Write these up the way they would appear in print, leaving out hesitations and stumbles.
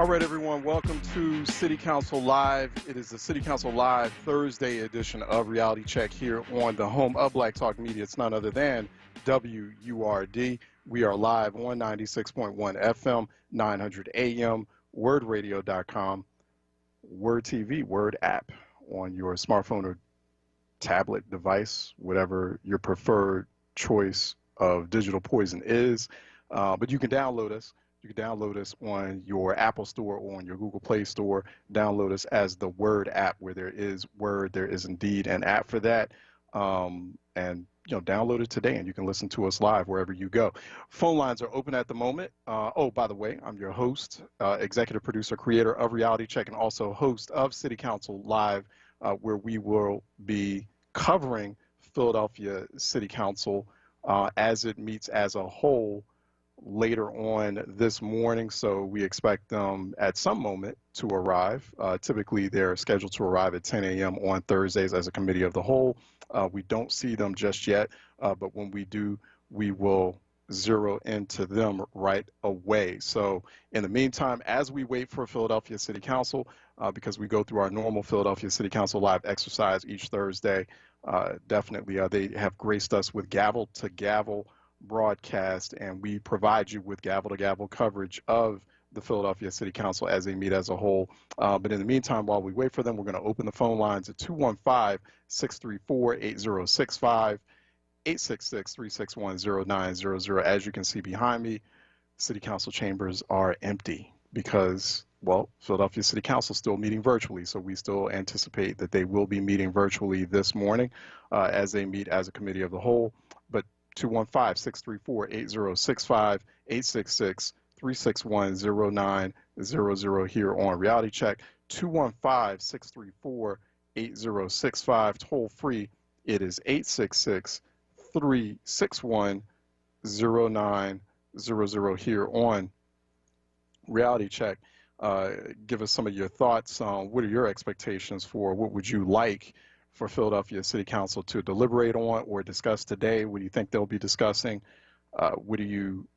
All right, everyone, welcome to City Council Live. It is the City Council Live Thursday edition of Reality Check here on the home of Black Talk Media. It's none other than WURD. We are live on 96.1 FM, 900 AM, wordradio.com, Word TV, Word app on your smartphone or tablet device, whatever your preferred choice of digital poison is. But you can download us. You can download us on your Apple Store or on your Google Play Store. Download us as the Word app, where there is Word. There is indeed an app for that. And download it today, and you can listen to us live wherever you go. Phone lines are open at the moment. Oh, by the way, I'm your host, executive producer, creator of Reality Check, and also host of City Council Live, where we will be covering Philadelphia City Council as it meets as a whole later on this morning. So we expect them at some moment to arrive. Typically, they're scheduled to arrive at 10 a.m. on Thursdays as a committee of the whole. We don't see them just yet, but when we do, we will zero into them right away. So in the meantime, as we wait for Philadelphia City Council, because we go through our normal Philadelphia City Council Live exercise each Thursday, definitely they have graced us with gavel-to-gavel broadcast, and we provide you with gavel-to-gavel coverage of the Philadelphia City Council as they meet as a whole. But in the meantime, while we wait for them, we're going to open the phone lines at 215-634-8065, 866-361-0900. As you can see behind me, City Council chambers are empty because, well, Philadelphia City Council is still meeting virtually, so we still anticipate that they will be meeting virtually this morning as they meet as a committee of the whole. But 215-634-8065, 866-361-0900 here on Reality Check. 215-634-8065, toll free. It is 866-361-0900 here on Reality Check. Give us some of your thoughts on what are your expectations for what would you like for Philadelphia City Council to deliberate on or discuss today? What do you think they'll be discussing? What do you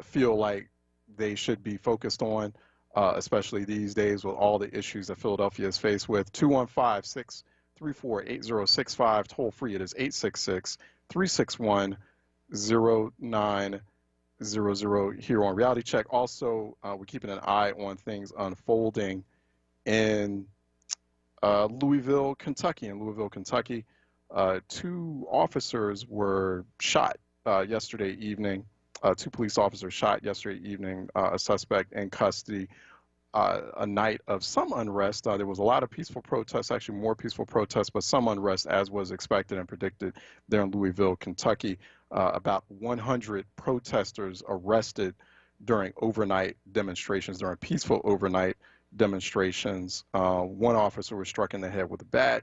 feel like they should be focused on, especially these days with all the issues that Philadelphia is faced with? 215-634-8065, toll free. It is 866-361-0900 here on Reality Check. Also, we're keeping an eye on things unfolding in Louisville, Kentucky. In Louisville, Kentucky, 2 officers were shot yesterday evening. 2 police officers shot yesterday evening, a suspect in custody, a night of some unrest. There was a lot of peaceful protests, actually more peaceful protests, but some unrest as was expected and predicted there in Louisville, Kentucky. About 100 protesters arrested during overnight demonstrations, during peaceful overnight demonstrations. 1 officer was struck in the head with a bat,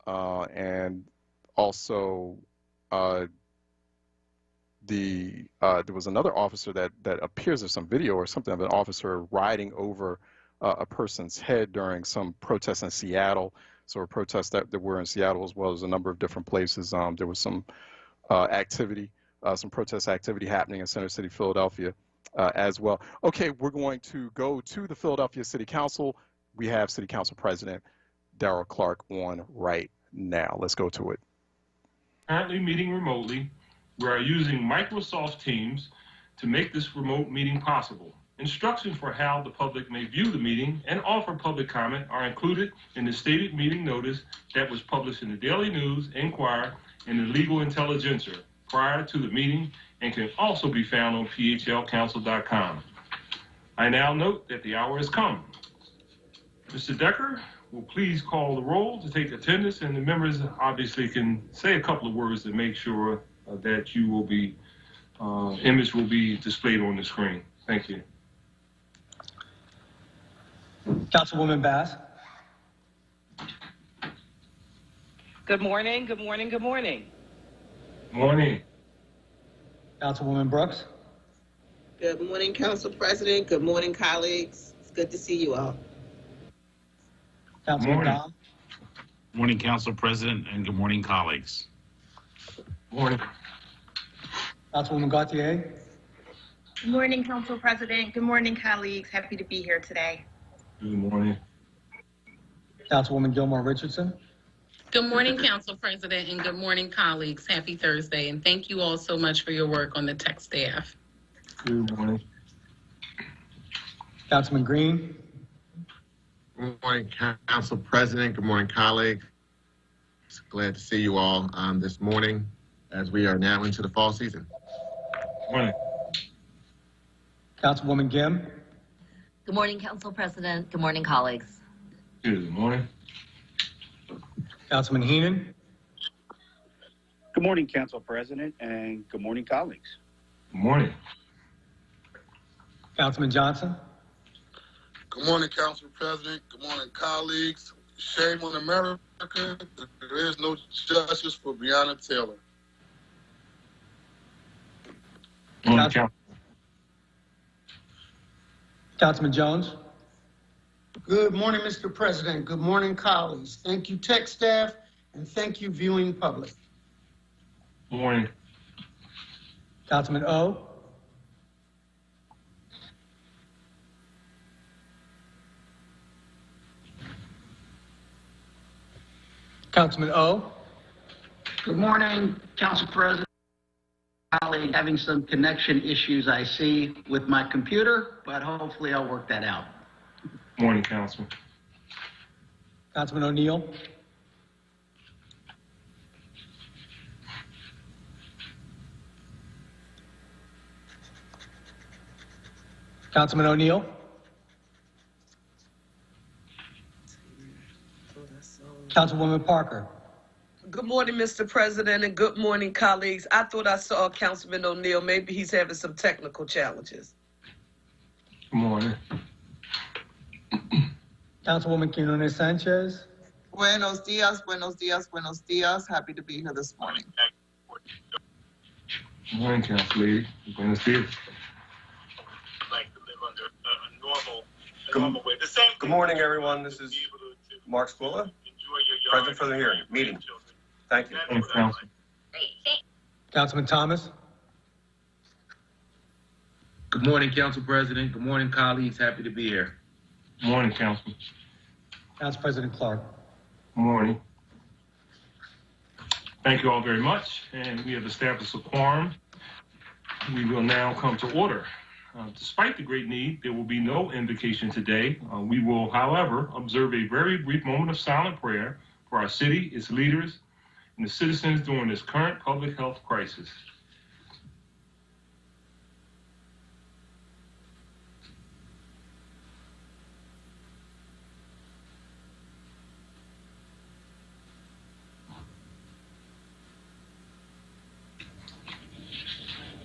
and also there was another officer that appears there's some video or something of an officer riding over a person's head during some protests in Seattle. So protests that were in Seattle as well as a number of different places. There was some activity, some protest activity happening in Center City, Philadelphia as well. Okay, we're going to go to the Philadelphia City Council. We have City Council President Darrell Clark on right now. Let's go to it. Currently meeting remotely. We are using Microsoft Teams to make this remote meeting possible. Instructions for how the public may view the meeting and offer public comment are included in the stated meeting notice that was published in the Daily News, Enquirer, and the Legal Intelligencer prior to the meeting and can also be found on phlcouncil.com. I now note that the hour has come. Mr. Decker will please call the roll to take attendance, and the members obviously can say a couple of words to make sure that you will be, image will be displayed on the screen. Thank you. Councilwoman Bass. Good morning, good morning, good morning. Morning. Councilwoman Brooks. Good morning, Council President. Good morning, colleagues. It's good to see you all. Councilman Morning. Dom. Morning, Council President, and good morning, colleagues. Morning. Councilwoman Gauthier. Good morning, Council President. Good morning, colleagues. Happy to be here today. Good morning. Councilwoman Gilmore Richardson. Good morning, Council President, and good morning, colleagues. Happy Thursday, and thank you all so much for your work on the tech staff. Good morning. Councilman Green. Good morning, Council President. Good morning, colleagues. Glad to see you all this morning as we are now into the fall season. Good morning. Councilwoman Gim. Good morning, Council President. Good morning, colleagues. Good morning. Councilman Heenan. Good morning, Council President, and good morning, colleagues. Good morning. Councilman Johnson. Good morning, Council President. Good morning, colleagues. Shame on America. There is no justice for Breonna Taylor. Good morning, Council. Councilman Jones. Good morning, Mr. President. Good morning, colleagues. Thank you, tech staff, and thank you, viewing public. Good morning. Councilman O. Councilman O. Good morning, Council President. Colleague, having some connection issues I see with my computer, but hopefully I'll work that out. Good morning, Councilman. Councilman O'Neill. Councilman O'Neill. Councilwoman Parker. Good morning, Mr. President, and good morning, colleagues. I thought I saw Councilman O'Neill. Maybe he's having some technical challenges. Good morning. Councilwoman Quinones Sanchez. Buenos dias, buenos dias, buenos dias. Happy to be here this morning. Good morning, Council Lady. Buenos dias. Like to live under a normal way. Good morning, everyone. This is Mark Squilla, present for the hearing meeting. Thank you. Thanks, Council. Councilman Thomas. Good morning, Council President. Good morning, colleagues. Happy to be here. Good morning, Councilman. Council President Clark. Good morning. Thank you all very much, and we have established a quorum. We will now come to order. Despite the great need, there will be no invocation today. We will, however, observe a very brief moment of silent prayer for our city, its leaders, and the citizens during this current public health crisis.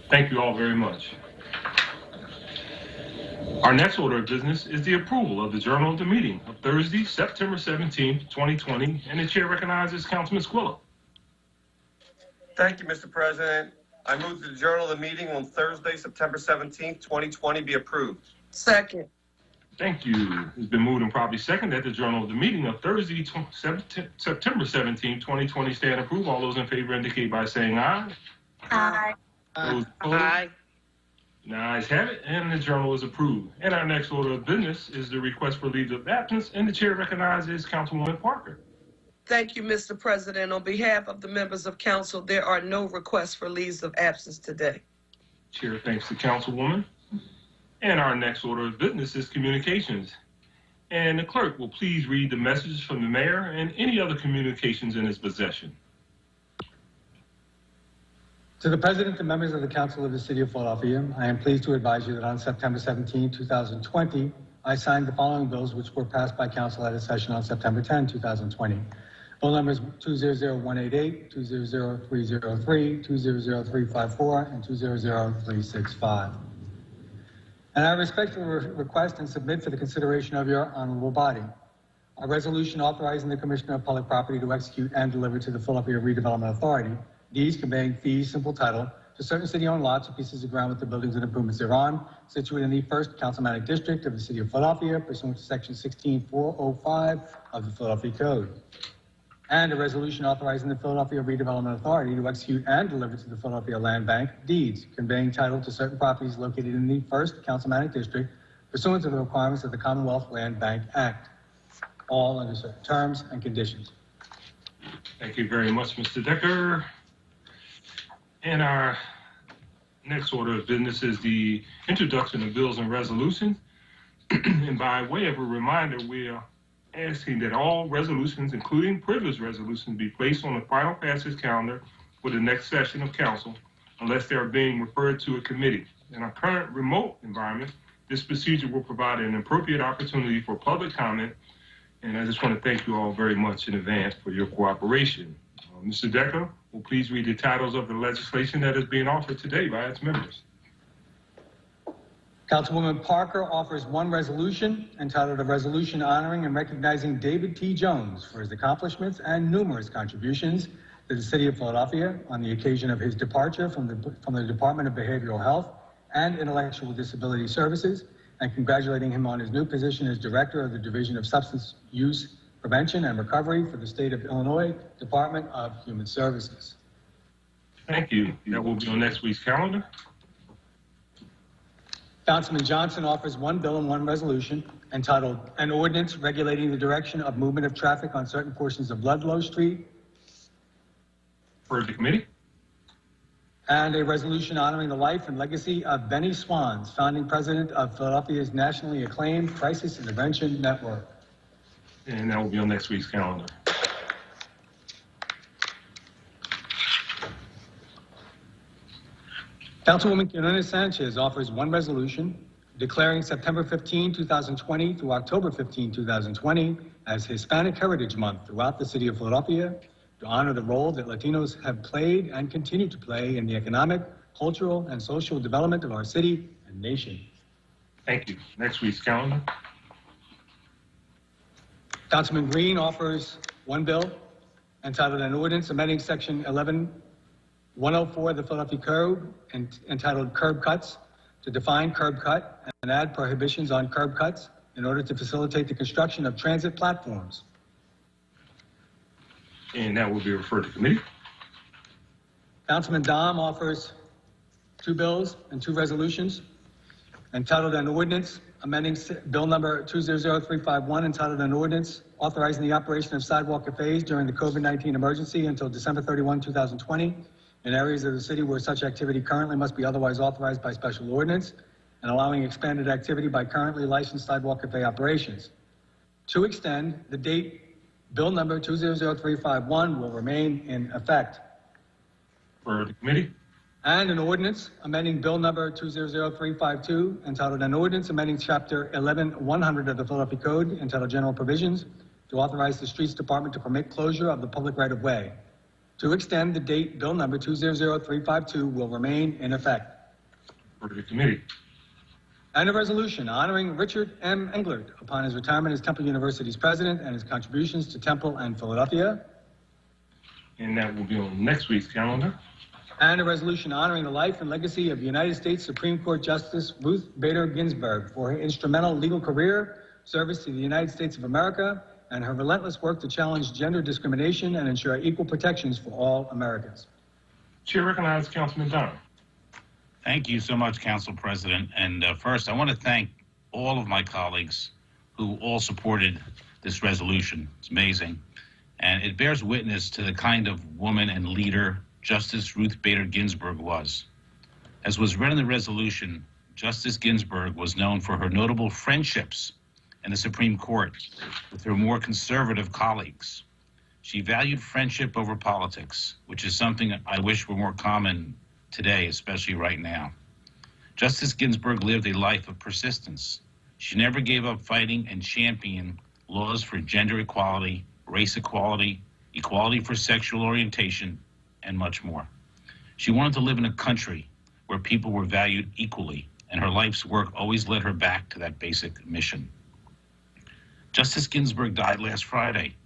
Thank you all very much. Our next order of business is the approval of the journal of the meeting of Thursday, September 17th, 2020, and the chair recognizes Councilman Squilla. Thank you, Mr. President. I move that the journal of the meeting on Thursday, September 17th, 2020 be approved. Second. Thank you. It's been moved and probably second that the journal of the meeting of Thursday, September 17th, 2020 stand approved. All those in favor indicate by saying aye. Aye. Those opposed? Aye. The ayes have it, and the journal is approved. And our next order of business is the request for leave of absence, and the chair recognizes Councilwoman Parker. Thank you, Mr. President. On behalf of the members of council, there are no requests for leaves of absence today. Chair thanks the Councilwoman. And our next order of business is communications. And the clerk will please read the messages from the mayor and any other communications in his possession. To the President and members of the Council of the City of Philadelphia, I am pleased to advise you that on September 17, 2020, I signed the following bills which were passed by Council at a session on September 10, 2020. Bill numbers 200188, 200303, 200354, and 200365. And I respectfully request and submit for the consideration of your honorable body a resolution authorizing the Commissioner of Public Property to execute and deliver to the Philadelphia Redevelopment Authority deeds conveying fees, simple title, to certain city-owned lots or pieces of ground with the buildings and improvements thereon, situated in the 1st Councilmanic District of the City of Philadelphia, pursuant to Section 16405 of the Philadelphia Code. and a resolution authorizing the Philadelphia Redevelopment Authority to execute and deliver to the Philadelphia Land Bank deeds conveying title to certain properties located in the 1st Councilmanic District pursuant to the requirements of the Commonwealth Land Bank Act, all under certain terms and conditions. Thank you very much, Mr. Decker. And our next order of business is the introduction of bills and resolutions. And by way of a reminder, we are asking that all resolutions, including privilege resolutions, be placed on the final passage calendar for the next session of council unless they are being referred to a committee. In our current remote environment, this procedure will provide an appropriate opportunity for public comment, and I just want to thank you all very much in advance for your cooperation. Mr. Decker will please read the titles of the legislation that is being offered today by its members. Councilwoman Parker offers one resolution entitled "A Resolution Honoring and Recognizing David T. Jones for his accomplishments and numerous contributions to the City of Philadelphia on the occasion of his departure from the Department of Behavioral Health and Intellectual Disability Services, and congratulating him on his new position as Director of the Division of Substance Use Prevention and Recovery for the State of Illinois Department of Human Services." Thank you. That will be on next week's calendar. Councilman Johnson offers one bill and one resolution entitled "An Ordinance Regulating the Direction of Movement of Traffic on Certain Portions of Ludlow Street," For the committee. and a resolution honoring the life and legacy of Benny Swans, founding president of Philadelphia's nationally acclaimed Crisis Intervention Network. And that will be on next week's calendar. Councilwoman Quinones Sanchez offers one resolution declaring September 15, 2020 through October 15, 2020 as Hispanic Heritage Month throughout the city of Philadelphia to honor the role that Latinos have played and continue to play in the economic, cultural, and social development of our city and nation. Thank you. Next week's calendar. Councilman Green offers one bill entitled "An Ordinance Amending Section 11104 of the Philadelphia Code," entitled "Curb Cuts," to define curb cut and add prohibitions on curb cuts in order to facilitate the construction of transit platforms. And that will be referred to committee. Councilman Dom offers two bills and two resolutions entitled "An Ordinance Amending Bill Number 200351, entitled "An Ordinance Authorizing the Operation of Sidewalk Cafes During the COVID-19 Emergency until December 31, 2020, in areas of the city where such activity currently must be otherwise authorized by special ordinance, and allowing expanded activity by currently licensed sidewalk cafe operations. To extend the date Bill number 200351 will remain in effect." For the committee. And an ordinance amending Bill number 200352, entitled "An Ordinance Amending Chapter 11100 of the Philadelphia Code," entitled "General Provisions," to authorize the Streets Department to permit closure of the public right-of-way. To extend the date Bill number 200352 will remain in effect. For the committee. And a resolution honoring Richard M. Englert upon his retirement as Temple University's president and his contributions to Temple and Philadelphia. And that will be on next week's calendar. And a resolution honoring the life and legacy of United States Supreme Court Justice Ruth Bader Ginsburg for her instrumental legal career, service to the United States of America, and her relentless work to challenge gender discrimination and ensure equal protections for all Americans. Chair recognizes Councilman Dunn. Thank you so much, Council President. And first, I want to thank all of my colleagues who all supported this resolution. It's amazing. And it bears witness to the kind of woman and leader Justice Ruth Bader Ginsburg was. As was read in the resolution, Justice Ginsburg was known for her notable friendships in the Supreme Court with her more conservative colleagues. She valued friendship over politics, which is something I wish were more common today, especially right now. Justice Ginsburg lived a life of persistence. She never gave up fighting and championing laws for gender equality, race equality, equality for sexual orientation, and much more. She wanted to live in a country where people were valued equally, and her life's work always led her back to that basic mission. Justice Ginsburg died last Friday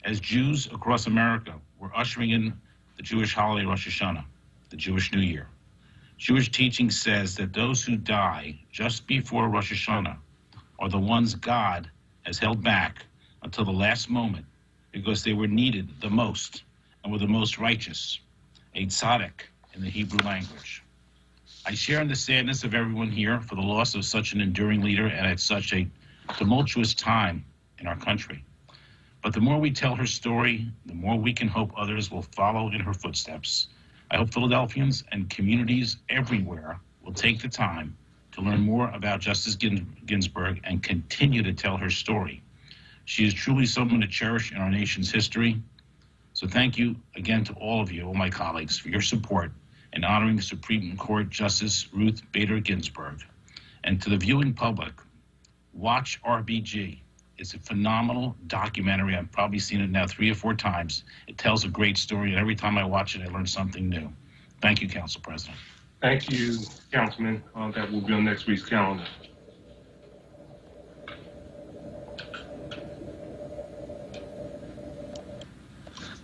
as Jews across America were ushering in the Jewish holiday Rosh Hashanah, the Jewish New Year. Jewish teaching says that those who die just before Rosh Hashanah are the ones God has held back until the last moment because they were needed the most and were the most righteous, a tzaddik in the Hebrew language. I share in the sadness of everyone here for the loss of such an enduring leader and at such a tumultuous time in our country. But the more we tell her story, the more we can hope others will follow in her footsteps. I hope Philadelphians and communities everywhere will take the time to learn more about Justice Ginsburg and continue to tell her story. She is truly someone to cherish in our nation's history. So thank you again to all of you, all my colleagues, for your support in honoring Supreme Court Justice Ruth Bader Ginsburg. And to the viewing public, watch RBG. It's a phenomenal documentary. I've probably seen it now 3 or 4 times. It tells a great story, and every time I watch it, I learn something new. Thank you, Council President. Thank you, Councilman. That will be on next week's calendar.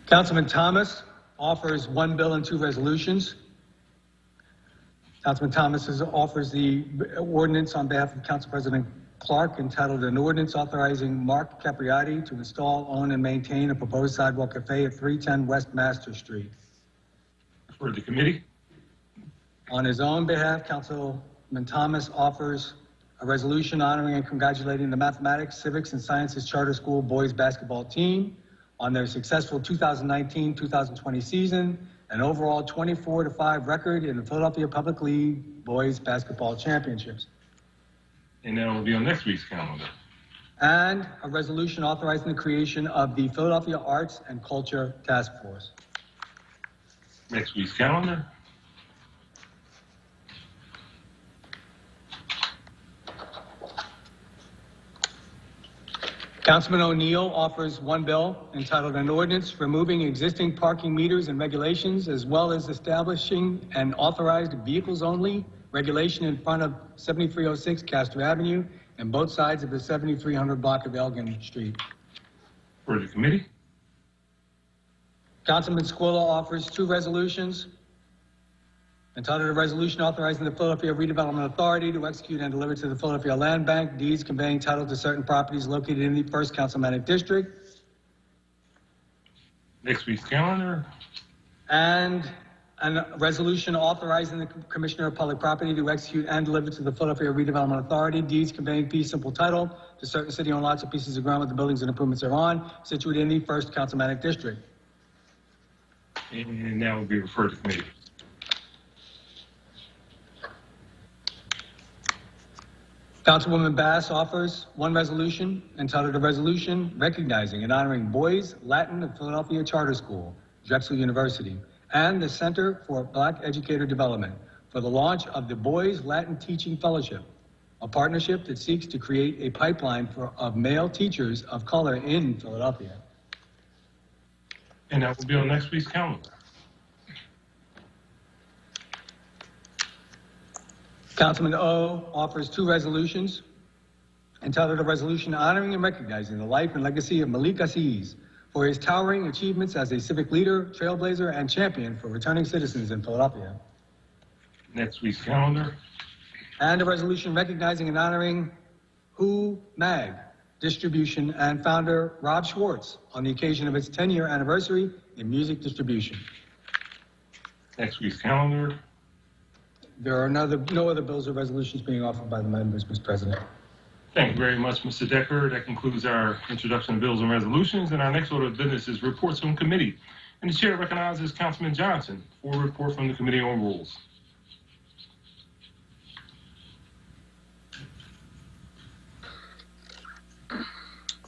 Councilman Thomas offers one bill and 2 resolutions. Councilman Thomas offers the ordinance on behalf of Council President Clark entitled an ordinance authorizing Mark Capriati to install, own, and maintain a proposed sidewalk cafe at 310 West Master Street. For the committee. On his own behalf, Councilman Thomas offers a resolution honoring and congratulating the Mathematics, Civics, and Sciences Charter School boys basketball team on their successful 2019-2020 season and overall 24-5 record in the Philadelphia Public League Boys Basketball Championships. And that will be on next week's calendar. And a resolution authorizing the creation of the Philadelphia Arts and Culture Task Force. Next week's calendar. Councilman O'Neill offers one bill entitled an ordinance removing existing parking meters and regulations, as well as establishing an authorized vehicles-only regulation in front of 7306 Castro Avenue and both sides of the 7300 block of Elgin Street. For the committee. Councilman Squilla offers 2 resolutions entitled a resolution authorizing the Philadelphia Redevelopment Authority to execute and deliver to the Philadelphia Land Bank deeds conveying title to certain properties located in the 1st Councilmanic District. Next week's calendar. And a resolution authorizing the Commissioner of Public Property to execute and deliver to the Philadelphia Redevelopment Authority deeds conveying fee simple title to certain city-owned lots or pieces of ground with the buildings and improvements thereon, situated in the 1st Councilmanic District. And that will be referred to committee. Councilwoman Bass offers one resolution entitled a resolution recognizing and honoring Boys Latin of Philadelphia Charter School, Drexel University, and the Center for Black Educator Development for the launch of the Boys Latin Teaching Fellowship, a partnership that seeks to create a pipeline of male teachers of color in Philadelphia. And that will be on next week's calendar. Councilman O offers 2 resolutions entitled a resolution honoring and recognizing the life and legacy of Malik Aziz for his towering achievements as a civic leader, trailblazer, and champion for returning citizens in Philadelphia. Next week's calendar. And a resolution recognizing and honoring Who Mag Distribution and founder Rob Schwartz on the occasion of its 10-year anniversary in music distribution. Next week's calendar. There are no other bills or resolutions being offered by the members, Mr. President. Thank you very much, Mr. Decker. That concludes our introduction of bills and resolutions. And our next order of business is reports from committee. And the chair recognizes Councilman Johnson for a report from the Committee on Rules.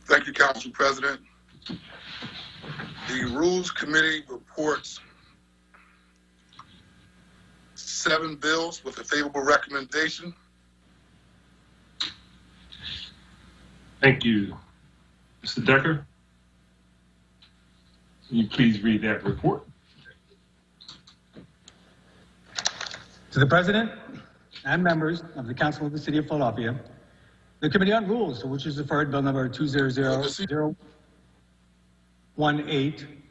Thank you, Council President. The Rules Committee reports 7 bills with a favorable recommendation. Thank you. Mr. Decker, can you please read that report? To the President and members of the Council of the City of Philadelphia, the Committee on Rules, to which is referred Bill number 200018,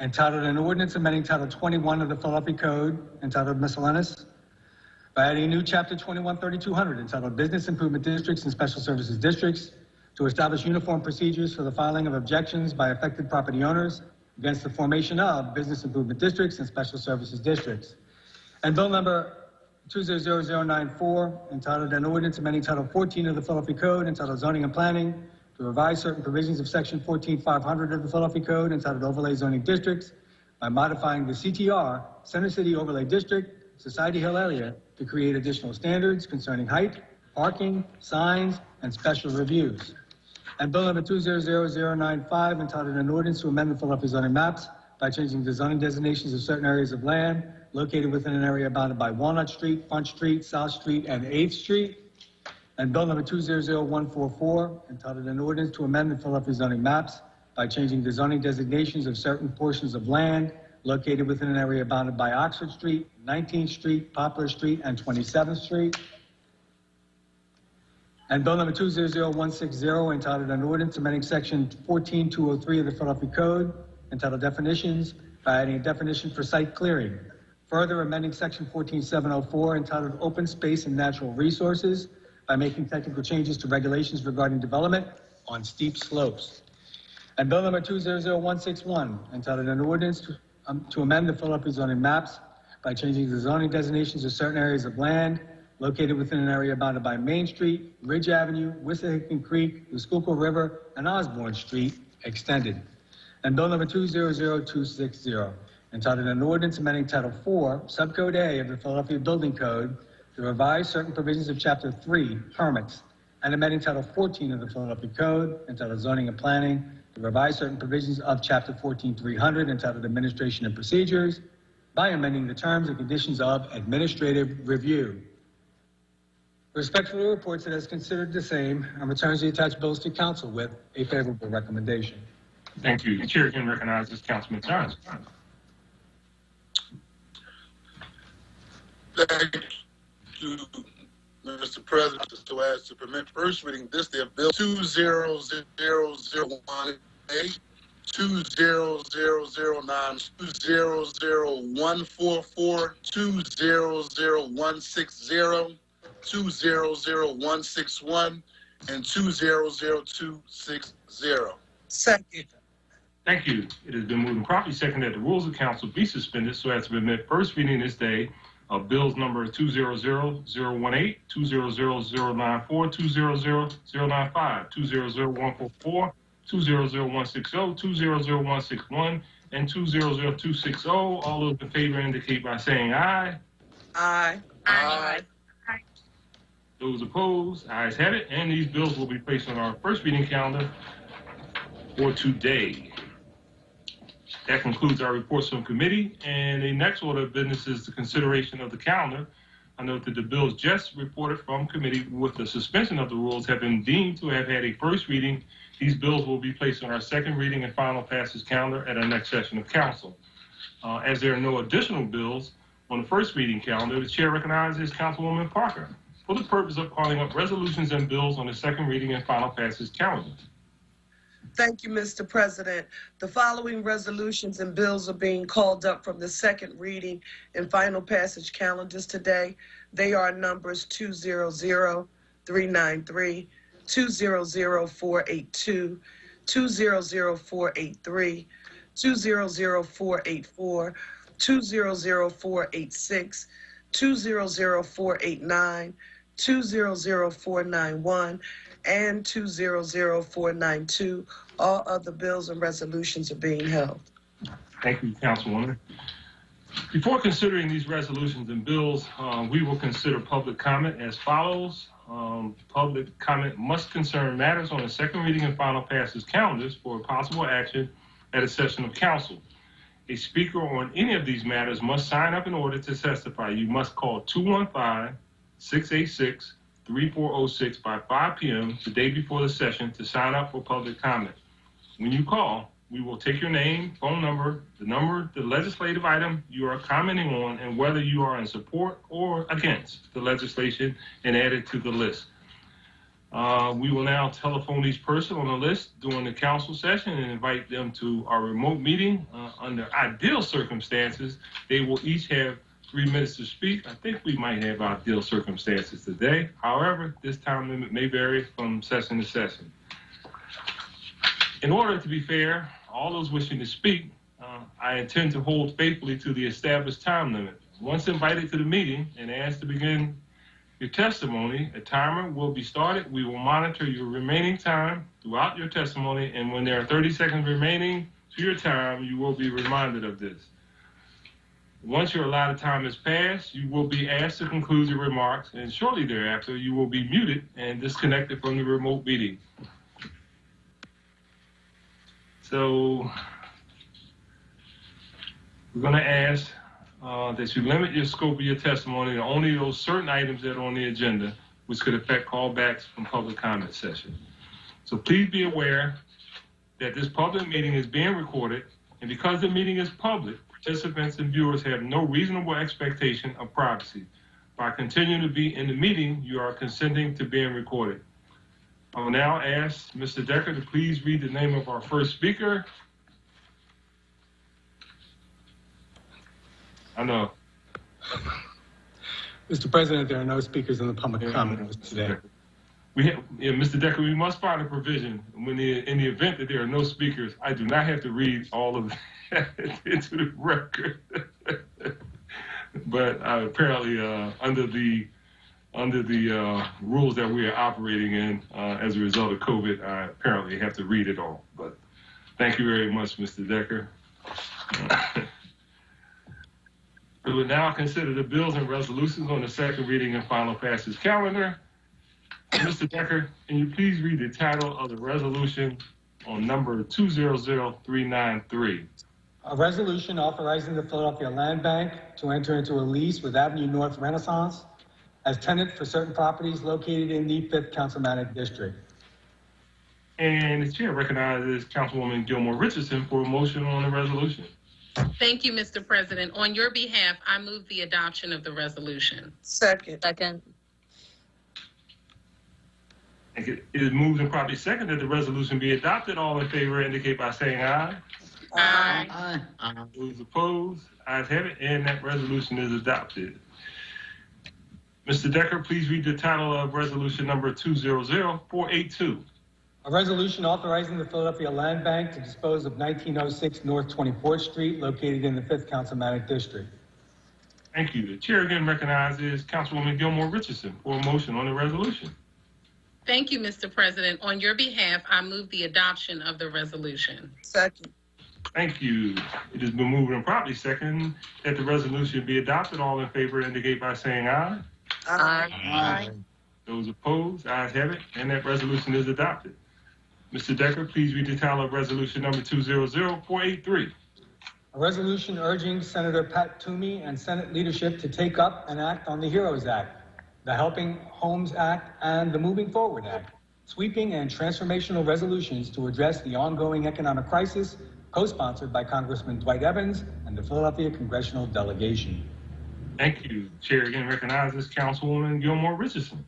entitled an ordinance amending Title 21 of the Philadelphia Code, entitled Miscellaneous, by adding a new Chapter 21-3200, entitled Business Improvement Districts and Special Services Districts, to establish uniform procedures for the filing of objections by affected property owners against the formation of business improvement districts and special services districts. And bill number 200094, entitled an ordinance amending Title 14 of the Philadelphia Code, entitled Zoning and Planning, to revise certain provisions of Section 14500 of the Philadelphia Code, entitled Overlay Zoning Districts, by modifying the CTR, Center City Overlay District, Society Hill area, to create additional standards concerning height, parking, signs, and special reviews. And bill number 200095, entitled an ordinance to amend the Philadelphia zoning maps by changing the zoning designations of certain areas of land located within an area bounded by Walnut Street, Front Street, South Street, and 8th Street. And bill number 200144, entitled an ordinance to amend the Philadelphia zoning maps by changing the zoning designations of certain portions of land located within an area bounded by Oxford Street, 19th Street, Poplar Street, and 27th Street. And bill number 200160, entitled an ordinance amending Section 14203 of the Philadelphia Code, entitled Definitions, by adding a definition for site clearing. Further amending Section 14704, entitled Open Space and Natural Resources, by making technical changes to regulations regarding development on steep slopes. And bill number 200161, entitled an ordinance to amend the Philadelphia zoning maps by changing the zoning designations of certain areas of land located within an area bounded by Main Street, Ridge Avenue, Wissahickon Creek, the Schuylkill River, and Osborne Street extended. And bill number 200260, entitled an ordinance amending Title 4, Subcode A of the Philadelphia Building Code to revise certain provisions of Chapter 3, Permits, and amending Title 14 of the Philadelphia Code, entitled Zoning and Planning, to revise certain provisions of Chapter 14300, entitled Administration and Procedures, by amending the terms and conditions of administrative review. Respectfully reports that as considered the same and returns the attached bills to council with a favorable recommendation. Thank you. The chair can recognize Councilman Johnson. Thank you, Mr. President. So as to permit first reading this day of Bill 20001A, 20009, 2000144, 2000160, 2000161, and 2000260. Second. Thank you. It has been moved and properly seconded that the rules of council be suspended so as to permit first reading this day of bills number 200-018, 200-094, 200-095, 200-144, 200-160, 200-161, and 200-260. All those in favor indicate by saying aye. Aye. Aye. Those opposed, ayes have it, and these bills will be placed on our first reading calendar for today. That concludes our reports from committee, and the next order of business is the consideration of the calendar. I note that the bills just reported from committee with the suspension of the rules have been deemed to have had a first reading. These bills will be placed on our second reading and final passage calendar at our next session of council. As there are no additional bills on the first reading calendar, the chair recognizes Councilwoman Parker for the purpose of calling up resolutions and bills on the second reading and final passage calendar. Thank you, Mr. President. The following resolutions and bills are being called up from the second reading and final passage calendars today. They are numbers 200-393, 200-482, 200-483, 200-484, 200-486, 200-489, 200-491, and 200-492. All other bills and resolutions are being held. Thank you, Councilwoman. Before considering these resolutions and bills, we will consider public comment as follows. Public comment must concern matters on the second reading and final passage calendars for possible action at a session of council. A speaker on any of these matters must sign up in order to testify. You must call 215-686-3406 by 5 p.m. the day before the session to sign up for public comment. When you call, we will take your name, phone number, the legislative item you are commenting on, and whether you are in support or against the legislation, and add it to the list. We will now telephone each person on the list during the council session and invite them to our remote meeting. Under ideal circumstances, they will each have 3 minutes to speak. I think we might have ideal circumstances today. However, this time limit may vary from session to session. In order to be fair, all those wishing to speak, I intend to hold faithfully to the established time limit. Once invited to the meeting and asked to begin your testimony, a timer will be started. We will monitor your remaining time throughout your testimony, and when there are 30 seconds remaining to your time, you will be reminded of this. Once your allotted time has passed, you will be asked to conclude your remarks, and shortly thereafter, you will be muted and disconnected from the remote meeting. So we're going to ask that you limit your scope of your testimony to only those certain items that are on the agenda, which could affect callbacks from public comment session. So please be aware that this public meeting is being recorded, and because the meeting is public, participants and viewers have no reasonable expectation of privacy. By continuing to be in the meeting, you are consenting to being recorded. I will now ask Mr. Decker to please read the name of our first speaker. I know. Mr. President, there are no speakers in the public comment today. Mr. Decker, we must find a provision in the event that there are no speakers. I do not have to read all of that into the record. But apparently, under the rules that we are operating in as a result of COVID, I apparently have to read it all. But thank you very much, Mr. Decker. We will now consider the bills and resolutions on the second reading and final passage calendar. Mr. Decker, can you please read the title of the resolution on number 200393? A resolution authorizing the Philadelphia Land Bank to enter into a lease with Avenue North Renaissance as tenant for certain properties located in the 5th Councilmanic District. And the chair recognizes Councilwoman Gilmore Richardson for a motion on the resolution. Thank you, Mr. President. On your behalf, I move the adoption of the resolution. Second. It is moved and probably second that the resolution be adopted. All in favor indicate by saying aye. Aye. Those opposed, ayes have it, and that resolution is adopted. Mr. Decker, please read the title of resolution number 200482. A resolution authorizing the Philadelphia Land Bank to dispose of 1906 North 24th Street located in the 5th Councilmanic District. Thank you. The chair again recognizes Councilwoman Gilmore Richardson for a motion on the resolution. Thank you, Mr. President. On your behalf, I move the adoption of the resolution. Second. Thank you. It has been moved and properly second that the resolution be adopted. All in favor indicate by saying aye. Aye. Those opposed, ayes have it, and that resolution is adopted. Mr. Decker, please read the title of resolution number 200483. A resolution urging Senator Pat Toomey and Senate leadership to take up and act on the HEROES Act, the Helping Homes Act, and the Moving Forward Act, sweeping and transformational resolutions to address the ongoing economic crisis, co-sponsored by Congressman Dwight Evans and the Philadelphia Congressional Delegation. Thank you. Chair again recognizes Councilwoman Gilmore Richardson.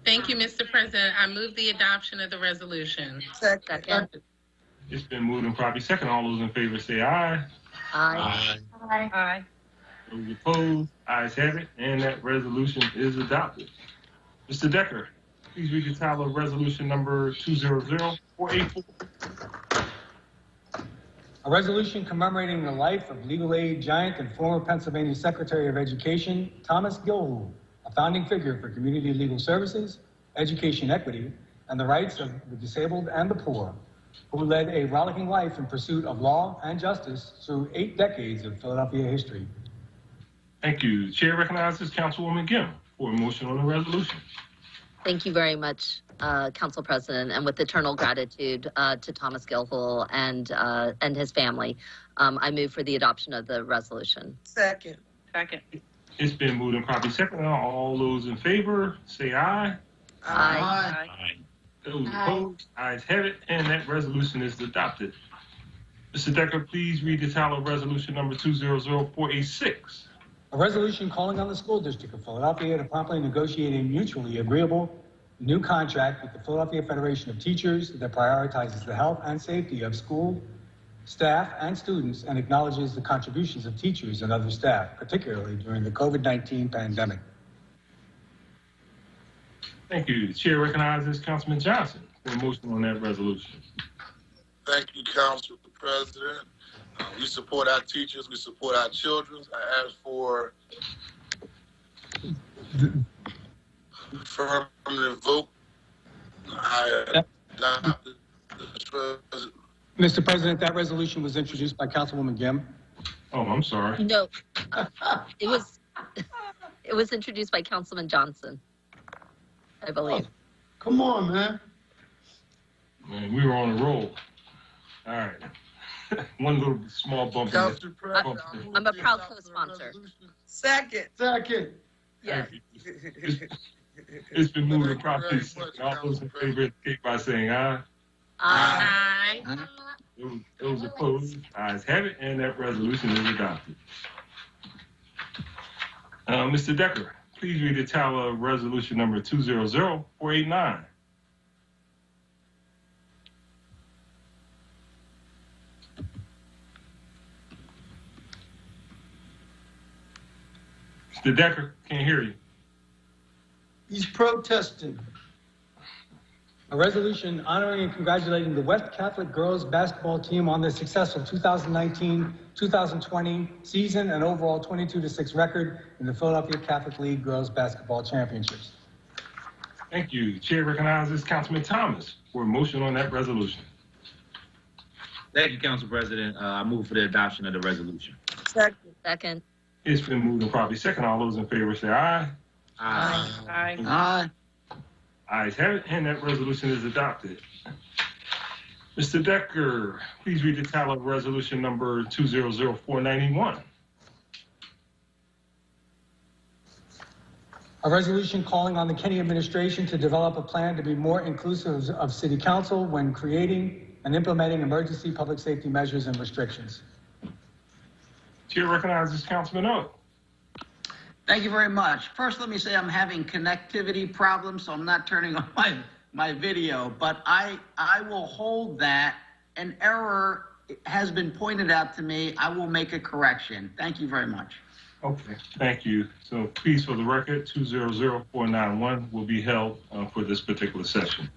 Thank you, Mr. President. I move the adoption of the resolution. Second. It's been moved and properly second. All those in favor say aye. Aye. Those opposed, ayes have it, and that resolution is adopted. Mr. Decker, please read the title of resolution number 200484. A resolution commemorating the life of legal aid giant and former Pennsylvania Secretary of Education, Thomas Gilhool, a founding figure for community legal services, education equity, and the rights of the disabled and the poor, who led a rollicking life in pursuit of law and justice through 8 decades of Philadelphia history. Thank you. The chair recognizes Councilwoman Gim for a motion on the resolution. Thank you very much, Council President, and with eternal gratitude to Thomas Gilhool and his family, I move for the adoption of the resolution. Second. It's been moved and properly second. All those in favor say aye. Aye. Those opposed, ayes have it, and that resolution is adopted. Mr. Decker, please read the title of resolution number 200486. A resolution calling on the school district of Philadelphia to promptly negotiate a mutually agreeable new contract with the Philadelphia Federation of Teachers that prioritizes the health and safety of school staff and students and acknowledges the contributions of teachers and other staff, particularly during the COVID-19 pandemic. Thank you. The chair recognizes Councilman Johnson for a motion on that resolution. Thank you, Council President. We support our teachers. We support our children. I ask for affirmative vote. Mr. President, that resolution was introduced by Councilwoman Gim. Oh, I'm sorry. No, it was introduced by Councilman Johnson, I believe. Come on, man. Man, we were on a roll. All right. One little small bump. Council President, I'm a proud co-sponsor. Second. Yes. It's been moved and properly second. All those in favor indicate by saying aye. Aye. Those opposed, ayes have it, and that resolution is adopted. Mr. Decker, please read the title of resolution number 200489. Mr. Decker, can't hear you. He's protesting. A resolution honoring and congratulating the West Catholic girls basketball team on their successful 2019-2020 season and overall 22-6 record in the Philadelphia Catholic League Girls Basketball Championships. Thank you. The chair recognizes Councilman Thomas for a motion on that resolution. Thank you, Council President. I move for the adoption of the resolution. Second. It's been moved and properly second. All those in favor say aye. Aye. Ayes have it, and that resolution is adopted. Mr. Decker, please read the title of resolution number 200491. A resolution calling on the Kenny administration to develop a plan to be more inclusive of City Council when creating and implementing emergency public safety measures and restrictions. Chair recognizes Councilman O. Thank you very much. First, let me say I'm having connectivity problems, so I'm not turning on my video, but I will hold that. An error has been pointed out to me. I will make a correction. Thank you very much. Okay, thank you. So please, for the record, 200491 will be held for this particular session.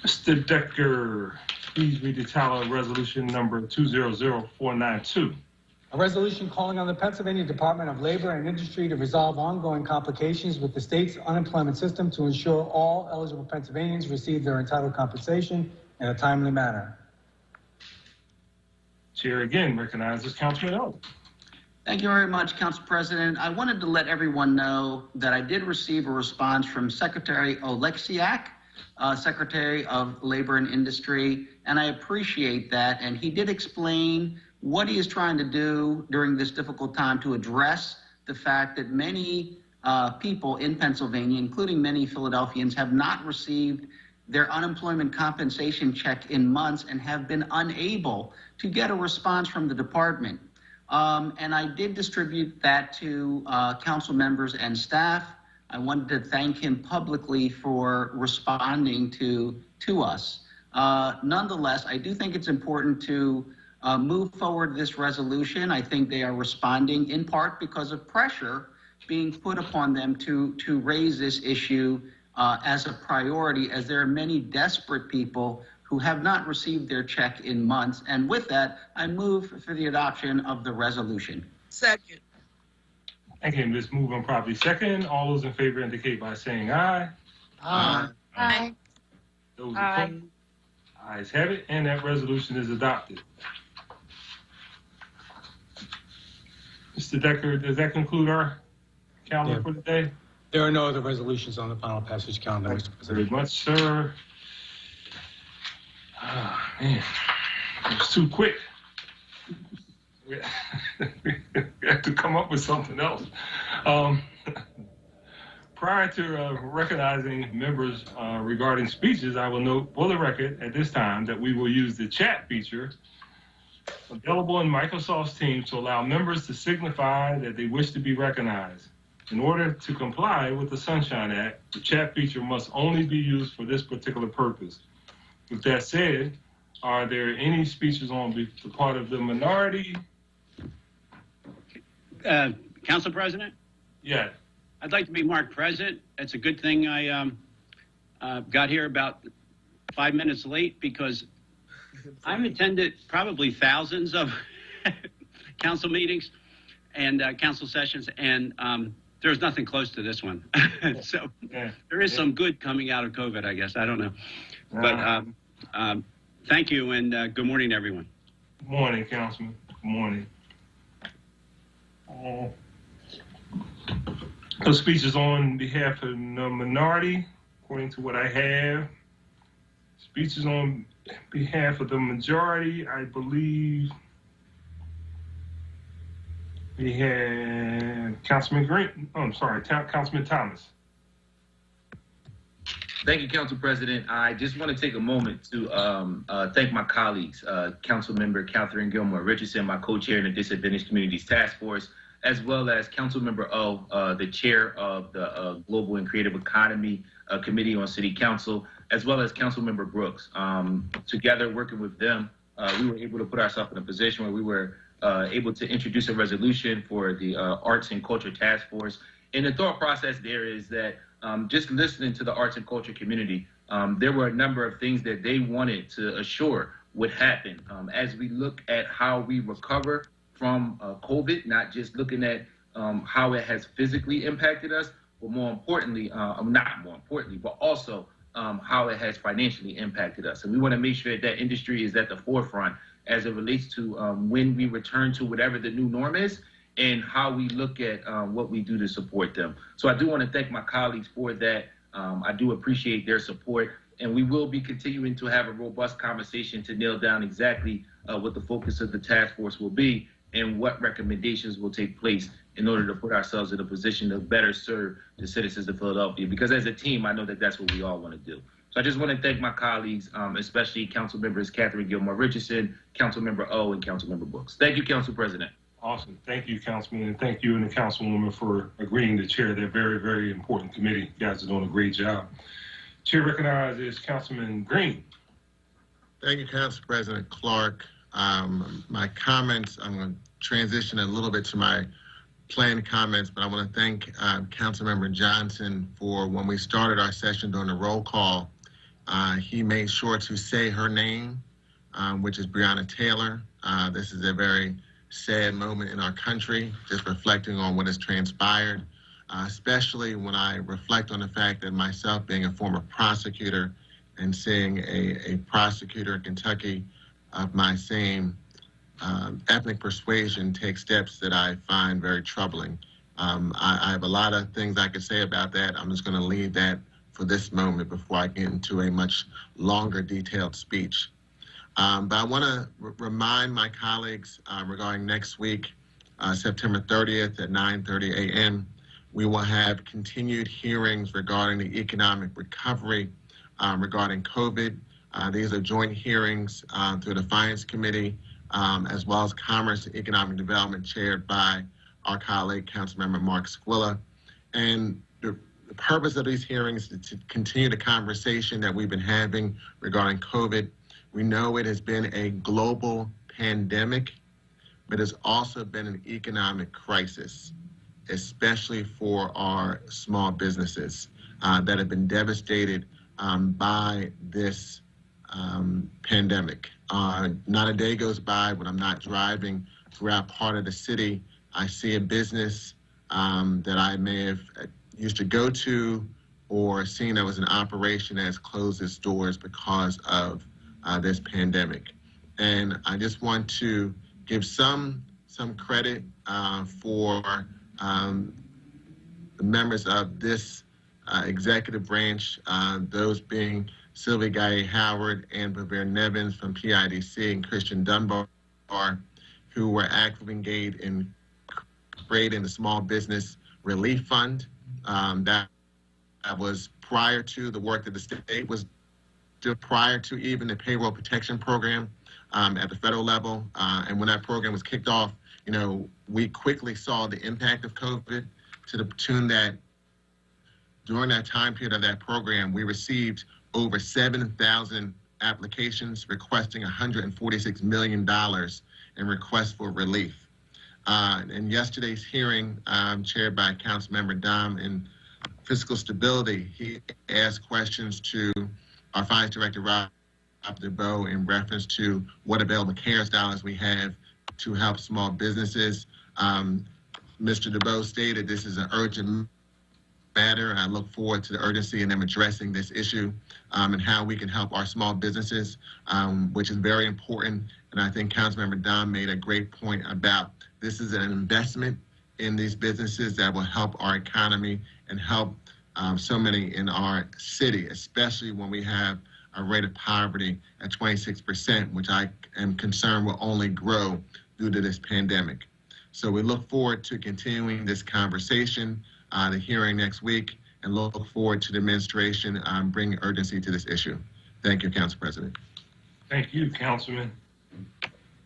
Mr. Decker, please read the title of resolution number 200492. A resolution calling on the Pennsylvania Department of Labor and Industry to resolve ongoing complications with the state's unemployment system to ensure all eligible Pennsylvanians receive their entitled compensation in a timely manner. Chair again recognizes Councilman O. Thank you very much, Council President. I wanted to let everyone know that I did receive a response from Secretary Oleksiak, Secretary of Labor and Industry, and I appreciate that. And he did explain what he is trying to do during this difficult time to address the fact that many people in Pennsylvania, including many Philadelphians, have not received their unemployment compensation check in months and have been unable to get a response from the department. And I did distribute that to council members and staff. I wanted to thank him publicly for responding to us. Nonetheless, I do think it's important to move forward this resolution. I think they are responding in part because of pressure being put upon them to raise this issue as a priority, as there are many desperate people who have not received their check in months. And with that, I move for the adoption of the resolution. Second. Thank you. This move on properly second. All those in favor indicate by saying aye. Aye. Those opposed, ayes have it, and that resolution is adopted. Mr. Decker, does that conclude our calendar for today? There are no other resolutions on the final passage calendar, Mr. President. Very much, sir. Oh, man, it was too quick. We have to come up with something else. Prior to recognizing members regarding speeches, I will note for the record at this time that we will use the chat feature available in Microsoft's Teams to allow members to signify that they wish to be recognized. In order to comply with the Sunshine Act, the chat feature must only be used for this particular purpose. With that said, are there any speeches on the part of the minority? Council President? Yeah. I'd like to be marked present. It's a good thing I got here about 5 minutes late because I've attended probably thousands of council meetings and council sessions, and there's nothing close to this one. So there is some good coming out of COVID, I guess. I don't know. But thank you, and good morning, everyone. Good morning, Councilman. Good morning. The speech is on behalf of the minority, according to what I have. Speeches on behalf of the majority, I believe we have Councilman Green. Oh, I'm sorry, Councilman Thomas. Thank you, Council President. I just want to take a moment to thank my colleagues, Councilmember Catherine Gilmore Richardson, my co-chair in the Disadvantaged Communities Task Force, as well as Councilmember O, the chair of the Global and Creative Economy Committee on City Council, as well as Councilmember Brooks. Together, working with them, we were able to put ourselves in a position where we were able to introduce a resolution for the Arts and Culture Task Force. And the thought process there is that just listening to the arts and culture community, there were a number of things that they wanted to assure would happen as we look at how we recover from COVID, not just looking at how it has physically impacted us, but more importantly, not more importantly, but also how it has financially impacted us. And we want to make sure that industry is at the forefront as it relates to when we return to whatever the new norm is and how we look at what we do to support them. So I do want to thank my colleagues for that. I do appreciate their support, and we will be continuing to have a robust conversation to nail down exactly what the focus of the task force will be and what recommendations will take place in order to put ourselves in a position to better serve the citizens of Philadelphia. Because as a team, I know that that's what we all want to do. So I just want to thank my colleagues, especially Council Members Catherine Gilmore Richardson, Councilmember O, and Councilmember Brooks. Thank you, Council President. Awesome. Thank you, Councilman, and thank you and the Councilwoman for agreeing to chair that very, very important committee. You guys are doing a great job. Chair recognizes Councilman Green. Thank you, Council President Clark. My comments, I'm going to transition a little bit to my planned comments, but I want to thank Councilmember Johnson for when we started our session during the roll call, he made sure to say her name, which is Breonna Taylor. This is a very sad moment in our country, just reflecting on what has transpired, especially when I reflect on the fact that myself being a former prosecutor and seeing a prosecutor in Kentucky of my same ethnic persuasion take steps that I find very troubling. I have a lot of things I could say about that. I'm just going to leave that for this moment before I get into a much longer, detailed speech. But I want to remind my colleagues regarding next week, September 30th at 9:30 a.m., we will have continued hearings regarding the economic recovery regarding COVID. These are joint hearings through the Finance Committee, as well as Commerce and Economic Development, chaired by our colleague, Councilmember Mark Squilla. And the purpose of these hearings is to continue the conversation that we've been having regarding COVID. We know it has been a global pandemic, but it's also been an economic crisis, especially for our small businesses that have been devastated by this pandemic. Not a day goes by when I'm not driving throughout part of the city. I see a business that I may have used to go to or seen that was an operation that has closed its doors because of this pandemic. And I just want to give some credit for the members of this executive branch, those being Sylvia Guy Howard and Bavir Nevins from PIDC and Christian Dunbar, who were actively engaged in creating the Small Business Relief Fund. That was prior to the work that the state was doing, prior to even the payroll protection program at the federal level. And when that program was kicked off, you know, we quickly saw the impact of COVID to the tune that during that time period of that program, we received over 7,000 applications requesting $146 million in requests for relief. In yesterday's hearing, chaired by Councilmember Dom in fiscal stability, he asked questions to our Finance Director, Rob DeBoe, in reference to what available CARES dollars we have to help small businesses. Mr. DeBoe stated this is an urgent matter. I look forward to the urgency in them addressing this issue and how we can help our small businesses, which is very important. And I think Councilmember Dom made a great point about this is an investment in these businesses that will help our economy and help so many in our city, especially when we have a rate of poverty at 26%, which I am concerned will only grow due to this pandemic. So we look forward to continuing this conversation, the hearing next week, and look forward to the administration bringing urgency to this issue. Thank you, Council President. Thank you, Councilman.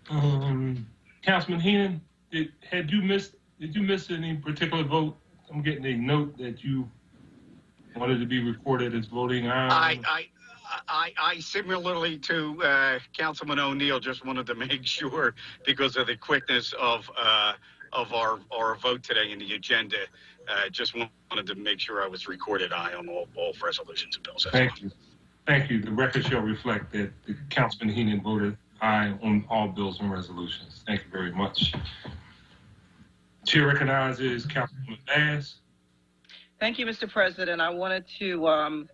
Councilman Heenan, did you miss any particular vote? I'm getting a note that you wanted to be recorded as voting aye. I similarly to Councilman O'Neill, just wanted to make sure, because of the quickness of our vote today in the agenda, just wanted to make sure I was recorded aye on all resolutions and bills. Thank you. Thank you. The record shall reflect that Councilman Heenan voted aye on all bills and resolutions. Thank you very much. Chair recognizes Councilwoman Bass. Thank you, Mr. President. I wanted to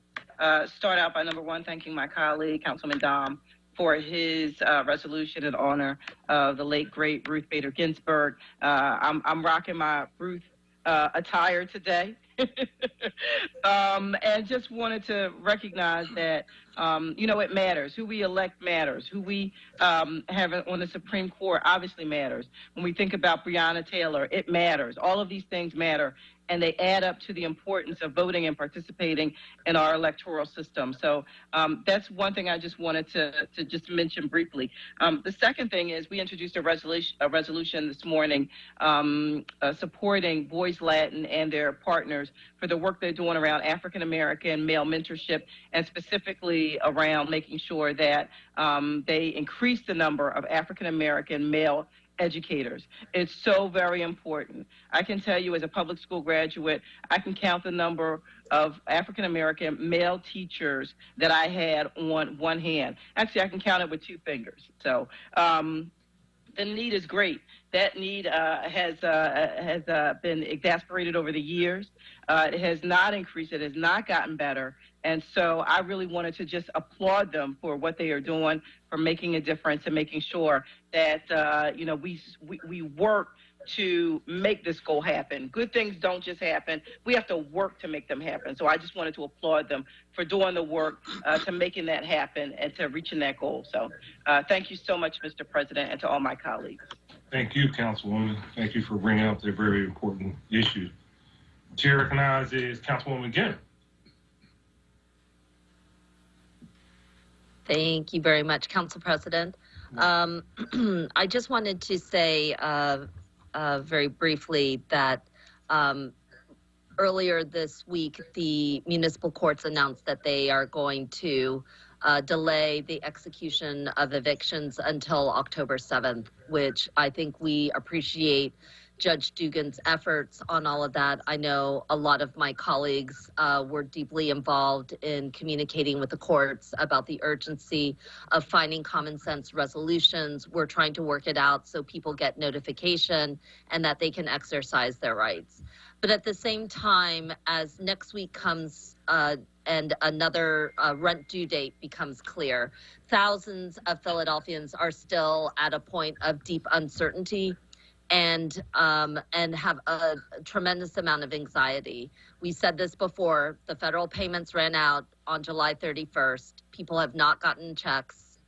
start out by, number one, thanking my colleague, Councilman Dom, for his resolution in honor of the late, great Ruth Bader Ginsburg. I'm rocking my Ruth attire today. And just wanted to recognize that, it matters. Who we elect matters. Who we have on the Supreme Court obviously matters. When we think about Breonna Taylor, it matters. All of these things matter, and they add up to the importance of voting and participating in our electoral system. So that's one thing I just wanted to just mention briefly. The second thing is we introduced a resolution this morning supporting Boys Latin and their partners for the work they're doing around African American male mentorship, and specifically around making sure that they increase the number of African American male educators. It's so very important. I can tell you, as a public school graduate, I can count the number of African American male teachers that I had on one hand. Actually, I can count it with two fingers. So the need is great. That need has been exasperated over the years. It has not increased. It has not gotten better. And so I really wanted to just applaud them for what they are doing, for making a difference and making sure that, we work to make this goal happen. Good things don't just happen. We have to work to make them happen. So I just wanted to applaud them for doing the work to making that happen and to reaching that goal. So thank you so much, Mr. President, and to all my colleagues. Thank you, Councilwoman. Thank you for bringing up the very important issue. Chair recognizes Councilwoman Guinner. Thank you very much, Council President. I just wanted to say very briefly that earlier this week, the municipal courts announced that they are going to delay the execution of evictions until October 7th, which I think we appreciate Judge Dugan's efforts on all of that. I know a lot of my colleagues were deeply involved in communicating with the courts about the urgency of finding common sense resolutions. We're trying to work it out so people get notification and that they can exercise their rights. But at the same time, as next week comes and another rent due date becomes clear, thousands of Philadelphians are still at a point of deep uncertainty and have a tremendous amount of anxiety. We said this before, the federal payments ran out on July 31st. People have not gotten checks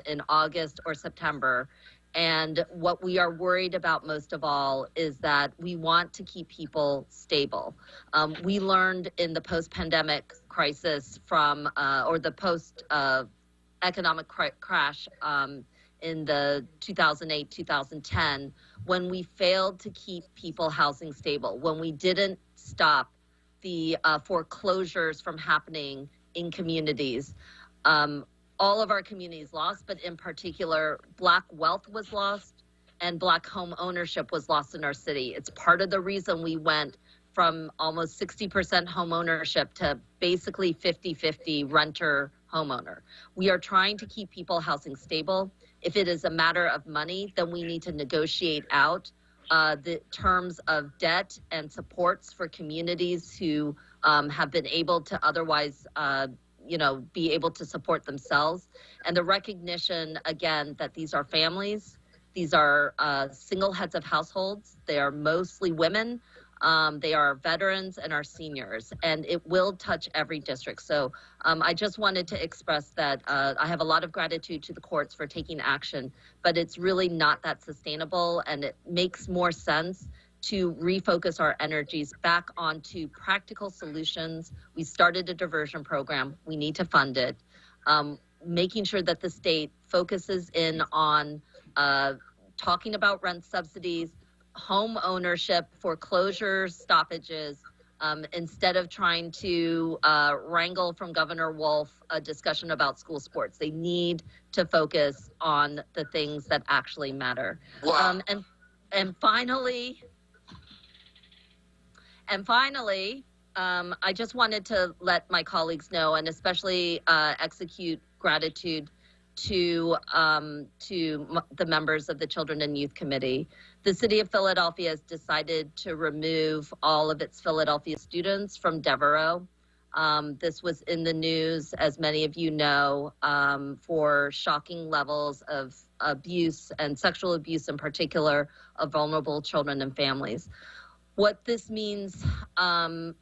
in August or September. And what we are worried about most of all is that we want to keep people stable. We learned in the post-pandemic crisis or the post-economic crash in the 2008-2010, when we failed to keep people housing stable, when we didn't stop the foreclosures from happening in communities. All of our communities lost, but in particular, Black wealth was lost and Black home ownership was lost in our city. It's part of the reason we went from almost 60% home ownership to basically 50-50 renter homeowner. We are trying to keep people housing stable. If it is a matter of money, then we need to negotiate out the terms of debt and supports for communities who have been able to otherwise, be able to support themselves. And the recognition, again, that these are families, these are single heads of households. They are mostly women. They are veterans and our seniors, and it will touch every district. So I just wanted to express that I have a lot of gratitude to the courts for taking action, but it's really not that sustainable, and it makes more sense to refocus our energies back onto practical solutions. We started a diversion program. We need to fund it. Making sure that the state focuses in on talking about rent subsidies, home ownership, foreclosures, stoppages, instead of trying to wrangle from Governor Wolf a discussion about school sports. They need to focus on the things that actually matter. Wow. And finally, I just wanted to let my colleagues know, and especially execute gratitude to the members of the Children and Youth Committee. The City of Philadelphia has decided to remove all of its Philadelphia students from Devereaux. This was in the news, as many of you know, for shocking levels of abuse and sexual abuse in particular of vulnerable children and families. What this means, I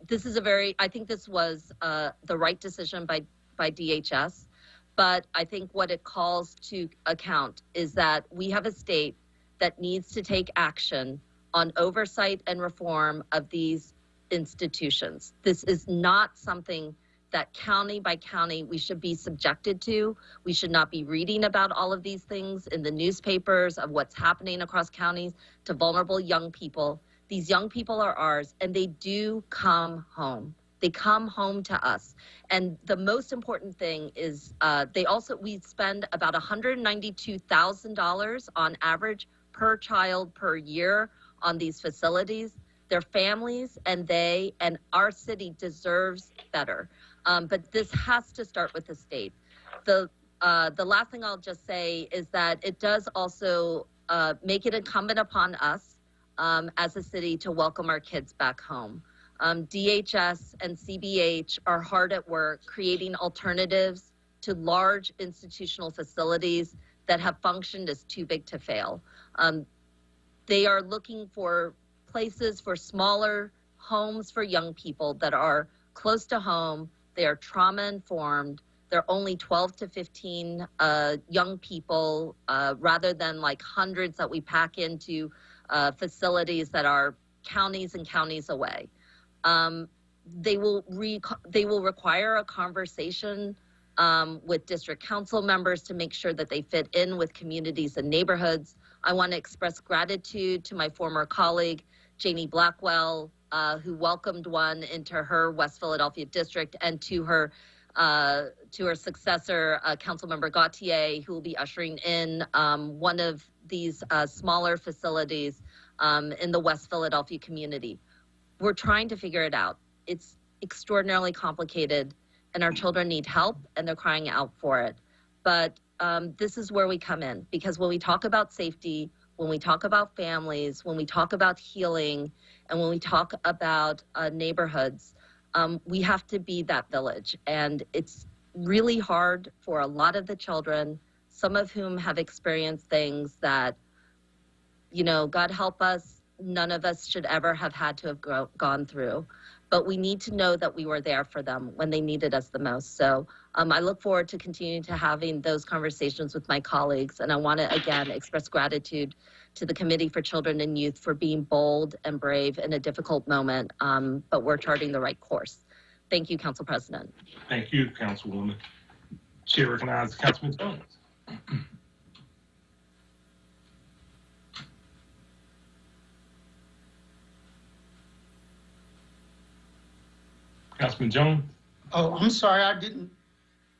think this was the right decision by DHS. But I think what it calls to account is that we have a state that needs to take action on oversight and reform of these institutions. This is not something that county by county we should be subjected to. We should not be reading about all of these things in the newspapers of what's happening across counties to vulnerable young people. These young people are ours, and they do come home. They come home to us. And the most important thing is we spend about $192,000 on average per child per year on these facilities. Their families and our city deserves better. But this has to start with the state. The last thing I'll just say is that it does also make it incumbent upon us as a city to welcome our kids back home. DHS and CBH are hard at work creating alternatives to large institutional facilities that have functioned as too big to fail. They are looking for places for smaller homes for young people that are close to home. They are trauma informed. They're only 12 to 15 young people rather than like hundreds that we pack into facilities that are counties and counties away. They will require a conversation with district council members to make sure that they fit in with communities and neighborhoods. I want to express gratitude to my former colleague, Janie Blackwell, who welcomed one into her West Philadelphia district, and to her successor, Councilmember Gautier, who will be ushering in one of these smaller facilities in the West Philadelphia community. We're trying to figure it out. It's extraordinarily complicated, and our children need help, and they're crying out for it. But this is where we come in, because when we talk about safety, when we talk about families, when we talk about healing, and when we talk about neighborhoods, we have to be that village. And it's really hard for a lot of the children, some of whom have experienced things that, God help us, none of us should ever have had to have gone through. But we need to know that we were there for them when they needed us the most. So I look forward to continuing to having those conversations with my colleagues. And I want to, again, express gratitude to the Committee for Children and Youth for being bold and brave in a difficult moment. But we're charting the right course. Thank you, Council President. Thank you, Councilwoman. Chair recognizes Councilman Jones. Councilman Jones. Oh, I'm sorry, I didn't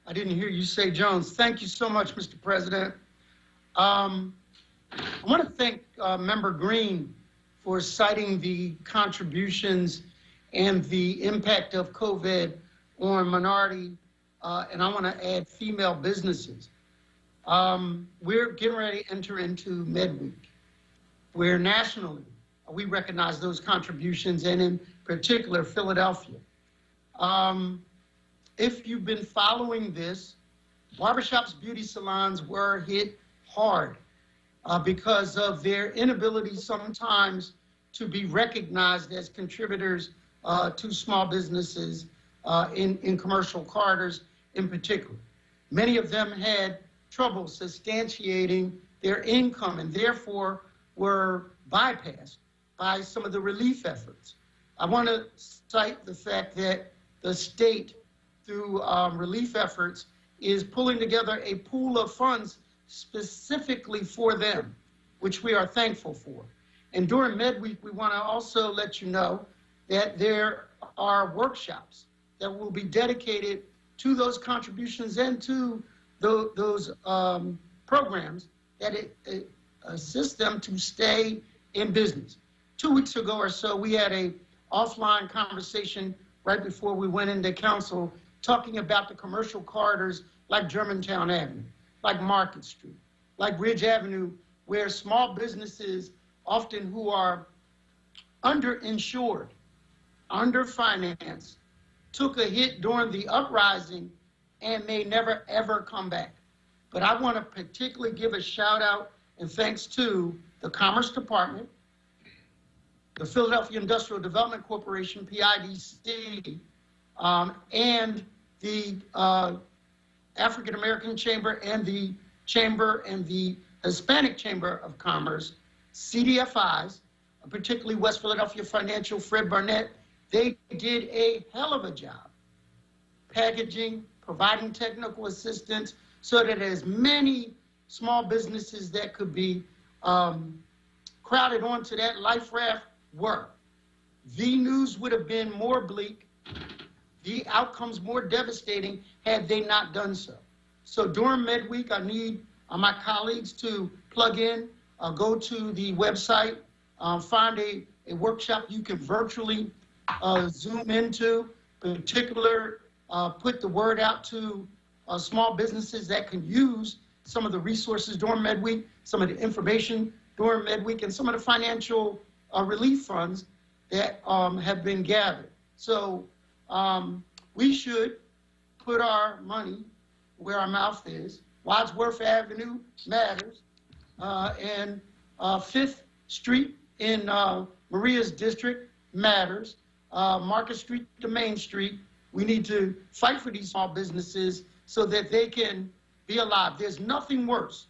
hear you say Jones. Thank you so much, Mr. President. I want to thank Member Green for citing the contributions and the impact of COVID on minority and I want to add female businesses. We're getting ready to enter into MedWeek, where nationally we recognize those contributions, and in particular, Philadelphia. If you've been following this, barbershops, beauty salons were hit hard because of their inability sometimes to be recognized as contributors to small businesses in commercial corridors in particular. Many of them had trouble substantiating their income and therefore were bypassed by some of the relief efforts. I want to cite the fact that the state, through relief efforts, is pulling together a pool of funds specifically for them, which we are thankful for. And during MedWeek, we want to also let you know that there are workshops that will be dedicated to those contributions and to those programs that assist them to stay in business. 2 weeks ago or so, we had a offline conversation right before we went into council talking about the commercial corridors like Germantown Avenue, like Market Street, like Ridge Avenue, where small businesses often who are underinsured, underfinanced, took a hit during the uprising and may never ever come back. But I want to particularly give a shout out and thanks to the Commerce Department, the Philadelphia Industrial Development Corporation, PIDC, and the African American Chamber and the Chamber and the Hispanic Chamber of Commerce, CDFIs, particularly West Philadelphia Financial, Fred Barnett. They did a hell of a job packaging, providing technical assistance so that as many small businesses that could be crowded onto that life raft were. The news would have been more bleak, the outcomes more devastating had they not done so. So during MedWeek, I need my colleagues to plug in, go to the website, find a workshop you can virtually Zoom into, in particular, put the word out to small businesses that can use some of the resources during MedWeek, some of the information during MedWeek, and some of the financial relief funds that have been gathered. So we should put our money where our mouth is. Wadsworth Avenue matters, and 5th Street in Maria's district matters. Market Street to Main Street, we need to fight for these small businesses so that they can be alive. There's nothing worse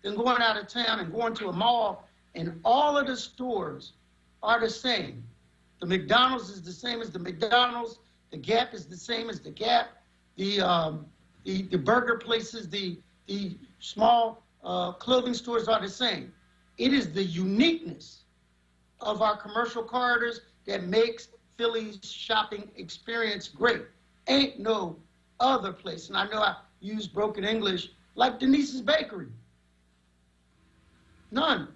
than going out of town and going to a mall and all of the stores are the same. The McDonald's is the same as the McDonald's. The Gap is the same as the Gap. The burger places, the small clothing stores are the same. It is the uniqueness of our commercial corridors that makes Philly's shopping experience great. Ain't no other place, and I know I use broken English, like Denise's Bakery. None.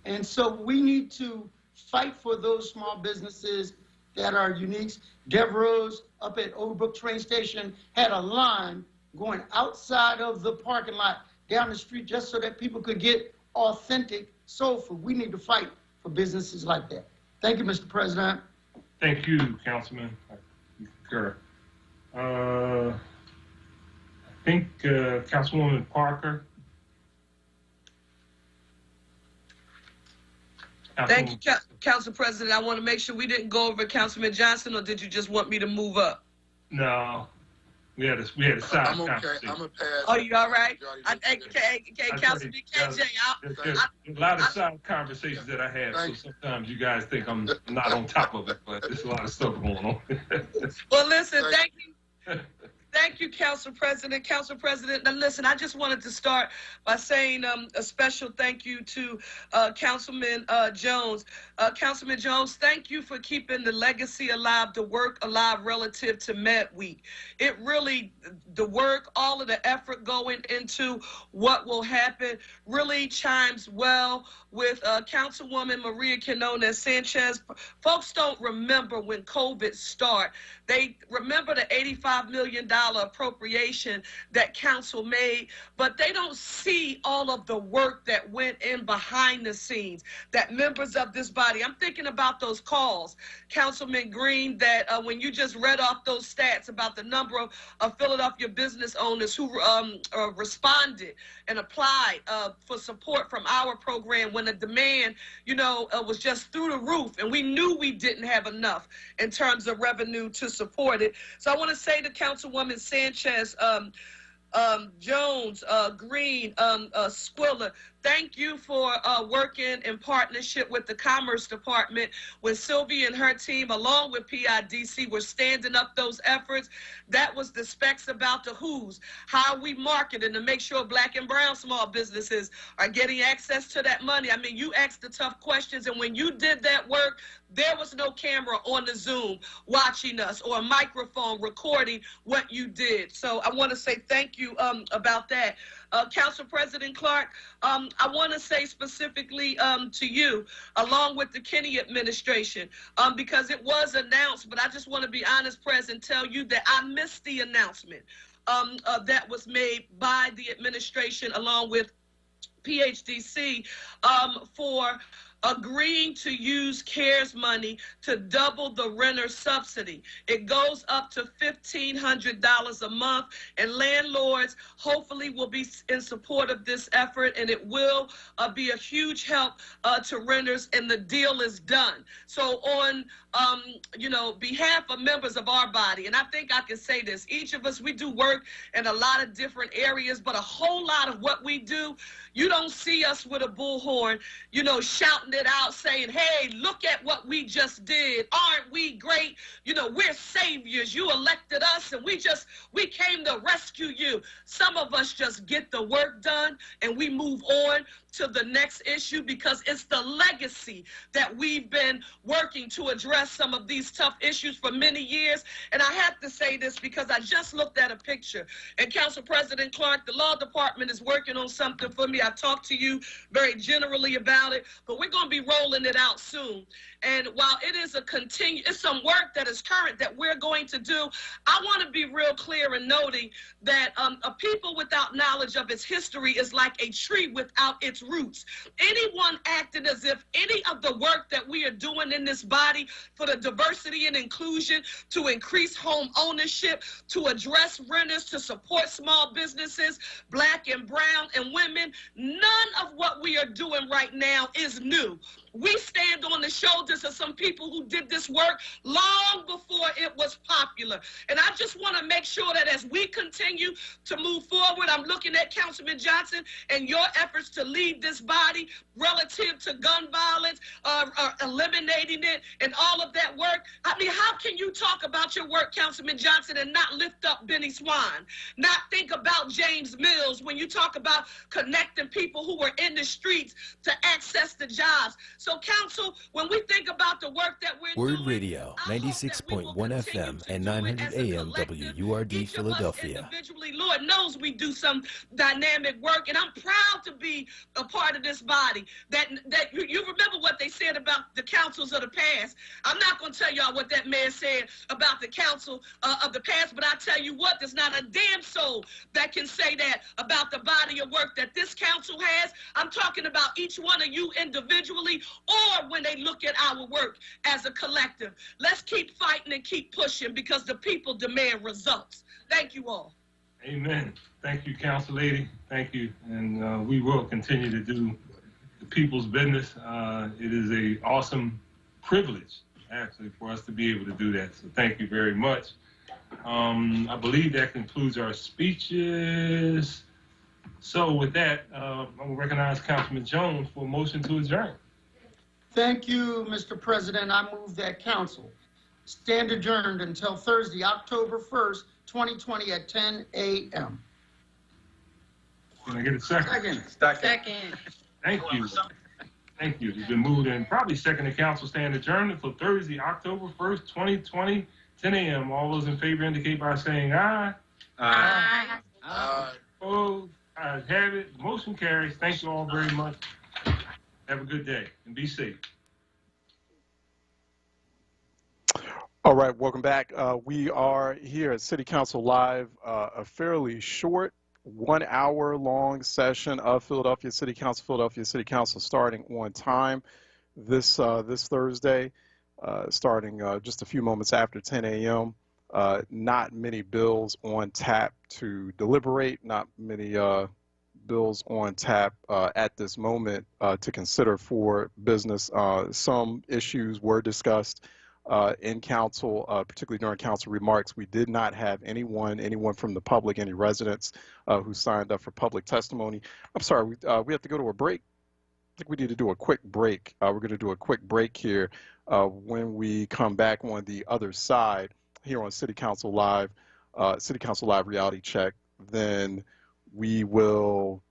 And so we need to fight for those small businesses that are unique. Devereaux's up at Overbrook train station had a line going outside of the parking lot down the street just so that people could get authentic soul food. We need to fight for businesses like that. Thank you, Mr. President. Thank you, Councilman. I concur. I think Councilwoman Parker. Thank you, Council President. I want to make sure we didn't go over Councilman Johnson, or did you just want me to move up? No, we had a side I'm okay. conversation. I'm a pass. Oh, you all right? Councilman KJ, There's a lot of side conversations that I have, so sometimes you guys think I'm not on top of it, but there's a lot of stuff going on. well, listen, thank you. Thank you, Council President. Council President, now listen, I just wanted to start by saying a special thank you to Councilman Jones. Councilman Jones, thank you for keeping the legacy alive, the work alive relative to Med Week. It really, the work, all of the effort going into what will happen really chimes well with Councilwoman Maria Quinones Sanchez. Folks don't remember when COVID started. They remember the $85 million appropriation that council made, but they don't see all of the work that went in behind the scenes, that members of this body, I'm thinking about those calls, Councilman Green, that when you just read off those stats about the number of Philadelphia business owners who responded and applied for support from our program when the demand, was just through the roof, and we knew we didn't have enough in terms of revenue to support it. So I want to say to Councilwoman Sanchez, Jones, Green, Squilla, thank you for working in partnership with the Commerce Department when Sylvia and her team, along with PIDC, were standing up those efforts. That was the specs about the who's, how we market and to make sure Black and brown small businesses are getting access to that money. I mean, you asked the tough questions, and when you did that work, there was no camera on the Zoom watching us or a microphone recording what you did. So I want to say thank you about that. Council President Clark, I want to say specifically to you, along with the Kenney administration, because it was announced, but I just want to be honest, President, tell you that I missed the announcement that was made by the administration along with PHDC for agreeing to use CARES money to double the renter subsidy. It goes up to $1,500 a month, and landlords hopefully will be in support of this effort, and it will be a huge help to renters, and the deal is done. So on behalf of members of our body, and I think I can say this, each of us, we do work in a lot of different areas, but a whole lot of what we do, you don't see us with a bullhorn, shouting it out saying, hey, look at what we just did. Aren't we great? We're saviors. You elected us, and we came to rescue you. Some of us just get the work done, and we move on to the next issue because it's the legacy that we've been working to address some of these tough issues for many years. And I have to say this because I just looked at a picture. And Council President Clark, the law department is working on something for me. I talked to you very generally about it, but we're going to be rolling it out soon. And while it is it's some work that is current that we're going to do, I want to be real clear in noting that a people without knowledge of its history is like a tree without its roots. Anyone acting as if any of the work that we are doing in this body for the diversity and inclusion, to increase home ownership, to address renters, to support small businesses, Black and brown and women, none of what we are doing right now is new. We stand on the shoulders of some people who did this work long before it was popular. And I just want to make sure that as we continue to move forward, I'm looking at Councilman Johnson and your efforts to lead this body relative to gun violence, eliminating it, and all of that work. I mean, how can you talk about your work, Councilman Johnson, and not lift up Benny Swan, not think about James Mills when you talk about connecting people who were in the streets to access the jobs? So, Council, when we think about the work that we're Word doing, Radio, 96.1 FM and 900 AM WURD Philadelphia. Individually, Lord knows we do some dynamic work, and I'm proud to be a part of this body. That you remember what they said about the councils of the past. I'm not going to tell y'all what that man said about the council of the past, but I tell you what, there's not a damn soul that can say that about the body of work that this council has. I'm talking about each one of you individually, or when they look at our work as a collective. Let's keep fighting and keep pushing because the people demand results. Thank you all. Amen. Thank you, Council Lady. Thank you. And we will continue to do the people's business. It is an awesome privilege, actually, for us to be able to do that. So thank you very much. I believe that concludes our speeches. So with that, I will recognize Councilman Jones for a motion to adjourn. Thank you, Mr. President. I move that council stand adjourned until Thursday, October 1st, 2020 at 10 a.m. Can I get a second? Second. Thank you. Thank you. It's been moved and probably second. The council stand adjourned until Thursday, October 1st, 2020, 10 a.m. All those in favor indicate by saying aye. Aye. Opposed? Ayes have it. Motion carries. Thank you all very much. Have a good day and be safe. All right, welcome back. We are here at City Council Live, a fairly short 1 hour long session of Philadelphia City Council starting on time this Thursday, starting just a few moments after 10 a.m. Not many bills on tap to deliberate, not many bills on tap at this moment to consider for business. Some issues were discussed in council, particularly during council remarks. We did not have anyone from the public, any residents who signed up for public testimony. I'm sorry, we have to go to a break. I think we need to do a quick break. We're going to do a quick break here. When we come back on the other side here on City Council Live Reality Check, then we will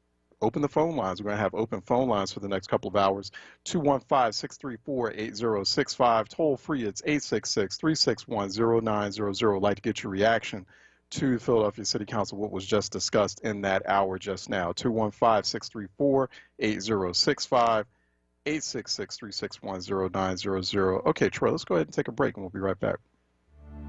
open the phone lines. We're going to have open phone lines for the next couple of hours. 215-634-8065. Toll free, it's 866-361-0900. I'd like to get your reaction to Philadelphia City Council, what was just discussed in that hour just now. 215-634-8065. 866-361-0900. Okay, Troy, let's go ahead and take a break and we'll be right back.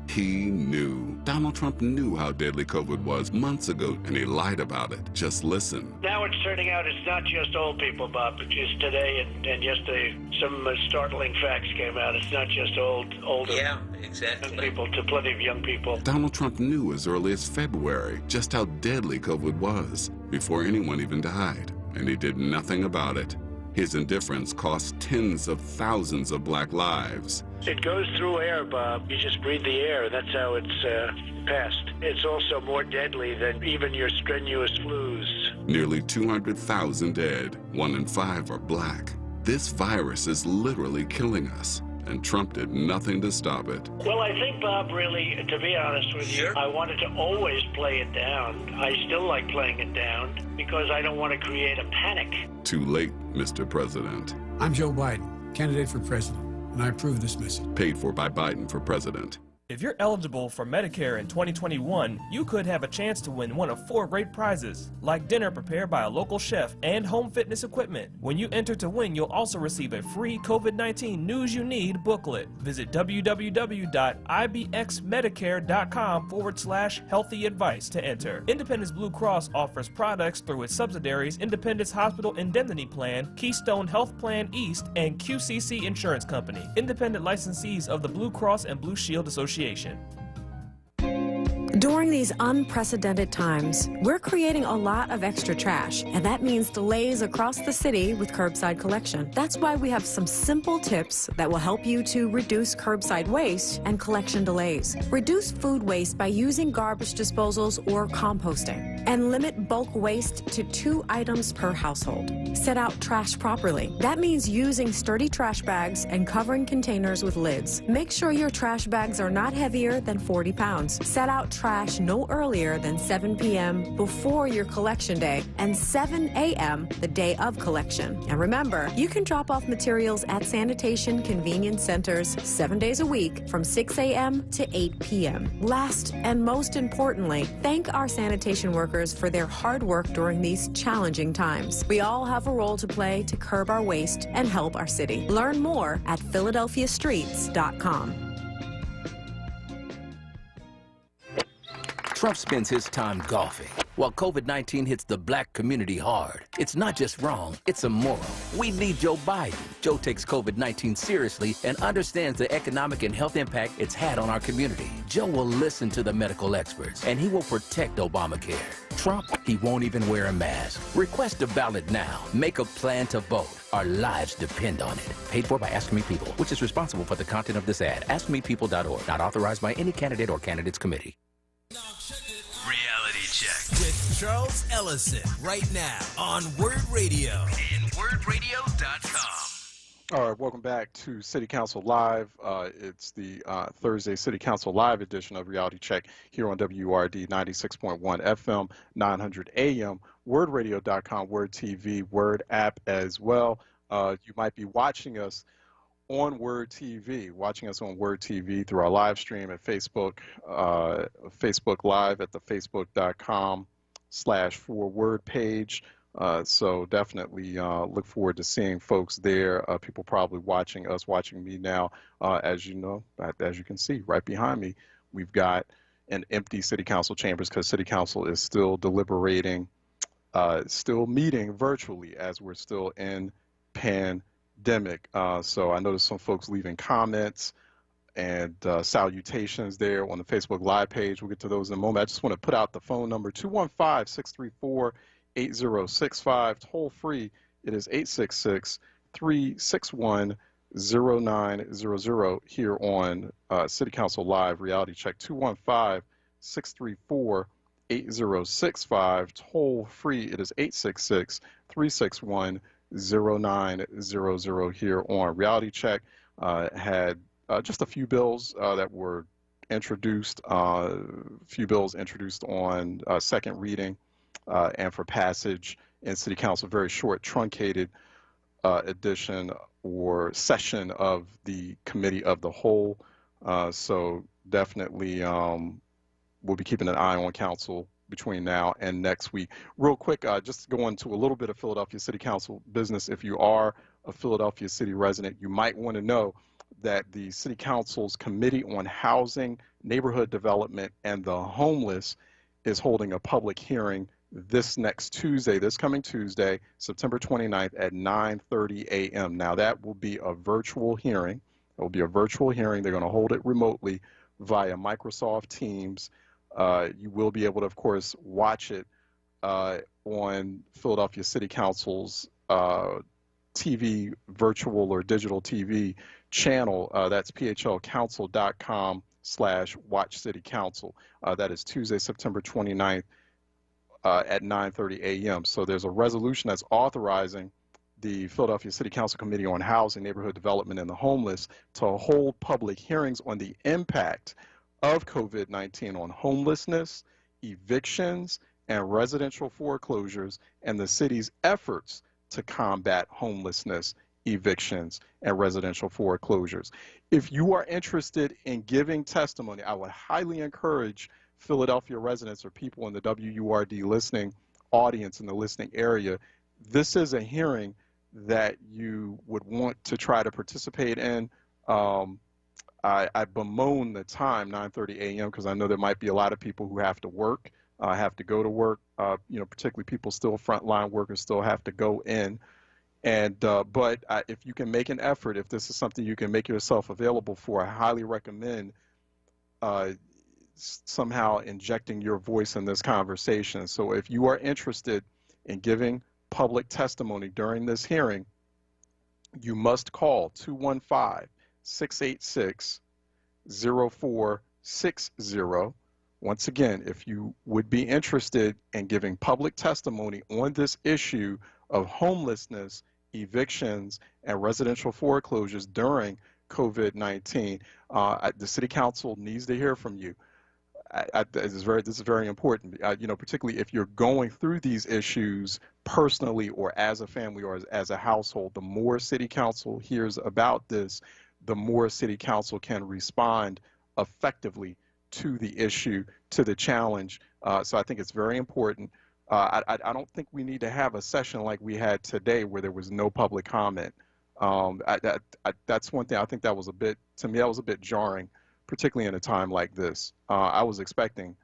He knew. Donald Trump knew how deadly COVID was months ago, and he lied about it. Just listen. Now it's turning out it's not just old people, Bob. Just today and yesterday, some startling facts came out. It's not just older. Yeah, exactly. Young people, to plenty of young people. Donald Trump knew as early as February just how deadly COVID was, before anyone even died, and he did nothing about it. His indifference cost tens of thousands of black lives. It goes through air, Bob. You just breathe the air. That's how it's passed. It's also more deadly than even your strenuous flus. Nearly 200,000 dead. 1 in 5 are black. This virus is literally killing us, and Trump did nothing to stop it. Well, I think, Bob, really, to be honest with you, I wanted to always play it down. I still like playing it down because I don't want to create a panic. Too late, Mr. President. I'm Joe Biden, candidate for president, and I approve this message. Paid for by Biden for president. If you're eligible for Medicare in 2021, you could have a chance to win one of 4 great prizes, like dinner prepared by a local chef and home fitness equipment. When you enter to win, you'll also receive a free COVID-19 News You Need booklet. Visit www.ibxmedicare.com/healthy advice to enter. Independence Blue Cross offers products through its subsidiaries Independence Hospital Indemnity Plan, Keystone Health Plan East, and QCC Insurance Company, independent licensees of the Blue Cross and Blue Shield Association. During these unprecedented times, we're creating a lot of extra trash, and that means delays across the city with curbside collection. That's why we have some simple tips that will help you to reduce curbside waste and collection delays. Reduce food waste by using garbage disposals or composting, and limit bulk waste to 2 items per household. Set out trash properly. That means using sturdy trash bags and covering containers with lids. Make sure your trash bags are not heavier than 40 pounds. Set out trash no earlier than 7 p.m. before your collection day and 7 a.m. the day of collection. And remember, you can drop off materials at sanitation convenience centers 7 days a week from 6 a.m. to 8 p.m. Last and most importantly, thank our sanitation workers for their hard work during these challenging times. We all have a role to play to curb our waste and help our city. Learn more at philadelphiastreets.com. Trump spends his time golfing, while COVID-19 hits the black community hard. It's not just wrong, it's immoral. We need Joe Biden. Joe takes COVID-19 seriously and understands the economic and health impact it's had on our community. Joe will listen to the medical experts, and he will protect Obamacare. Trump, he won't even wear a mask. Request a ballot now. Make a plan to vote. Our lives depend on it. Paid for by Ask Me People, which is responsible for the content of this ad. AskMePeople.org. Not authorized by any candidate or candidates committee. Reality Check with Charles Ellison right now on Word Radio and WordRadio.com. All right, welcome back to City Council Live. It's the Thursday City Council Live edition of Reality Check here on WURD 96.1 FM, 900 AM, wordradio.com, Word TV, Word app as well. You might be watching us on Word TV, on Word TV through our live stream at Facebook, Facebook Live at the facebook.com/4word page. So definitely look forward to seeing folks there. People probably watching us, watching me now. As you know, as you can see right behind me, we've got an empty City Council chambers because City Council is still deliberating, still meeting virtually as we're still in pandemic. So I noticed some folks leaving comments and salutations there on the Facebook Live page. We'll get to those in a moment. I just want to put out the phone number, 215-634-8065, toll free. It is 866-361-0900 here on City Council Live Reality Check. 215-634-8065, toll free. It is 866-361-0900 here on Reality Check. Had just a few bills that were introduced, on second reading and for passage in City Council, very short, truncated edition or session of the Committee of the Whole. So definitely we'll be keeping an eye on Council between now and next week. Real quick, just to go into a little bit of Philadelphia City Council business. If you are a Philadelphia City resident, you might want to know that the City Council's Committee on Housing, Neighborhood Development, and the Homeless is holding a public hearing this coming Tuesday, September 29th at 9:30 a.m. Now that will be a virtual hearing. It will be a virtual hearing. They're going to hold it remotely via Microsoft Teams. You will be able to, of course, watch it on Philadelphia City Council's TV, virtual or digital TV channel. That's phlcouncil.com/watch City Council. That is Tuesday, September 29th at 9:30 a.m. So there's a resolution that's authorizing the Philadelphia City Council Committee on Housing, Neighborhood Development, and the Homeless to hold public hearings on the impact of COVID-19 on homelessness, evictions, and residential foreclosures, and the city's efforts to combat homelessness, evictions, and residential foreclosures. If you are interested in giving testimony, I would highly encourage Philadelphia residents or people in the WURD listening audience in the listening area. This is a hearing that you would want to try to participate in. I bemoan the time, 9:30 a.m., because I know there might be a lot of people who have to work, have to go to work, particularly people still frontline workers still have to go in. And but if you can make an effort, if this is something you can make yourself available for, I highly recommend somehow injecting your voice in this conversation. So if you are interested in giving public testimony during this hearing, you must call 215-686-0460. Once again, if you would be interested in giving public testimony on this issue of homelessness, evictions, and residential foreclosures during COVID-19, the City Council needs to hear from you. This is very important, particularly if you're going through these issues personally or as a family or as a household. The more City Council hears about this, the more City Council can respond effectively to the issue, to the challenge. So I think it's very important. I don't think we need to have a session like we had today where there was no public comment. That's one thing I think that was to me, that was a bit jarring, particularly in a time like this. I was expecting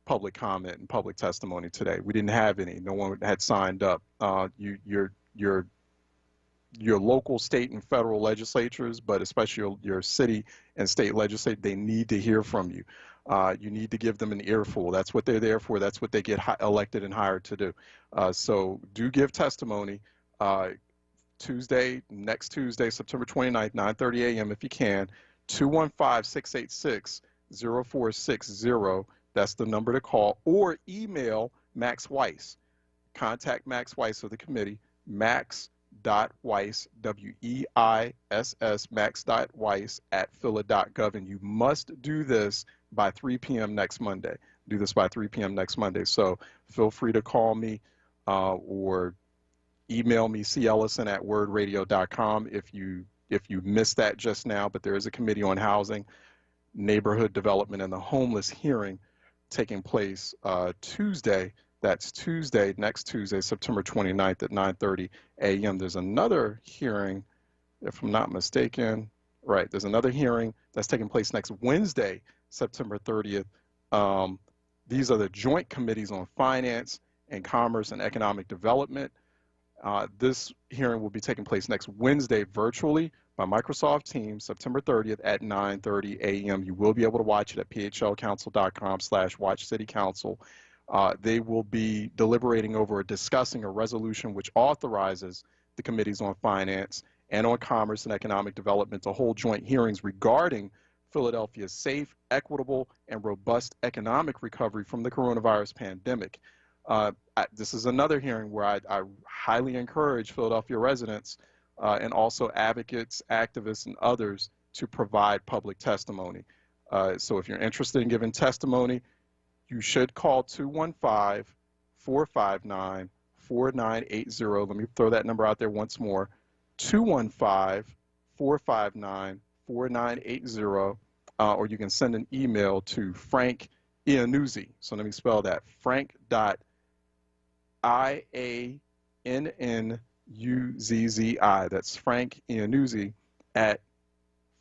public comment and public testimony today. We didn't have any. No one had signed up. Your local, state, and federal legislatures, but especially your city and state legislators, they need to hear from you. You need to give them an earful. That's what they're there for. That's what they get elected and hired to do. So do give testimony next Tuesday, September 29th, 9:30 a.m. if you can. 215-686-0460. That's the number to call, or email Max Weiss. Contact Max Weiss of the committee, max.weiss max.weiss, W-E-I-S-S, max.weiss @phila.gov. And you must do this by 3 p.m. next Monday. Do this by 3 p.m. next Monday. So feel free to call me or email me, cellison@wordradio.com if you missed that just now. But there is a committee on housing, neighborhood development, and the homeless hearing taking place Tuesday. That's Tuesday, next Tuesday, September 29th at 9:30 a.m. There's another hearing, if I'm not mistaken. Right, there's another hearing that's taking place next Wednesday, September 30th. These are the joint committees on finance and commerce and economic development. This hearing will be taking place next Wednesday virtually by Microsoft Teams, September 30th at 9:30 a.m. You will be able to watch it at phlcouncil.com/watchcitycouncil. They will be deliberating over or discussing a resolution which authorizes the committees on finance and on commerce and economic development to hold joint hearings regarding Philadelphia's safe, equitable, and robust economic recovery from the coronavirus pandemic. This is another hearing where I highly encourage Philadelphia residents and also advocates, activists, and others to provide public testimony. So if you're interested in giving testimony, you should call 215-459-4980. Let me throw that number out there once more, 215-459-4980, or you can send an email to Frank Iannuzzi. So let me spell that, frank.iannuzzi, that's Frank Iannuzzi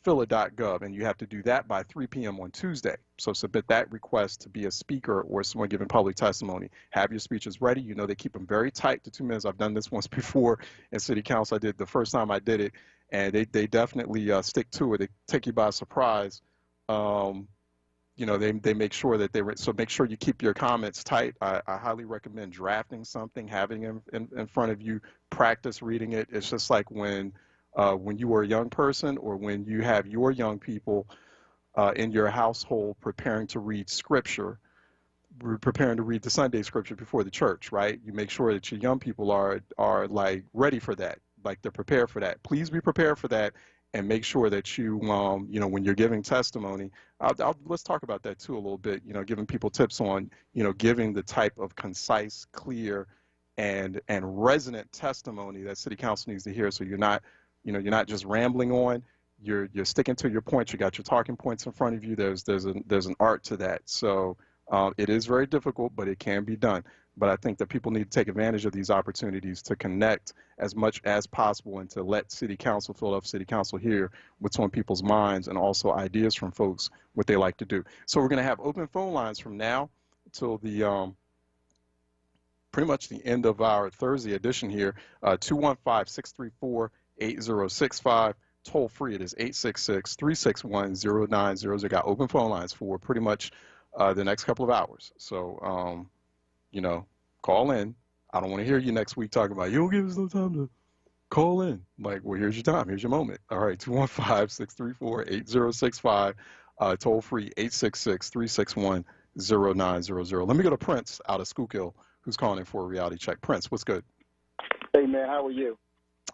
@phila.gov, and you have to do that by 3 p.m. on Tuesday. So submit that request to be a speaker or someone giving public testimony. Have your speeches ready. You know they keep them very tight to 2 minutes. I've done this once before in City Council. I did the first time I did it, and they definitely stick to it. They take you by surprise. You know, they make sure that so make sure you keep your comments tight. I highly recommend drafting something, having it in front of you, practice reading it. It's just like when you were a young person or when you have your young people in your household preparing to read scripture, preparing to read the Sunday scripture before the church, right? You make sure that your young people are like ready for that, like they're prepared for that. Please be prepared for that, and make sure that you, you know, when you're giving testimony, let's talk about that too a little bit, you know, giving people tips on, you know, giving the type of concise, clear, and resonant testimony that City Council needs to hear. So you're not, you know, you're not just rambling on. You're sticking to your points. You got your talking points in front of you. There's an art to that. So it is very difficult, but it can be done. But I think that people need to take advantage of these opportunities to connect as much as possible and to let City Council, Philadelphia City Council, hear what's on people's minds and also ideas from folks, what they like to do. So we're going to have open phone lines from now till the pretty much the end of our Thursday edition here. 215-634-8065. Toll free, it is 866-361-0900. Got open phone lines for pretty much the next couple of hours. So, you know, call in. I don't want to hear you next week talking about, you don't give us no time to call in. Like, well, here's your time. Here's your moment. All right, 215-634-8065. Toll free, 866-361-0900. Let me go to Prince out of Schuylkill, who's calling in for a reality check. Prince, what's good? Hey, man, how are you?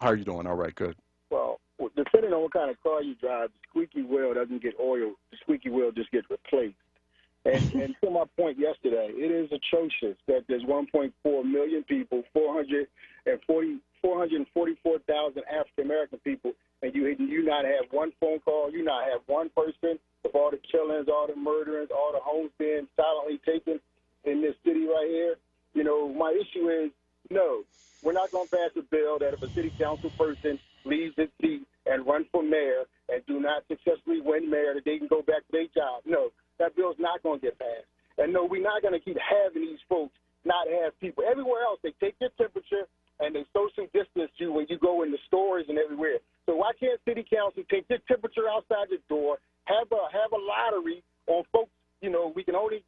How are you doing? All right, good. Well, depending on what kind of car you drive, the squeaky wheel doesn't get oiled. The squeaky wheel just gets replaced. And to my point yesterday, it is atrocious that there's 1.4 million people, 444,000 African-American people, and you not have one phone call, you not have one person of all the killings, all the murderings, all the homes being silently taken in this city right here. You know, my issue is, no, we're not going to pass a bill that if a city council person leaves his seat and run for mayor and do not successfully win mayor, that they can go back to their job. No, that bill's not going to get passed. And no, we're not going to keep having these folks not have people. Everywhere else, they take your temperature and they social distance you when you go in the stores and everywhere. So why can't city council take your temperature outside the door, have a lottery on folks? You know, we're only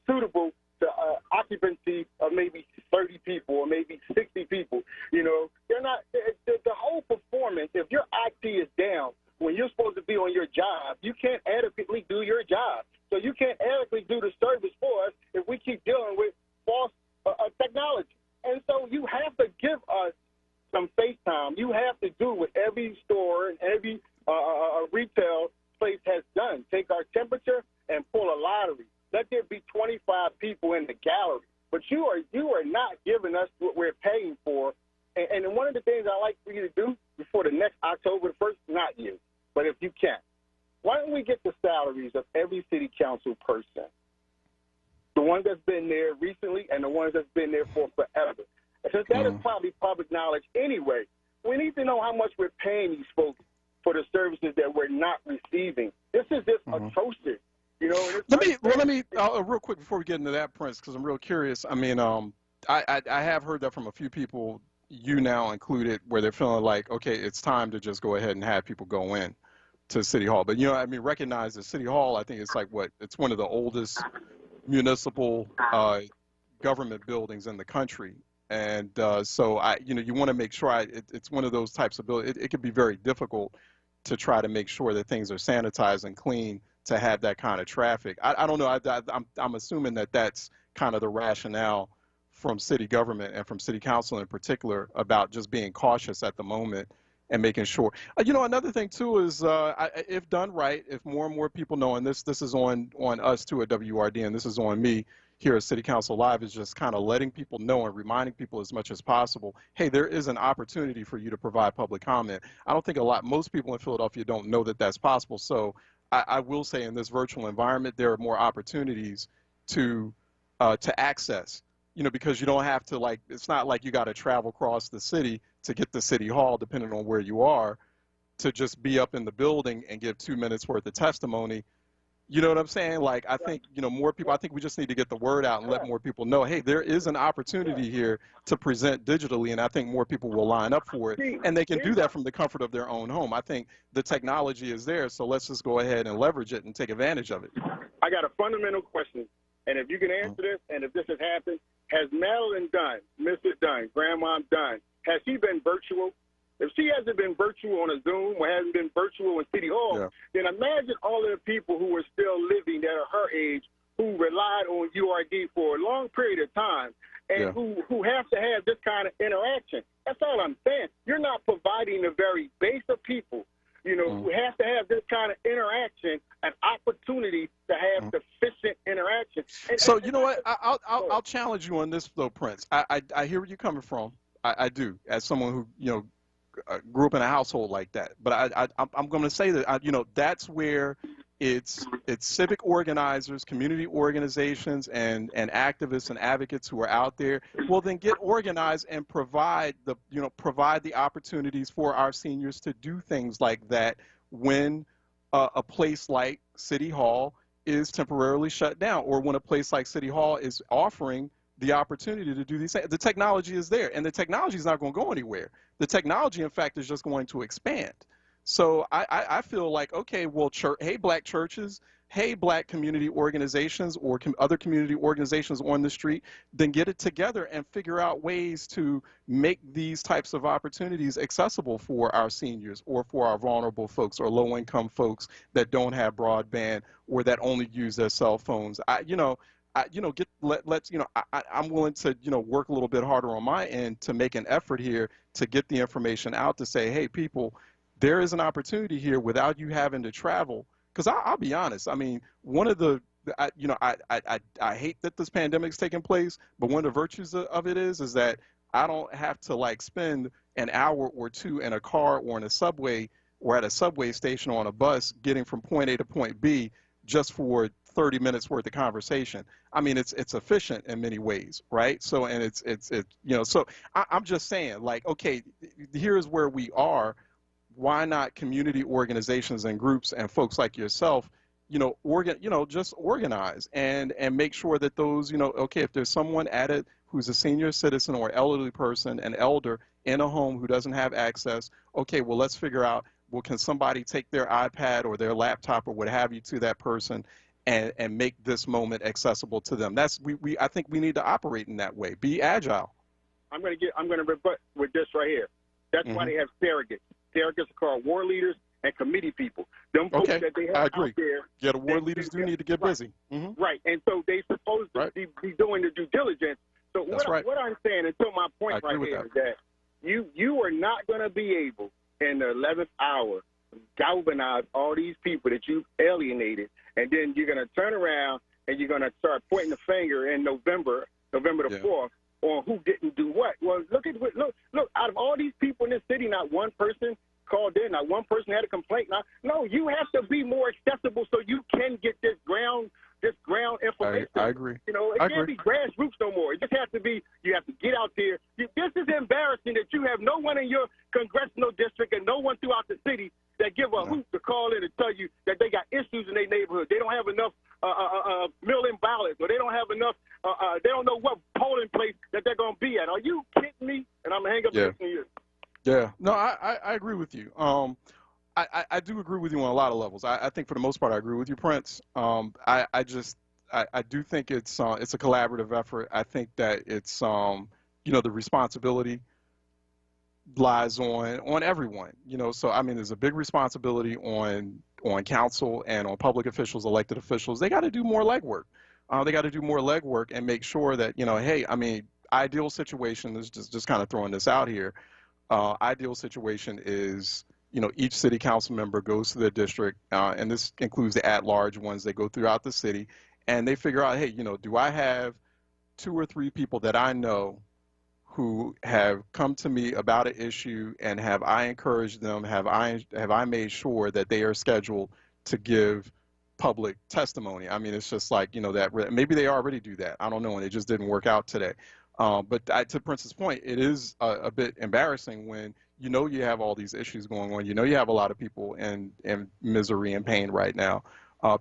suitable to occupancy of maybe 30 people or maybe 60 people. You know, they're not the whole performance. If your IT is down when you're supposed to be on your job, you can't adequately do your job. So you can't adequately do the service for us if we keep dealing with false technology. And so you have to give us some retail place has done. Take our temperature and pull a lottery. Let there be 25 people in the gallery. But you are not giving us what we're paying for. And one of the things I like for you to do before the next October 1st, not you, but if you can, why don't we get the salaries of every city council person, the ones that's been there recently and the ones that's been there for forever? And since that is probably public knowledge anyway, we need to know how much we're paying these folks for the services that we're not receiving. This is just atrocious. You know, let me real quick before we get into that, Prince, because I'm real curious. I mean, I have heard that from a few people, you now included, where they're feeling like, okay, it's time to just go ahead and have people go in to City Hall. But, you know, I mean, recognize that City Hall, I think it's like it's one of the oldest municipal government buildings in the country. And so, you want to make sure it's one of those types of buildings. It could be very difficult to try to make sure that things are sanitized and clean to have that kind of traffic. I don't know. I'm assuming that that's kind of the rationale from city government and from city council in particular about just being cautious at the moment and making sure. You know, another thing too is if done right, if more and more people know, and this is on us too at WRD, and this is on me here at City Council Live, is just kind of letting people know and reminding people as much as possible, hey, there is an opportunity for you to provide public comment. I don't think most people in Philadelphia don't know that that's possible. So I will say in this virtual environment, there are more opportunities to access, you know, because you don't have to, it's not like you got to travel across the city to get to City Hall, depending on where you are, to just be up in the building and give 2 minutes worth of testimony. You know what I'm saying? Like, I think, you know, more people, I think we just need to get the word out and let more people know, hey, there is an opportunity here to present digitally, and I think more people will line up for it. And they can do that from the comfort of their own home. I think the technology is there, so let's just go ahead and leverage it and take advantage of it. I got a fundamental question, and if you can answer this, and if this has happened, has Madeline Dunn, Mrs. Dunn, Grandma Dunn, has she been virtual? If she hasn't been virtual on a Zoom or hasn't been virtual in City Hall, then imagine all of the people who are still living that are her age, who relied on URD for a long period of time, and who have to have this kind of interaction. That's all I'm saying. You're not providing the very base of people, you know, who have to have this kind of interaction, an opportunity to have sufficient interaction. So, you know what? I'll challenge you on this, though, Prince. I hear where you're coming from. I do, as someone who, you know, grew up in a household like that. But I'm going to say that, you know, that's where it's civic organizers, community organizations, and activists and advocates who are out there. Well, then get organized and provide the opportunities for our seniors to do things like that when a place like City Hall is temporarily shut down, or when a place like City Hall is offering the opportunity to do these things. The technology is there, and the technology is not going to go anywhere. The technology, in fact, is just going to expand. So I feel like, okay, well, hey, black churches, hey, black community organizations or other community organizations on the street, then get it together and figure out ways to make these types of opportunities accessible for our seniors or for our vulnerable folks or low-income folks that don't have broadband or that only use their cell phones. I'm willing to, you know, work a little bit harder on my end to make an effort here to get the information out to say, hey, people, there is an opportunity here without you having to travel. Because I'll be honest, I mean, one of the, I hate that this pandemic's taking place, but one of the virtues of it is that I don't have to like spend an hour or two in a car or in a subway or at a subway station or on a bus getting from point A to point B just for 30 minutes worth of conversation. I mean, it's efficient in many ways, right? So, and it's you know, so I'm just saying, like, okay, here's where we are. Why not community organizations and groups and folks like yourself, you know, just organize and make sure that those, you know, okay, if there's someone at it who's a senior citizen or elderly person, an elder in a home who doesn't have access, okay, well, let's figure out, well, can somebody take their iPad or their laptop or what have you to that person and make this moment accessible to them? That's I think we need to operate in that way. Be agile. I'm going to rebut with this right here. That's why they have surrogates. Surrogates are called war leaders and committee people. Them folks that they have I agree. out there. Yeah, the war leaders do need to get busy. Right, and so they supposed to be doing the due diligence. So what I'm saying, and so my point right here is that you are not going to be able in the 11th hour galvanize all these people that you've alienated, and then you're going to turn around and you're going to start pointing the finger in November the 4th, on who didn't do what. Well, look, out of all these people in this city, not one person called in, not one person had a complaint. No, you have to be more accessible so you can get this ground information. I agree. You know, it can't be grassroots no more. It just has to be, you have to get out there. This is embarrassing that you have no one in your congressional district and no one throughout the city that give a hoot to call in and tell you that they got issues in their neighborhood. They don't have enough mail-in ballots, or they don't have enough, they don't know what polling place that they're going to be at. Are you kidding me? And I'm going to hang up listening to you. Yeah, no, I agree with you. I do agree with you on a lot of levels. I think for the most part I agree with you, Prince. I do think it's a collaborative effort. I think that it's you know, the responsibility lies on everyone. You know, so I mean, there's a big responsibility on council and on public officials, elected officials. They got to do more legwork. They got to do more legwork and make sure that, you know, hey, I mean, ideal situation is just kind of throwing this out here. Ideal situation is, you know, each city council member goes to their district, and this includes the at-large ones. They go throughout the city, and they figure out, hey, you know, do I have 2 or 3 people that I know who have come to me about an issue, and have I encouraged them, have I made sure that they are scheduled to give public testimony? I mean, it's just like, you know, that maybe they already do that. I don't know, and it just didn't work out today. But to Prince's point, it is a bit embarrassing when you know you have all these issues going on. You know you have a lot of people in misery and pain right now,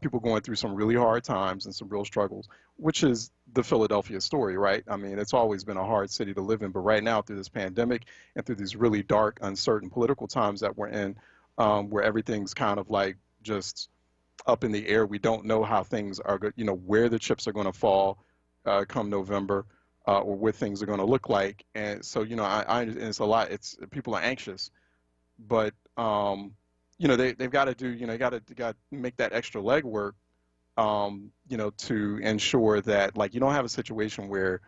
people going through some really hard times and some real struggles, which is the Philadelphia story, right? I mean, it's always been a hard city to live in, but right now through this pandemic and through these really dark, uncertain political times that we're in, where everything's kind of like just up in the air. We don't know how things are, you know, where the chips are going to fall come November. Or what things are going to look like, and so, you know, and it's a lot. It's people are anxious, but you know, they've got to do, you know, got to make that extra legwork, you know, to ensure that, like, you don't have a situation where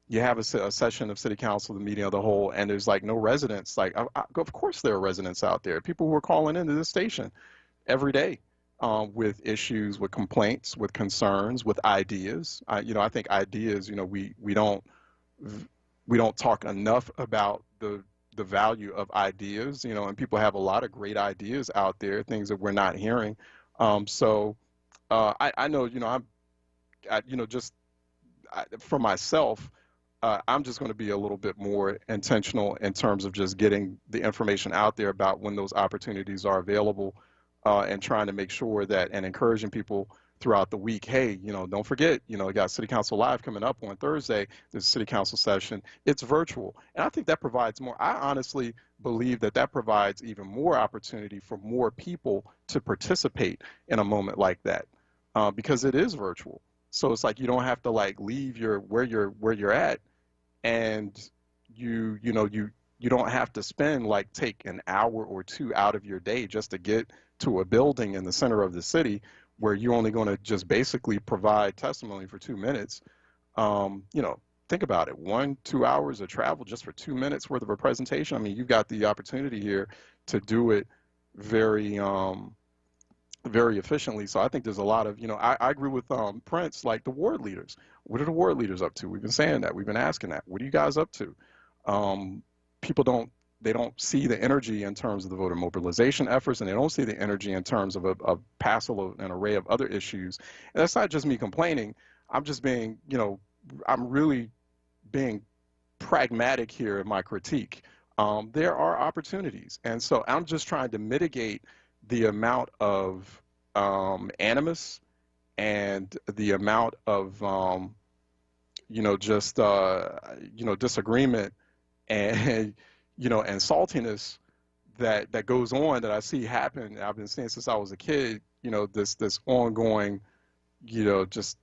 you have a session of city council, the meeting of the whole, and there's like no residents. Like, of course there are residents out there, people who are calling into this station every day. With issues, with complaints, with concerns, with ideas. You know, I think ideas, you know, we don't talk enough about the value of ideas, you know, and people have a lot of great ideas out there, things that we're not hearing. So I know, you know, you know, just for myself, I'm just going to be a little bit more intentional in terms of just getting the information out there about when those opportunities are available. And trying to make sure that, and encouraging people throughout the week, hey, you know, don't forget, you know, we got City Council Live coming up on Thursday. There's a City Council session. It's virtual. And I think that provides more. I honestly believe that provides even more opportunity for more people to participate in a moment like that, because it is virtual. So it's like you don't have to like leave where you're at, and you don't have to spend like take an hour or 2 out of your day just to get to a building in the center of the city where you're only going to just basically provide testimony for 2 minutes. You know, think about it, 1-2 hours of travel just for 2 minutes worth of a presentation. I mean, you've got the opportunity here to do it very efficiently. So I think there's a lot of, you know, I agree with Prince, like the ward leaders. What are the ward leaders up to? We've been saying that. We've been asking that. What are you guys up to? People don't see the energy in terms of the voter mobilization efforts, and they don't see the energy in terms of an array of other issues. And that's not just me complaining. I'm just being, you know, I'm really being pragmatic here in my critique. There are opportunities, and so I'm just trying to mitigate the amount of animus and the amount of you know, just you know, disagreement and you know, and saltiness that goes on, that I see happen. I've been seeing since I was a kid, you know, this ongoing, you know, just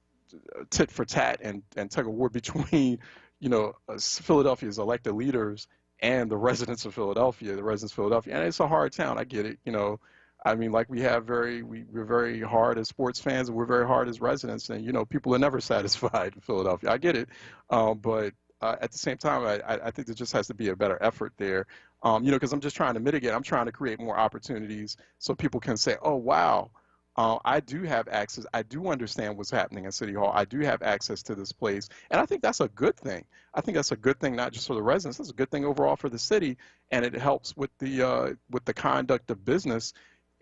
tit for tat and tug of war between, you know, Philadelphia's elected leaders and the residents of Philadelphia, and it's a hard town. I get it, you know. I mean, like we're very hard as sports fans, and we're very hard as residents, and you know, people are never satisfied in Philadelphia. I get it, but at the same time, I think there just has to be a better effort there Because I'm just trying to mitigate. I'm trying to create more opportunities so people can say, oh, wow, I do have access. I do understand what's happening at City Hall. I do have access to this place. And I think that's a good thing. I think that's a good thing, not just for the residents. It's a good thing overall for the city. And it helps with the conduct of business.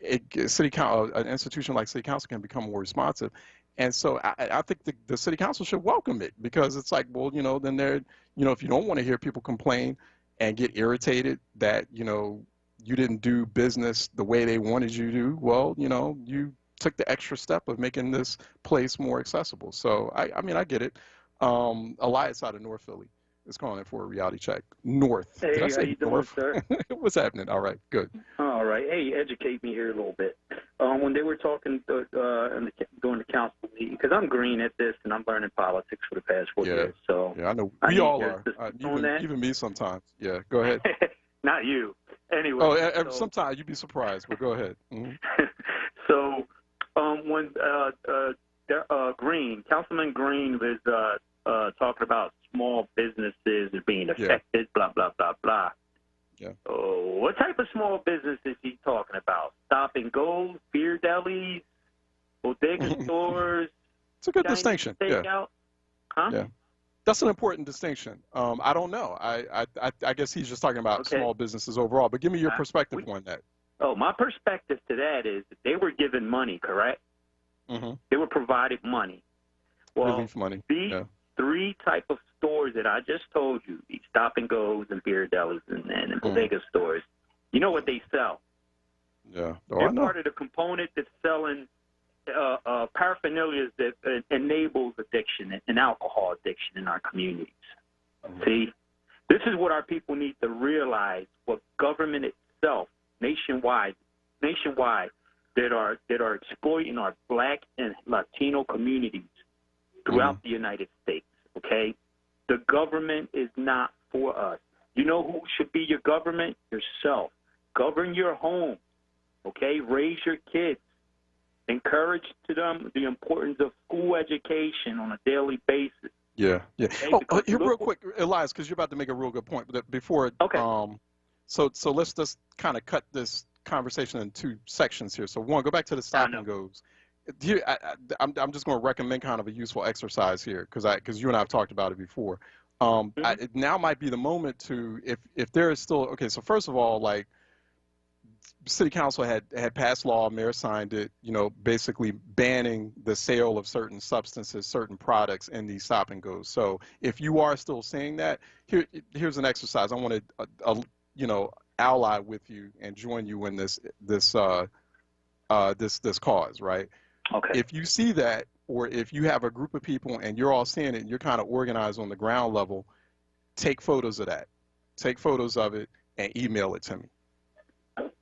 An institution like City Council can become more responsive. And so I think the City Council should welcome it, because it's like, well, then if you don't want to hear people complain and get irritated that, you didn't do business the way they wanted you to, well, you took the extra step of making this place more accessible. So, I mean, I get it. Elias out of North Philly is calling in for a reality check. North. Hey, Did I say how you doing, North? sir? What's happening? All right, good. All right. Hey, educate me here a little bit. When they were talking during the council meeting, because I'm green at this and I'm learning politics for the past 4 years. So yeah, I know. I We need all your are. assistance on that. Even me sometimes. Yeah, go ahead. Not you. Anyway. Oh, sometimes you'd be surprised, but go ahead. Mm-hmm. So when Councilman Green was talking about small businesses being affected, blah, blah, blah, blah. Yeah. What type of small business is he talking about? Stop and go, beer delis, bodega stores? It's a good Chinese distinction. Takeout? Yeah. Huh? Yeah. That's an important distinction. I don't know. I guess he's just talking about small businesses overall. But give me your perspective on that. Oh, my perspective to that is that they were given money, correct? Mm-hmm. They were provided money. Well, Relief money. These three type of stores that I just told you, these stop and goes and beer delis and bodega stores, you know what they sell? Yeah. They're part of the component that's selling paraphernalia that enables addiction and alcohol addiction in our communities. Mm-hmm. See, this is what our people need to realize, what government itself, nationwide, that are exploiting our Black and Latino communities throughout the United States, okay? The government is not for us. You know who should be your government? Yourself. Govern your home, okay? Raise your kids. Encourage to them the importance of school education on a daily basis. Yeah, yeah. Okay, Here, real quick, Elias, because you're about to make a real good point. But before, so let's just kind of cut this conversation in two sections here. So one, go back to the stop and goes. Here, I'm just going to recommend kind of a useful exercise here, because you and I have talked about it before. Now might be the moment to, if there is still, okay, so first of all, like, City Council had passed law, mayor signed it, basically banning the sale of certain substances, certain products in these stop and goes. So if you are still seeing that, here's an exercise. I want to, ally with you and join you in this cause, right? Okay. If you see that, or if you have a group of people and you're all seeing it and you're kind of organized on the ground level, take photos of that. Take photos of it and email it to me.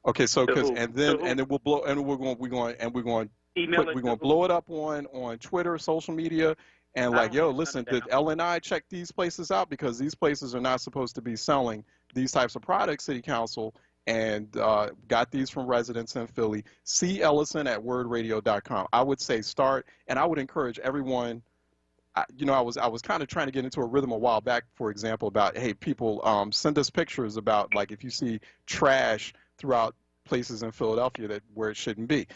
Okay, so and then we'll blow, and we're going to blow it up on Twitter, social media, and like, yo, listen, did LNI check these places out, because these places are not supposed to be selling these types of products, City Council, and got these from residents in Philly. See Ellison at wordradio.com. I would say start, and I would encourage everyone. I was kind of trying to get into a rhythm a while back, for example, about, hey, people, send us pictures about, like, if you see trash throughout places in Philadelphia where it shouldn't be.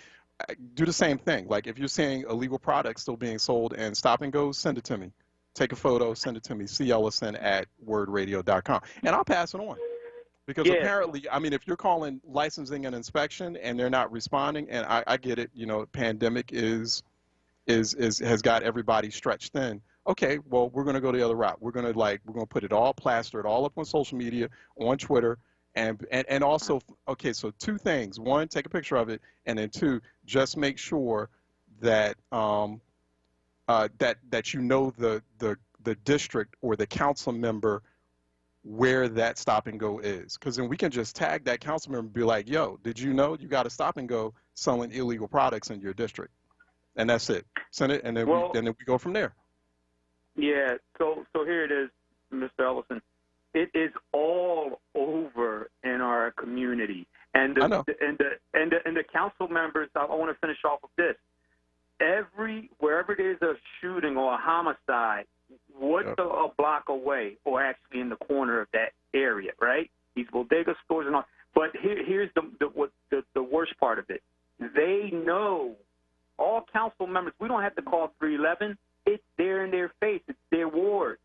Do the same thing. Like, if you're seeing illegal products still being sold and stop and go, send it to me. Take a photo, send it to me. See Ellison at wordradio.com. And I'll pass it on. Because apparently, I mean, if you're calling licensing and inspection and they're not responding, and I get it, pandemic has got everybody stretched thin. Okay, well, we're going to go the other route. We're going to put it all, plaster it all up on social media, on Twitter, and also, okay, so two things. One, take a picture of it, and then two, just make sure that that you know the district or the council member where that stop and go is, because then we can just tag that council member and be like, yo, did you know you got to stop and go selling illegal products in your district? And that's it. Send it, and then we go from there. Yeah. So here it is, Mr. Ellison. It is all over in our community, and the council members. I want to finish off with this. Wherever there's a shooting or a homicide, what's a block away, or actually in the corner of that area, right? these bodega stores and all. But here's the worst part of it. They know, all council members, we don't have to call 311. It's there in their face. It's their ward.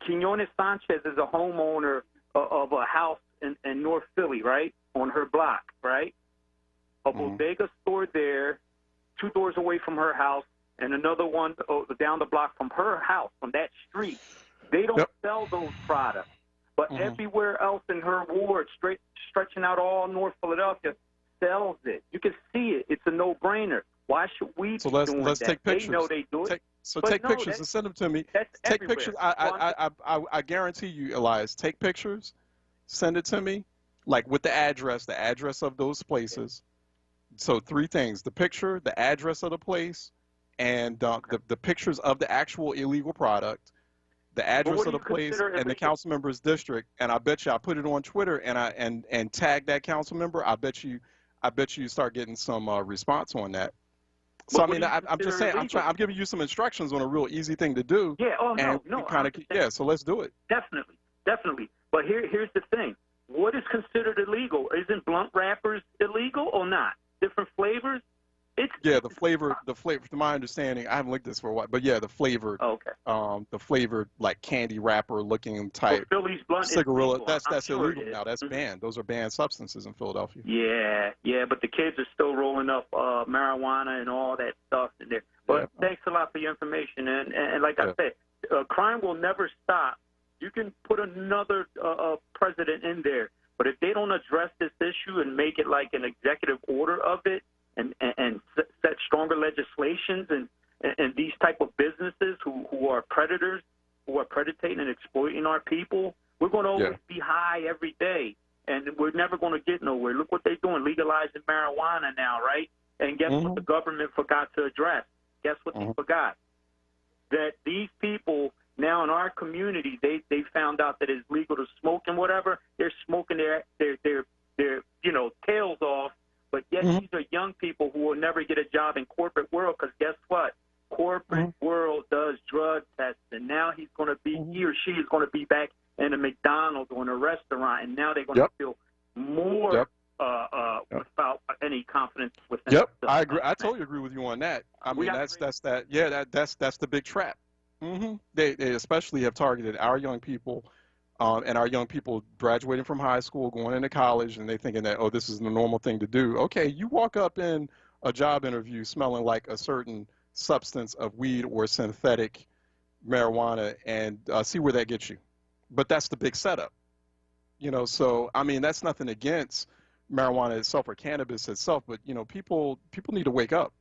Quinones Sanchez is a homeowner of a house in North Philly, right, on her block, right? A bodega store there, 2 doors away from her house, and another one down the block from her house, from that street. They don't sell those products. But everywhere else in her ward, stretching out all North Philadelphia, sells it. You can see it. It's a no-brainer. Why should we be doing that? Take pictures. They know they do it. Take pictures and send them to me. Take pictures. I guarantee you, Elias, take pictures, send it to me, like with the address of those places. So 3 things: the picture, the address of the place, and the pictures of the actual illegal product, the address of the place, and the council member's district. And I bet you I put it on Twitter and tag that council member. I bet you start getting some response on that. So I mean, I'm just saying, I'm giving you some instructions on a real easy thing to do. Yeah. Oh no. So let's do it. Definitely. But here's the thing: what is considered illegal? Isn't blunt wrappers illegal or not? Different flavors. The flavor. To my understanding, I haven't looked at this for a while, but yeah, the flavored. Okay. The flavored like candy wrapper looking type. Philly's blunt cigarilla. Is that's illegal now. That's banned. Those are banned substances in Philadelphia. Yeah, but the kids are still rolling up marijuana and all that stuff in there. But thanks a lot for your information. And like I said, crime will never stop. You can put another president in there, but if they don't address this issue and make it like an executive order of it, and set stronger legislations and these type of businesses who are predators, who are predating and exploiting our people, we're going to always be high every day, and we're never going to get nowhere. Look what they're doing, legalizing marijuana now, right? And guess what the government forgot to address? Guess what they forgot? That these people now in our community, they found out that it's legal to smoke and whatever. They're smoking their tails off. But yet these are young people who will never get a job in corporate world, because guess what? Corporate world does drug tests, and now he or she is going to be back in a McDonald's or in a restaurant, and now they're going to feel more without any confidence within themselves. I agree. I totally agree with you on that. I mean, that's the big trap. They especially have targeted our young people. And our young people graduating from high school, going into college, and they thinking that, this is the normal thing to do. Okay, you walk up in a job interview smelling like a certain substance of weed or synthetic marijuana and see where that gets you. But that's the big setup. So, I mean, that's nothing against marijuana itself or cannabis itself, but, people need to wake up.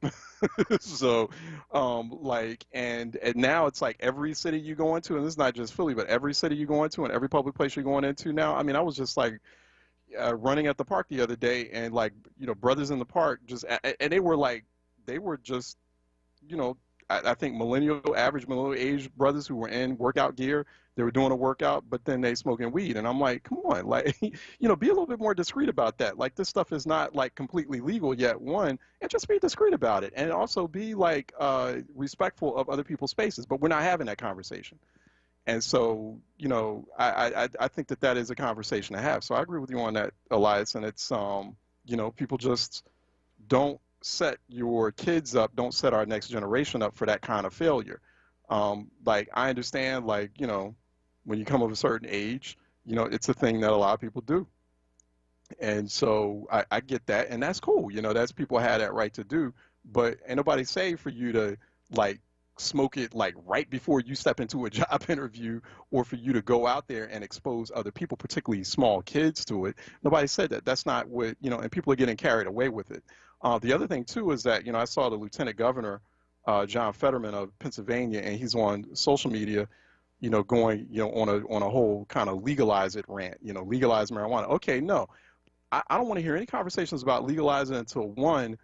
So, and now it's like every city you go into, and this is not just Philly, but every city you go into and every public place you're going into now. I mean, I was just like running at the park the other day, and brothers in the park and they were just, I think average millennial age brothers who were in workout gear. They were doing a workout, but then they smoking weed. And I'm like, come on, be a little bit more discreet about that. Like, this stuff is not like completely legal yet, one, and just be discreet about it. And also be respectful of other people's spaces, but we're not having that conversation. And so, I think that is a conversation to have. So I agree with you on that, Elias. And it's, people just don't set your kids up, don't set our next generation up for that kind of failure. I understand, when you come of a certain age, it's a thing that a lot of people do. And so I get that, and that's cool. That's people have that right to do, but ain't nobody say for you to smoke it right before you step into a job interview, or for you to go out there and expose other people, particularly small kids, to it. Nobody said that. That's not what, and people are getting carried away with it. The other thing too is that, I saw the Lieutenant Governor, John Fetterman of Pennsylvania, and he's on social media, going, on a whole kind of legalize it rant, legalize marijuana. Okay, no, I don't want to hear any conversations about legalizing until, one,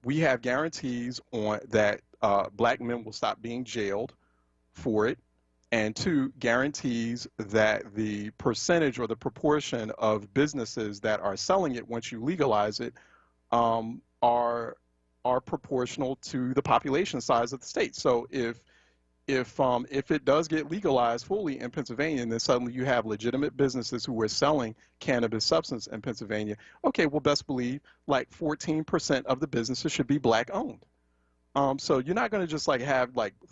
we have guarantees on that black men will stop being jailed for it, and two, guarantees that the percentage or the proportion of businesses that are selling it once you legalize it are proportional to the population size of the state. So if if it does get legalized fully in Pennsylvania, and then suddenly you have legitimate businesses who are selling cannabis substance in Pennsylvania, okay, well, best believe like 14% of the businesses should be black owned. So you're not going to just like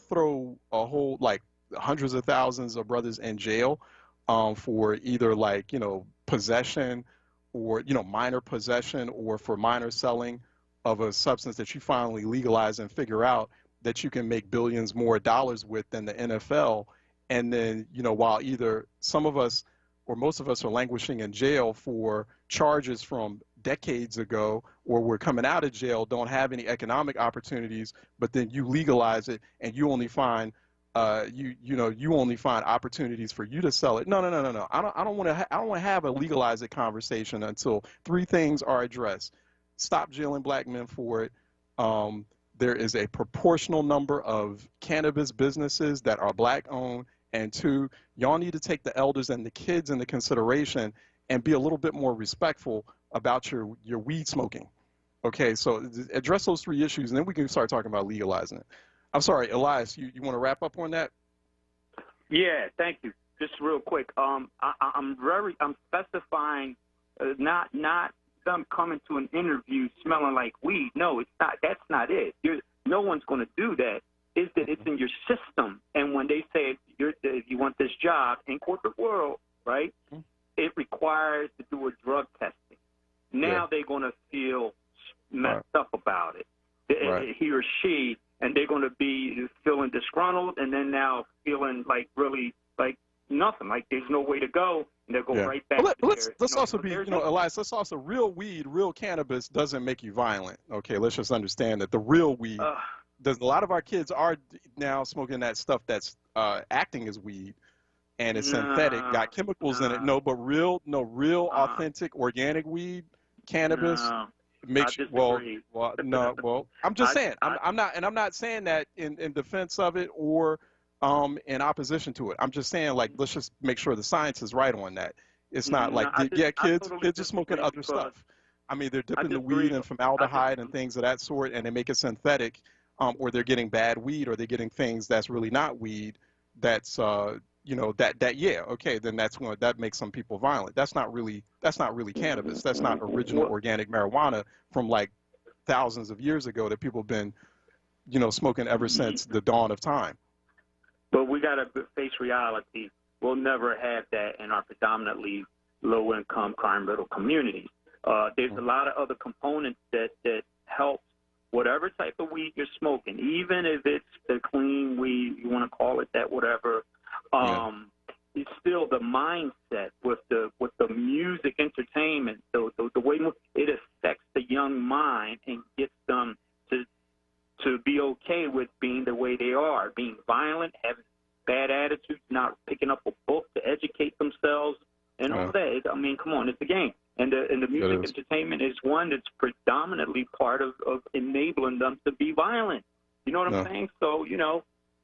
throw a whole like hundreds of thousands of brothers in jail for either like, possession or, minor possession, or for minor selling of a substance that you finally legalize and figure out that you can make billions more dollars with than the NFL. And then, while either some of us or most of us are languishing in jail for charges from decades ago, or we're coming out of jail, don't have any economic opportunities, but then you legalize it and you only find you only find opportunities for you to sell it. No. I don't want to have a legalize it conversation until three things are addressed. Stop jailing black men for it. There is a proportional number of cannabis businesses that are black owned. And two, y'all need to take the elders and the kids into consideration and be a little bit more respectful about your weed smoking. Okay, so address those three issues, and then we can start talking about legalizing it. I'm sorry, Elias, you want to wrap up on that? Yeah, thank you. Just real quick, I'm specifying not them coming to an interview smelling like weed. No, it's not. That's not it. No one's going to do that. Is that it's in your system, and when they say if you want this job in corporate world, right? It requires to do a drug testing. Now they're going to feel messed up about it. He or she, and they're going to be feeling disgruntled, and then now feeling like really like nothing, like there's no way to go, and they'll go right back. Let's also be, Elias, let's also, real weed, real cannabis doesn't make you violent. Okay, let's just understand that the real weed, a lot of our kids are now smoking that stuff that's acting as weed, and it's synthetic, got chemicals in it. No, but real authentic organic weed, cannabis makes you, I'm just saying, I'm not saying that in defense of it or in opposition to it. I'm just saying, like, let's just make sure the science is right on that. It's not kids are smoking other stuff. I mean, they're dipping the weed in formaldehyde and things of that sort, and they make it synthetic, or they're getting bad weed, or they're getting things that's really not weed. That's then that makes some people violent. That's not really cannabis. That's not original organic marijuana from like thousands of years ago that people have been, smoking ever since the dawn of time. But we got to face reality. We'll never have that in our predominantly low-income, crime-riddled communities. There's a lot of other components that help whatever type of weed you're smoking, even if it's the clean weed, you want to call it that, whatever. It's still the mindset with the music, entertainment, the way it affects the young mind and gets them to be okay with being the way they are, being violent, having bad attitudes, not picking up a book to educate themselves, and all that. I mean, come on, it's a game. And the music entertainment is one that's predominantly part of enabling them to be violent. You know what I'm saying? So,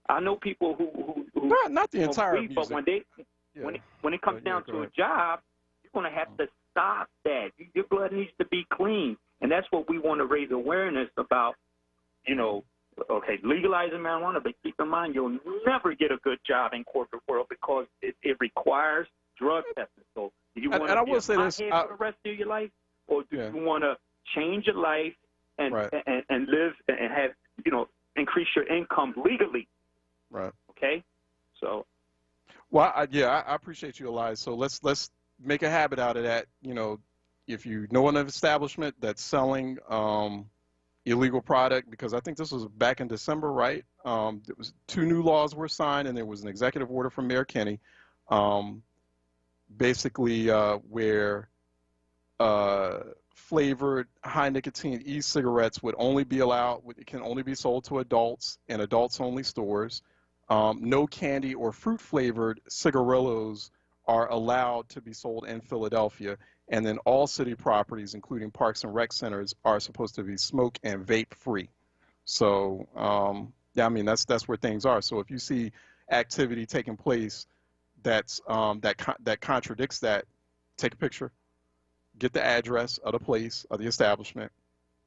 I know people who not the entire weed, but when it comes down to a job, you're going to have to stop that. Your blood needs to be clean, and that's what we want to raise awareness about. Legalizing marijuana, but keep in mind you'll never get a good job in corporate world because it requires drug testing. So, do you want to be a pothead for the rest of your life, or do you want to change your life and live and have increase your income legally? Right. Okay. So. Well, I appreciate you, Elias. So let's make a habit out of that. If you know an establishment that's selling illegal product, because I think this was back in December, right? There was 2 new laws were signed, and there was an executive order from Mayor Kinney, basically where flavored high nicotine e-cigarettes would only be allowed. It can only be sold to adults in adults-only stores. No candy or fruit-flavored cigarillos are allowed to be sold in Philadelphia. And then all city properties, including parks and rec centers, are supposed to be smoke and vape free. So, that's where things are. So if you see activity taking place that contradicts that, take a picture, get the address of the place, of the establishment,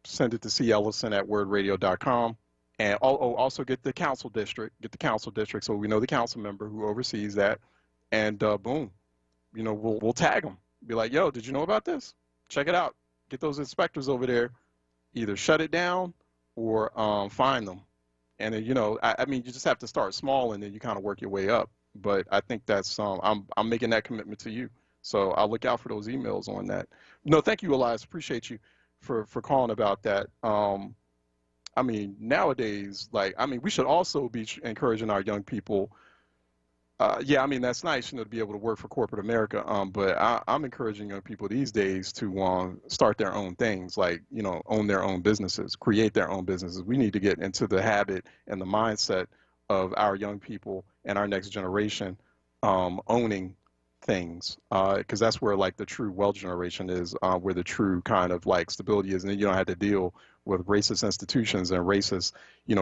send it to cellison@wordradio.com, And also get the council district, so we know the council member who oversees that, and boom, we'll tag them. Be like, yo, did you know about this? Check it out. Get those inspectors over there, either shut it down or fine them. And then, I mean, you just have to start small and then you kind of work your way up. But I think that's I'm making that commitment to you. So I'll look out for those emails on that. No, thank you, Elias. Appreciate you for calling about that. I mean, nowadays, we should also be encouraging our young people. Yeah, I mean, that's nice, to be able to work for corporate America. But I'm encouraging young people these days to start their own things, own their own businesses, create their own businesses. We need to get into the habit and the mindset of our young people and our next generation owning things, because that's where the true wealth generation is, where the true kind of stability is, and then you don't have to deal with racist institutions and racist,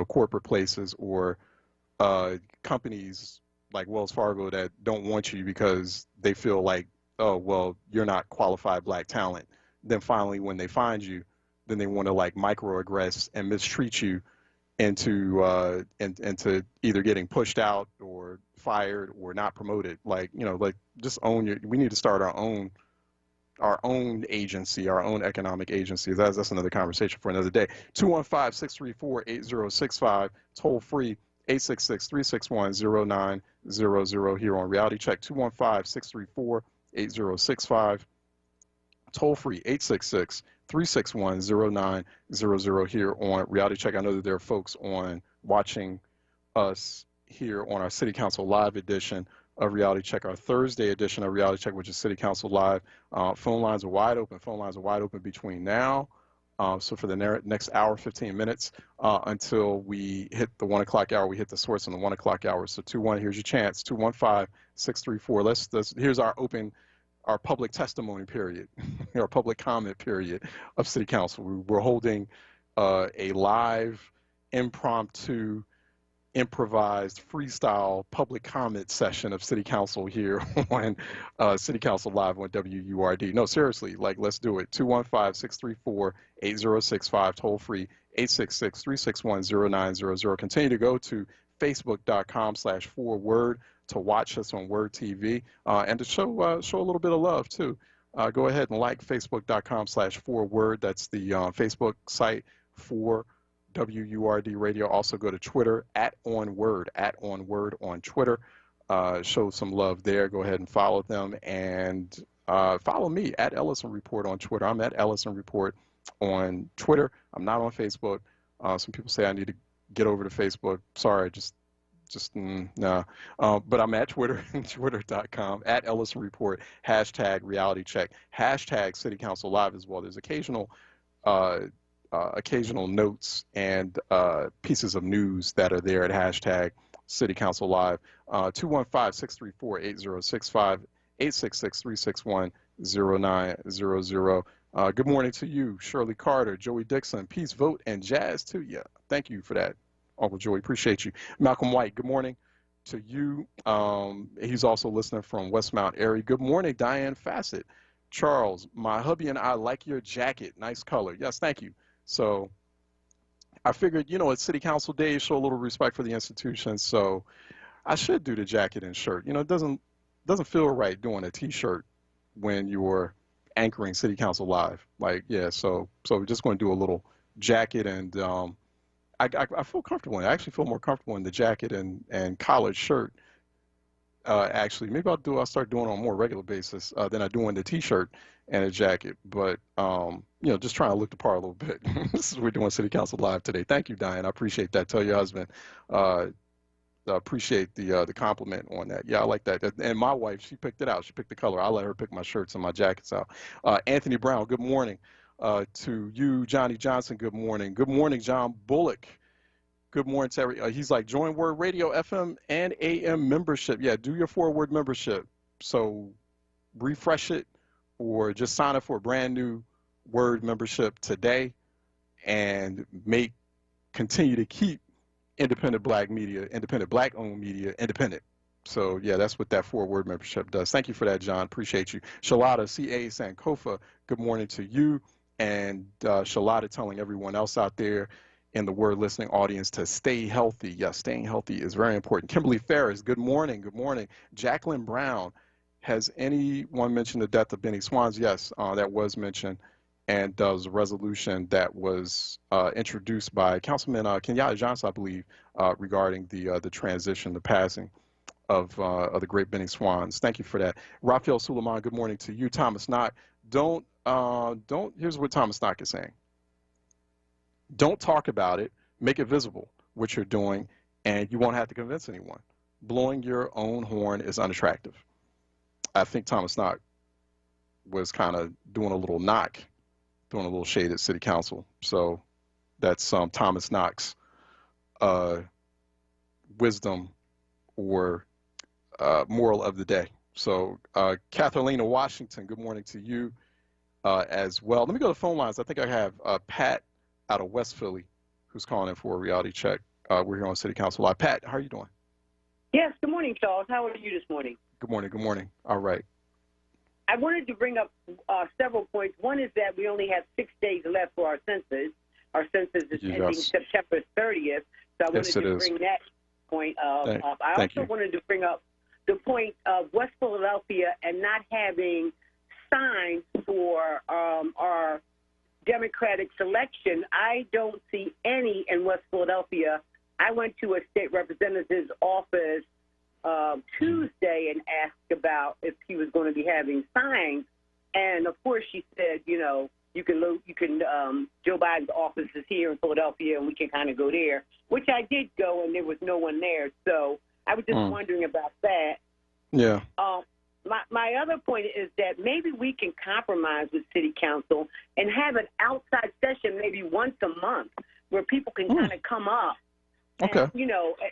corporate places or companies like Wells Fargo that don't want you because they feel like, oh, well, you're not qualified black talent. Then finally, when they find you, then they want to microaggress and mistreat you into either getting pushed out or fired or not promoted. Just own we need to start our own agency, our own economic agency. That's another conversation for another day. 215-634-8065, toll free 866-361-0900 here on Reality Check. 215-634-8065, toll free 866-361-0900 here on Reality Check. I know that there are folks watching us here on our City Council Live edition of Reality Check, our Thursday edition of Reality Check, which is City Council Live. Phone lines are wide open. Phone lines are wide open between now. So for the next hour, 15 minutes, until we hit the 1 o'clock hour, we hit the source on the 1 o'clock hour. So 2-1, here's your chance. 215-634. Here's our public testimony period, our public comment period of City Council. We're holding a live, impromptu, improvised, freestyle public comment session of City Council here on City Council Live on WURD. No, seriously, let's do it. 215-634-8065, toll free 866-361-0900. Continue to go to facebook.com/4word to watch us on Word TV and to show a little bit of love too. Go ahead and like facebook.com/4word. That's the Facebook site for WURD Radio. Also go to Twitter @onWURD, @onWURD on Twitter. Show some love there. Go ahead and follow them, and follow me @Ellison Report on Twitter. I'm @Ellison Report on Twitter. I'm not on Facebook. Some people say I need to get over to Facebook. Sorry, nah. But I'm at Twitter, twitter.com, @Ellison Report, #Reality Check, #City Council Live as well. There's occasional notes and pieces of news that are there at #City Council Live. 215-634-8065, 866-361-0900. Good morning to you, Shirley Carter, Joey Dixon, Peace Vote, and Jazz to you. Thank you for that, Uncle Joey. Appreciate you. Malcolm White, good morning to you. He's also listening from Westmount area. Good morning, Diane Fassett. Charles, my hubby and I like your jacket. Nice color. Yes, thank you. So I figured, it's City Council Day, show a little respect for the institution. So I should do the jacket and shirt. It doesn't feel right doing a T-shirt when you're anchoring City Council Live. So we're just going to do a little jacket, and I feel comfortable in it. I actually feel more comfortable in the jacket and collared shirt. Actually, maybe I'll start doing it on a more regular basis than I do in the T-shirt and a jacket. But just trying to look the part a little bit. We're doing City Council Live today. Thank you, Diane. I appreciate that. Tell your husband. Appreciate the compliment on that. Yeah, I like that. And my wife, she picked it out. She picked the color. I let her pick my shirts and my jackets out. Anthony Brown, good morning to you. Johnny Johnson, good morning. Good morning, John Bullock. Good morning to every. He's like, join Word Radio FM and AM membership. Yeah, do your 4Word membership. So refresh it or just sign up for a brand new Word membership today and continue to keep independent black media, independent black owned media, independent. So yeah, that's what that 4Word membership does. Thank you for that, John. Appreciate you. Shalada C.A. Sankofa, good morning to you. And Shalada telling everyone else out there, in the word listening audience to stay healthy. Yes, staying healthy is very important. Kimberly Ferris, good morning. Good morning. Jacqueline Brown, has anyone mentioned the death of Benny Swans? Yes, that was mentioned. And does a resolution that was introduced by Councilman Kenyatta Johnson, I believe, regarding the transition, the passing of the great Benny Swans. Thank you for that. Raphael Suleiman, good morning to you. Thomas Knock, here's what Thomas Knock is saying. Don't talk about it, make it visible, what you're doing, and you won't have to convince anyone. Blowing your own horn is unattractive. I think Thomas Knock was kind of doing a little shade at City Council. So that's Thomas Knock's wisdom or moral of the day. So Katharina Washington, good morning to you as well. Let me go to the phone lines. I think I have Pat out of West Philly who's calling in for a reality check. We're here on City Council Live. Pat, how are you doing? Yes, good morning, Charles. How are you this morning? Good morning, good morning. All right. I wanted to bring up several points. One is that we only have 6 days left for our census. Our census is ending September 30th, so I wanted to bring that point up. I also wanted to bring up the point of West Philadelphia and not having signs for our Democratic selection. I don't see any in West Philadelphia. I went to a state representative's office Tuesday and asked about if he was going to be having signs, and of course she said, you can Joe Biden's office is here in Philadelphia, and we can kind of go there, which I did go, and there was no one there, so I was just wondering about that. Yeah. My other point is that maybe we can compromise with City Council and have an outside session maybe once a month where people can kind of come up and,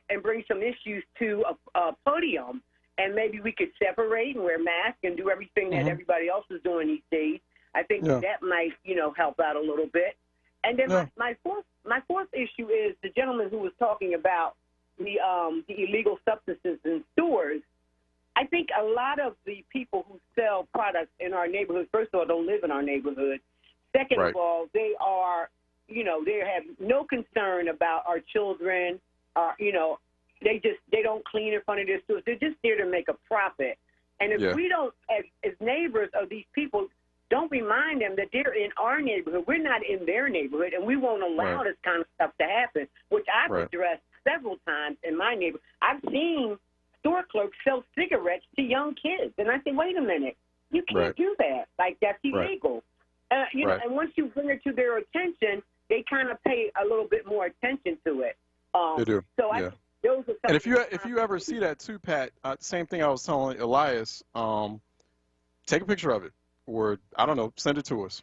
and bring some issues to a podium, and maybe we could separate and wear masks and do everything that everybody else is doing these days. I think that might, help out a little bit. And then my fourth issue is the gentleman who was talking about the illegal substances in stores. I think a lot of the people who sell products in our neighborhood, first of all, don't live in our neighborhood. Second of all, they are, they have no concern about our children. They don't clean in front of their stores. They're just there to make a profit. And if we don't, as neighbors of these people, don't remind them that they're in our neighborhood. We're not in their neighborhood, and we won't allow this kind of stuff to happen, which I've addressed several times in my neighborhood. I've seen store clerks sell cigarettes to young kids, and I say, wait a minute, you can't do that. Like, that's illegal. And once you bring it to their attention, they kind of pay a little bit more attention to it. They do. So those are and if you ever see that too, Pat, same thing I was telling Elias, take a picture of it, or I don't know, send it to us.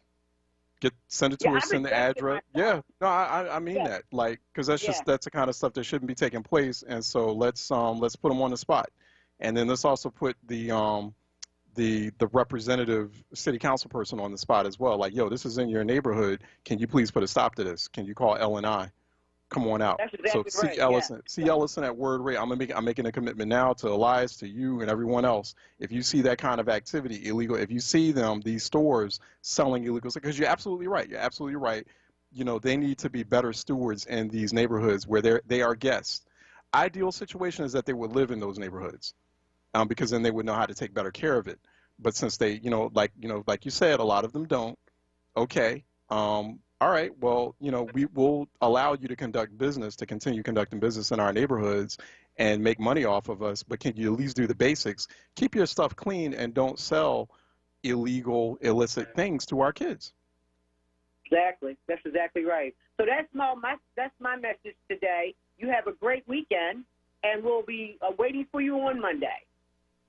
Send it to us, send the address. Yeah, no, I mean that, like, because that's the kind of stuff that shouldn't be taking place. And so let's put them on the spot, and then let's also put the representative city council person on the spot as well. Like, yo, this is in your neighborhood. Can you please put a stop to this? Can you call L&I? Come on out. That's exactly so see Ellison, see Ellison at Word Rate. I'm making a commitment now to Elias, to you, and everyone else. If you see that kind of activity, illegal, if you see these stores selling illegal, because you're absolutely right. You're absolutely right. They need to be better stewards in these neighborhoods where they are guests. Ideal situation is that they would live in those neighborhoods, because then they would know how to take better care of it. But since they, like you said, a lot of them don't. Okay. All right, well, we will allow you to continue conducting business in our neighborhoods and make money off of us, but can you at least do the basics? Keep your stuff clean and don't sell illegal, illicit things to our kids. Exactly. That's exactly right. So that's my message today. You have a great weekend, and we'll be waiting for you on Monday.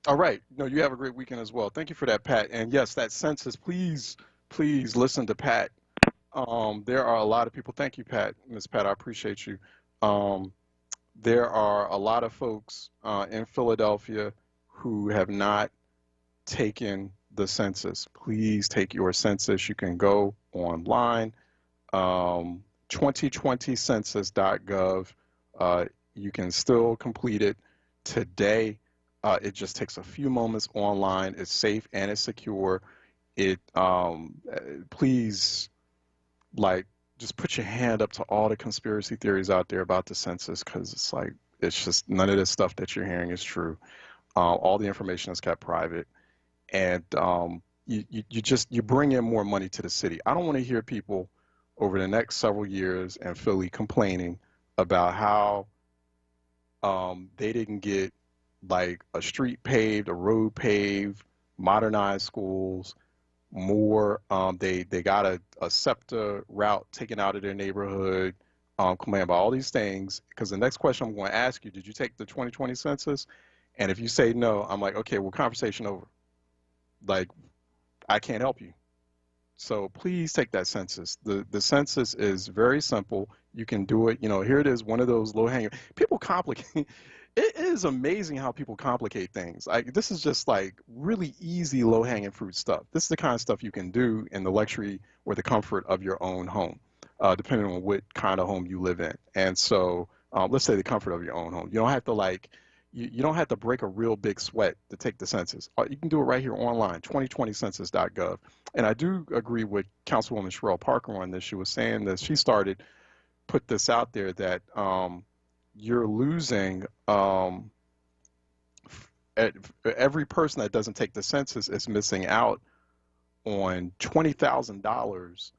All right. No, you have a great weekend as well. Thank you for that, Pat. And yes, that census, please listen to Pat. There are a lot of people. Thank you, Pat. Ms. Pat, I appreciate you. There are a lot of folks in Philadelphia who have not taken the census. Please take your census. You can go online, 2020census.gov. You can still complete it today. It just takes a few moments online. It's safe and it's secure. Please, just put your hand up to all the conspiracy theories out there about the census, because it's like, it's just none of this stuff that you're hearing is true. All the information is kept private, and you bring in more money to the city. I don't want to hear people over the next several years in Philly complaining about how they didn't get like a street paved, a road paved, modernized schools, more, they got a SEPTA route taken out of their neighborhood, complaining about all these things. Because the next question I'm going to ask you, did you take the 2020 census? And if you say no, I'm like, okay, well, conversation over. Like, I can't help you. So please take that census. The census is very simple. You can do it. You know, here it is, one of those low-hanging. People complicate. It is amazing how people complicate things. Like, this is just like really easy, low-hanging fruit stuff. This is the kind of stuff you can do in the luxury or the comfort of your own home, depending on what kind of home you live in. And so let's say the comfort of your own home. You don't have to like, you don't have to break a real big sweat to take the census. You can do it right here online, 2020census.gov. And I do agree with Councilwoman Sherelle Parker on this. She was saying that she put this out there that you're losing, every person that doesn't take the census is missing out on $20,000.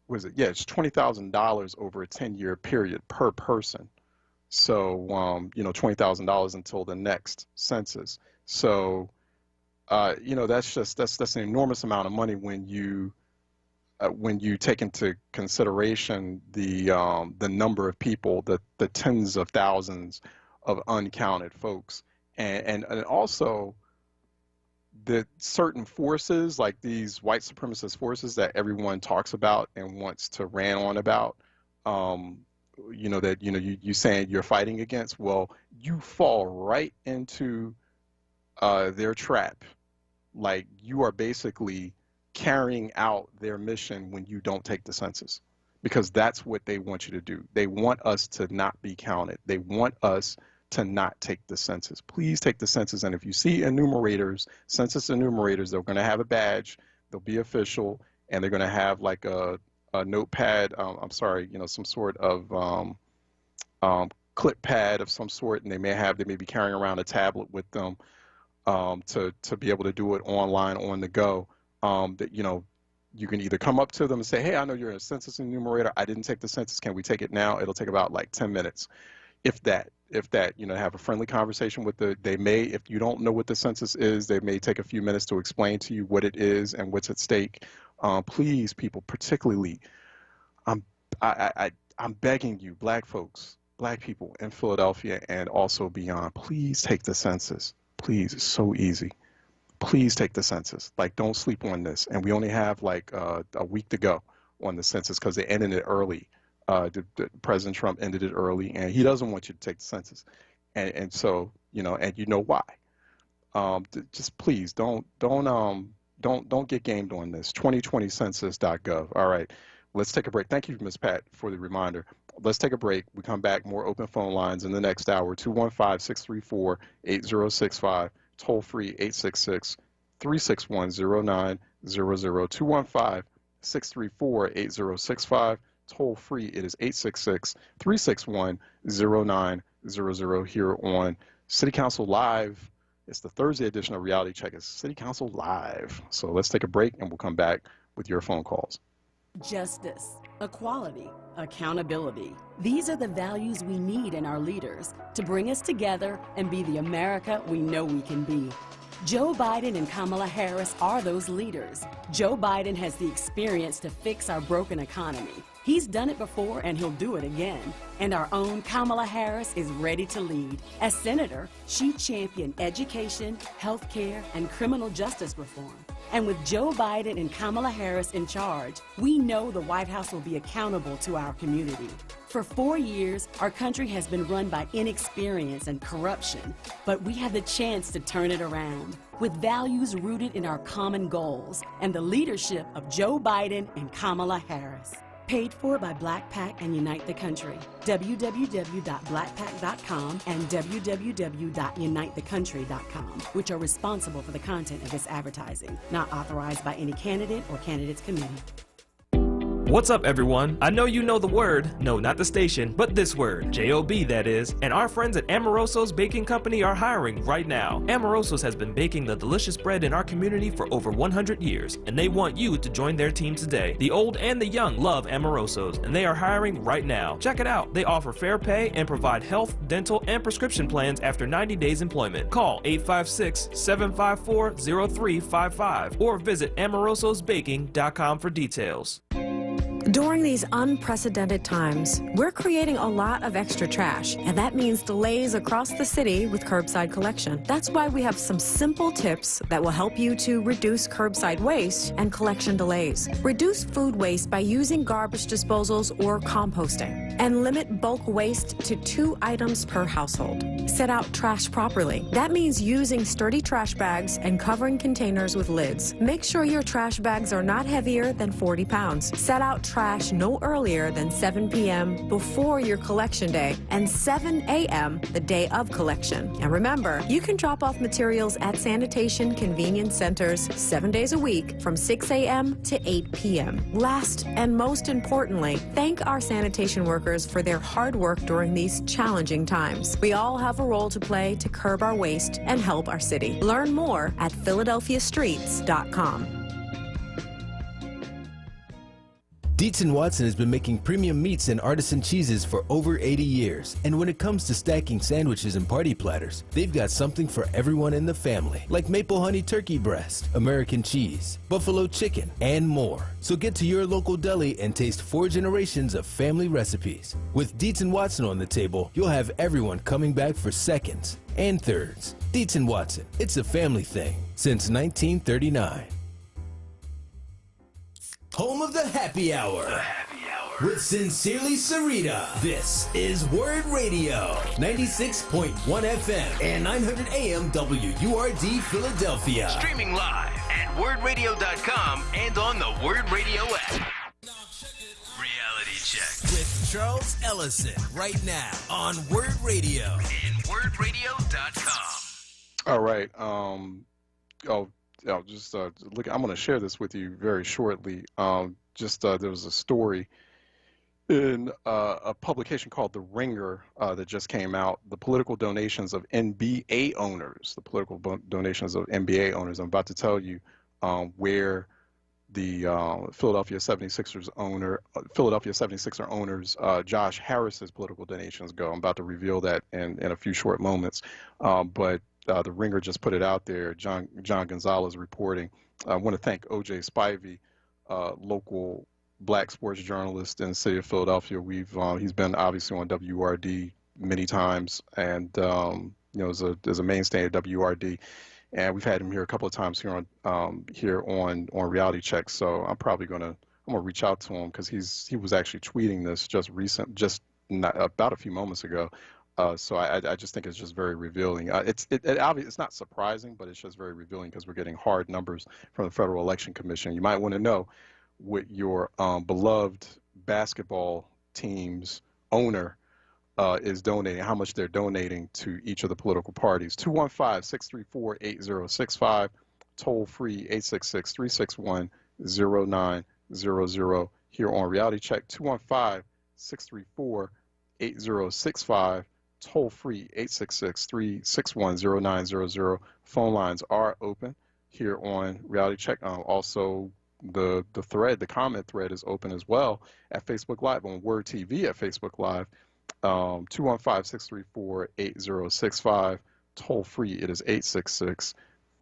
Was it? Yeah, it's $20,000 over a 10-year period per person. So, you know, $20,000 until the next census. So, you know, that's an enormous amount of money when you take into consideration the number of people, the tens of thousands of uncounted folks, and also the certain forces, like these white supremacist forces that everyone talks about and wants to rant on about. You know, that, you know, you saying you're fighting against, well, you fall right into their trap. Like, you are basically carrying out their mission when you don't take the census, because that's what they want you to do. They want us to not be counted. They want us to not take the census. Please take the census. And if you see enumerators, census enumerators, they're going to have a badge, they'll be official, and they're going to have like a notepad, I'm sorry, you know, some sort of clip pad of some sort, and they may be carrying around a tablet with them to be able to do it online, on the go. That, you know, you can either come up to them and say, hey, I know you're a census enumerator, I didn't take the census, can we take it now? It'll take about like 10 minutes, if that, you know, have a friendly conversation with they may, if you don't know what the census is, they may take a few minutes to explain to you what it is and what's at stake. Please, people, particularly, I'm begging you, black folks, black people in Philadelphia and also beyond, please take the census. Please, it's so easy. Please take the census. Like, don't sleep on this. And we only have like a week to go on the census because they ended it early. President Trump ended it early, and he doesn't want you to take the census. And so, you know, and you know why. Just please don't get gamed on this. 2020census.gov. All right, let's take a break. Thank you, Ms. Pat, for the reminder. Let's take a break. We come back, more open phone lines in the next hour. 215-634-8065. Toll free 866-361-0900. 215-634-8065. Toll free, it is 866-361-0900 here on City Council Live. It's the Thursday edition of Reality Check. It's City Council Live. So let's take a break and we'll come back with your phone calls. Justice, equality, accountability. These are the values we need in our leaders to bring us together and be the America we know we can be. Joe Biden and Kamala Harris are those leaders. Joe Biden has the experience to fix our broken economy. He's done it before and he'll do it again. And our own Kamala Harris is ready to lead. As senator, she championed education, health care, and criminal justice reform. And with Joe Biden and Kamala Harris in charge, we know the White House will be accountable to our community. For 4 years, our country has been run by inexperience and corruption, but we have the chance to turn it around with values rooted in our common goals and the leadership of Joe Biden and Kamala Harris. Paid for by Black PAC and Unite the Country. www.blackpac.com and www.unitethecountry.com, which are responsible for the content of this advertising, not authorized by any candidate or candidate's committee. What's up, everyone? I know you know the word, no, not the station, but this word, J-O-B that is, and our friends at Amoroso's Baking Company are hiring right now. Amoroso's has been baking the delicious bread in our community for over 100 years, and they want you to join their team today. The old and the young love Amoroso's, and they are hiring right now. Check it out. They offer fair pay and provide health, dental, and prescription plans after 90 days employment. Call 856-754-0355 or visit amorososbaking.com for details. During these unprecedented times, we're creating a lot of extra trash, and that means delays across the city with curbside collection. That's why we have some simple tips that will help you to reduce curbside waste and collection delays. Reduce food waste by using garbage disposals or composting, and limit bulk waste to 2 items per household. Set out trash properly. That means using sturdy trash bags and covering containers with lids. Make sure your trash bags are not heavier than 40 pounds. Set out trash no earlier than 7 p.m. before your collection day and 7 a.m. the day of collection. And remember, you can drop off materials at sanitation convenience centers 7 days a week from 6 a.m. to 8 p.m. Last and most importantly, thank our sanitation workers for their hard work during these challenging times. We all have a role to play to curb our waste and help our city. Learn more at philadelphiastreets.com. Dietz & Watson has been making premium meats and artisan cheeses for over 80 years. And when it comes to stacking sandwiches and party platters, they've got something for everyone in the family, like maple honey turkey breast, American cheese, buffalo chicken, and more. So get to your local deli and taste 4 generations of family recipes. With Dietz & Watson on the table, you'll have everyone coming back for seconds and thirds. Dietz & Watson, it's a family thing since 1939. Home of the Happy Hour. With Sincerely Sarita. This is WURD Radio, 96.1 FM and 900 AM WURD Philadelphia. Streaming live at WURDradio.com and on the WURD Radio app. Reality Check with Charles Ellison right now on WURD Radio and WURDradio.com. All right. Just look. I'm going to share this with you very shortly. There was a story in a publication called The Ringer that just came out. The political donations of NBA owners. I'm about to tell you where the Philadelphia 76ers owners Josh Harris's political donations go. I'm about to reveal that in a few short moments. But The Ringer just put it out there. John Gonzalez reporting. I want to thank O.J. Spivey, local black sports journalist in the city of Philadelphia. He's been obviously on WURD many times, and is a mainstay at WURD. And we've had him here a couple of times here on Reality Check. So I'm gonna reach out to him because he was actually tweeting this about a few moments ago. So I just think it's just very revealing. It's not surprising, but it's just very revealing because we're getting hard numbers from the Federal Election Commission. You might want to know what your beloved basketball team's owner is donating, how much they're donating to each of the political parties. 215-634-8065, toll free 866-361-0900 here on Reality Check. 215-634-8065. Toll free 866-361-0900. Phone lines are open here on Reality Check. Also, the comment thread is open as well at Facebook Live on WURD TV at Facebook Live. 215-634-8065. Toll free, it is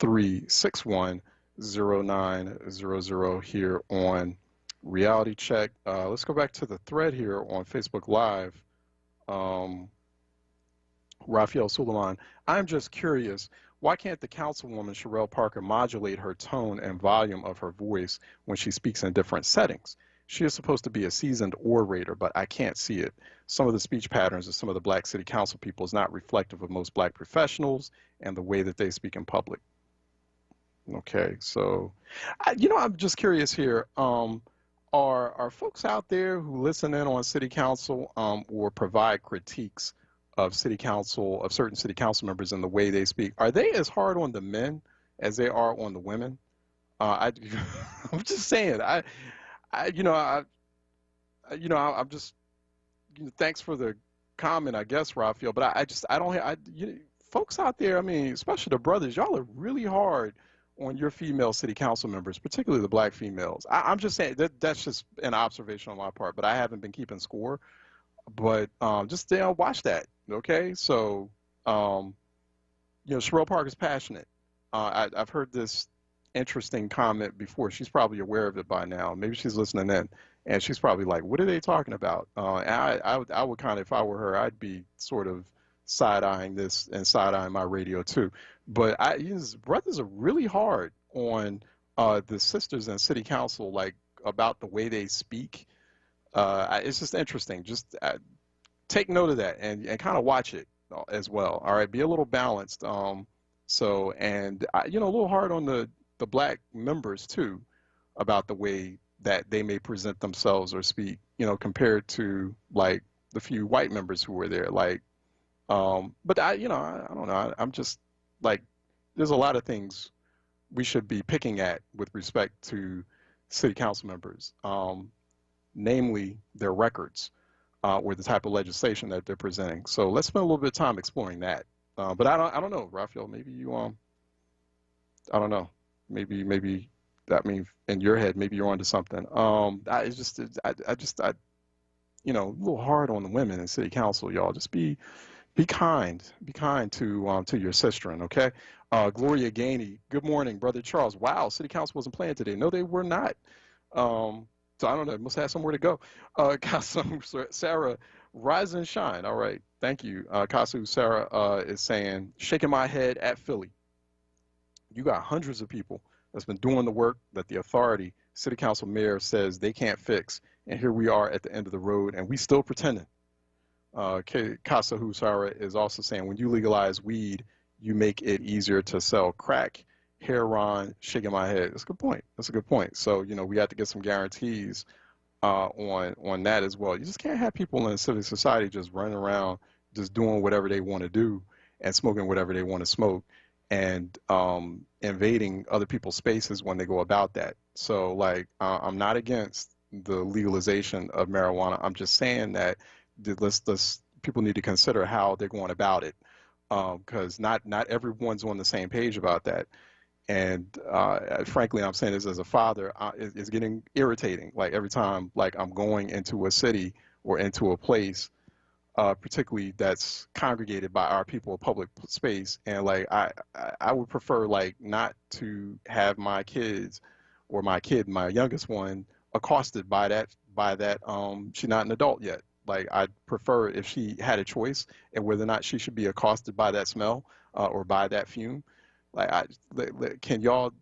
866-361-0900 here on Reality Check. Let's go back to the thread here on Facebook Live. Raphael Suleiman, I'm just curious, why can't the councilwoman Sherelle Parker modulate her tone and volume of her voice when she speaks in different settings? She is supposed to be a seasoned orator, but I can't see it. Some of the speech patterns of some of the black city council people is not reflective of most black professionals and the way that they speak in public. Okay, so, I'm just curious here. Are folks out there who listen in on city council or provide critiques of certain city council members and the way they speak, are they as hard on the men as they are on the women? I'm just saying. I'm just, thanks for the comment, I guess, Raphael, but I don't, folks out there, I mean, especially the brothers, y'all are really hard on your female city council members, particularly the black females. I'm just saying that's just an observation on my part, but I haven't been keeping score. But just watch that, okay? So, Sherelle Parker's passionate. I've heard this interesting comment before. She's probably aware of it by now. Maybe she's listening in, and she's probably like, "What are they talking about?" And I would kind of, if I were her, I'd be sort of side-eyeing this and side-eyeing my radio too. But brothers are really hard on the sisters in city council, like about the way they speak. It's just interesting. Just take note of that and kind of watch it as well. All right, be a little balanced. And a little hard on the black members too, about the way that they may present themselves or speak. Compared to like the few white members who were there. Like, but I don't know. I'm just like, there's a lot of things we should be picking at with respect to city council members. Namely their records or the type of legislation that they're presenting. So let's spend a little bit of time exploring that. But I don't know, Raphael, maybe you I don't know, maybe that means in your head maybe you're onto something. A little hard on the women in city council, y'all. Just be kind to your sister, okay? Gloria Gainey, good morning, Brother Charles. Wow, city council wasn't playing today. No, they were not. So I don't know, must have somewhere to go. Kasu Sarah, rise and shine. All right, thank you. Kasu Sarah is saying, shaking my head at Philly. You got hundreds of people that's been doing the work that the authority, city council mayor says they can't fix. And here we are at the end of the road and we still pretending. Kasu Sarah is also saying, when you legalize weed, you make it easier to sell crack. Heron, shaking my head. That's a good point. That's a good point. So, we have to get some guarantees on that as well. You just can't have people in civil society just running around, just doing whatever they want to do and smoking whatever they want to smoke and invading other people's spaces when they go about that. So, like, I'm not against the legalization of marijuana. I'm just saying that people need to consider how they're going about it, because not everyone's on the same page about that. And frankly, I'm saying this as a father, it's getting irritating. Like every time, like I'm going into a city or into a place, particularly that's congregated by our people, public space, and like I would prefer like not to have my kids or my youngest one, accosted by that. She's not an adult yet. Like I'd prefer if she had a choice and whether or not she should be accosted by that smell or by that fume. Like, can y'all,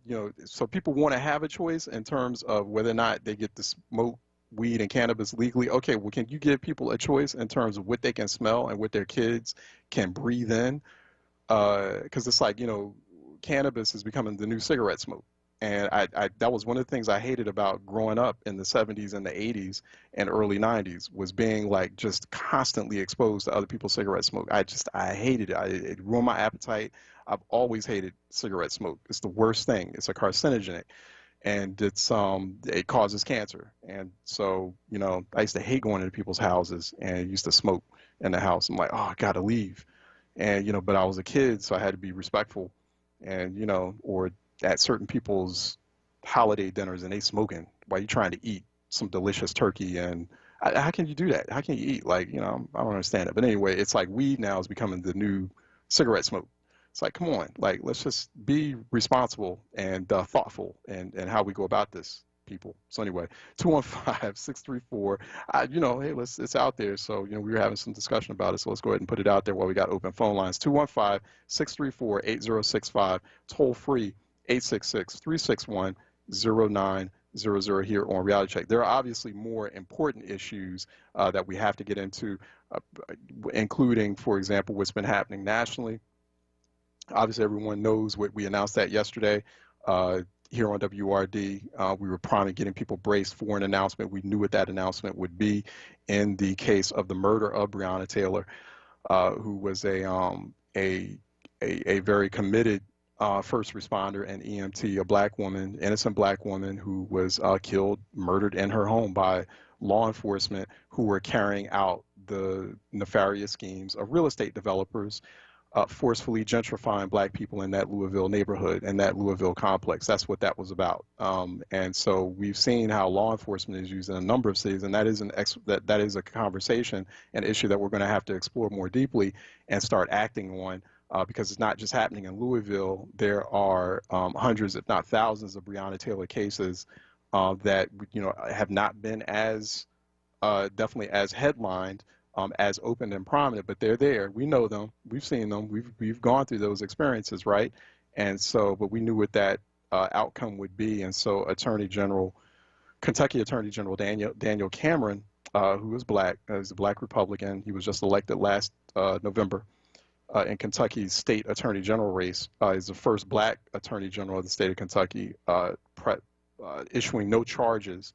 so people want to have a choice in terms of whether or not they get to smoke weed and cannabis legally. Okay, well, can you give people a choice in terms of what they can smell and what their kids can breathe in? Because it's like, cannabis is becoming the new cigarette smoke. And that was one of the things I hated about growing up in the 70s and the 80s and early 90s was being like just constantly exposed to other people's cigarette smoke. I hated it. It ruined my appetite. I've always hated cigarette smoke. It's the worst thing. It's a carcinogenic, and it causes cancer. And so, I used to hate going into people's houses and used to smoke in the house. I'm like, oh, I gotta leave. And but I was a kid, so I had to be respectful. And or at certain people's holiday dinners and they smoking while you're trying to eat some delicious turkey. And how can you do that? How can you eat? Like, I don't understand it. But anyway, it's like weed now is becoming the new cigarette smoke. It's like, come on, like, let's just be responsible and thoughtful and how we go about this, people. So anyway, 215-634, hey, it's out there. So, we were having some discussion about it. So let's go ahead and put it out there while we got open phone lines. 215-634-8065, toll free, 866-361-0900 here on Reality Check. There are obviously more important issues that we have to get into, including, for example, what's been happening nationally. Obviously, everyone knows what we announced that yesterday here on WRD. We were primarily getting people braced for an announcement. We knew what that announcement would be in the case of the murder of Breonna Taylor, who was a very committed first responder and EMT, a black woman, innocent black woman who was murdered in her home by law enforcement who were carrying out the nefarious schemes of real estate developers forcefully gentrifying black people in that Louisville neighborhood and that Louisville complex. That's what that was about. And so we've seen how law enforcement is used in a number of cities, and that is that is a conversation, an issue that we're going to have to explore more deeply and start acting on. Because it's not just happening in Louisville. There are hundreds, if not thousands, of Breonna Taylor cases that have not been as definitely as headlined, as open and prominent, but they're there. We know them. We've seen them. We've gone through those experiences, right? And so, but we knew what that outcome would be. And so, Kentucky Attorney General Daniel Cameron, who is black, is a black Republican. He was just elected last November. In Kentucky's state attorney general race, is the first black attorney general of the state of Kentucky, issuing no charges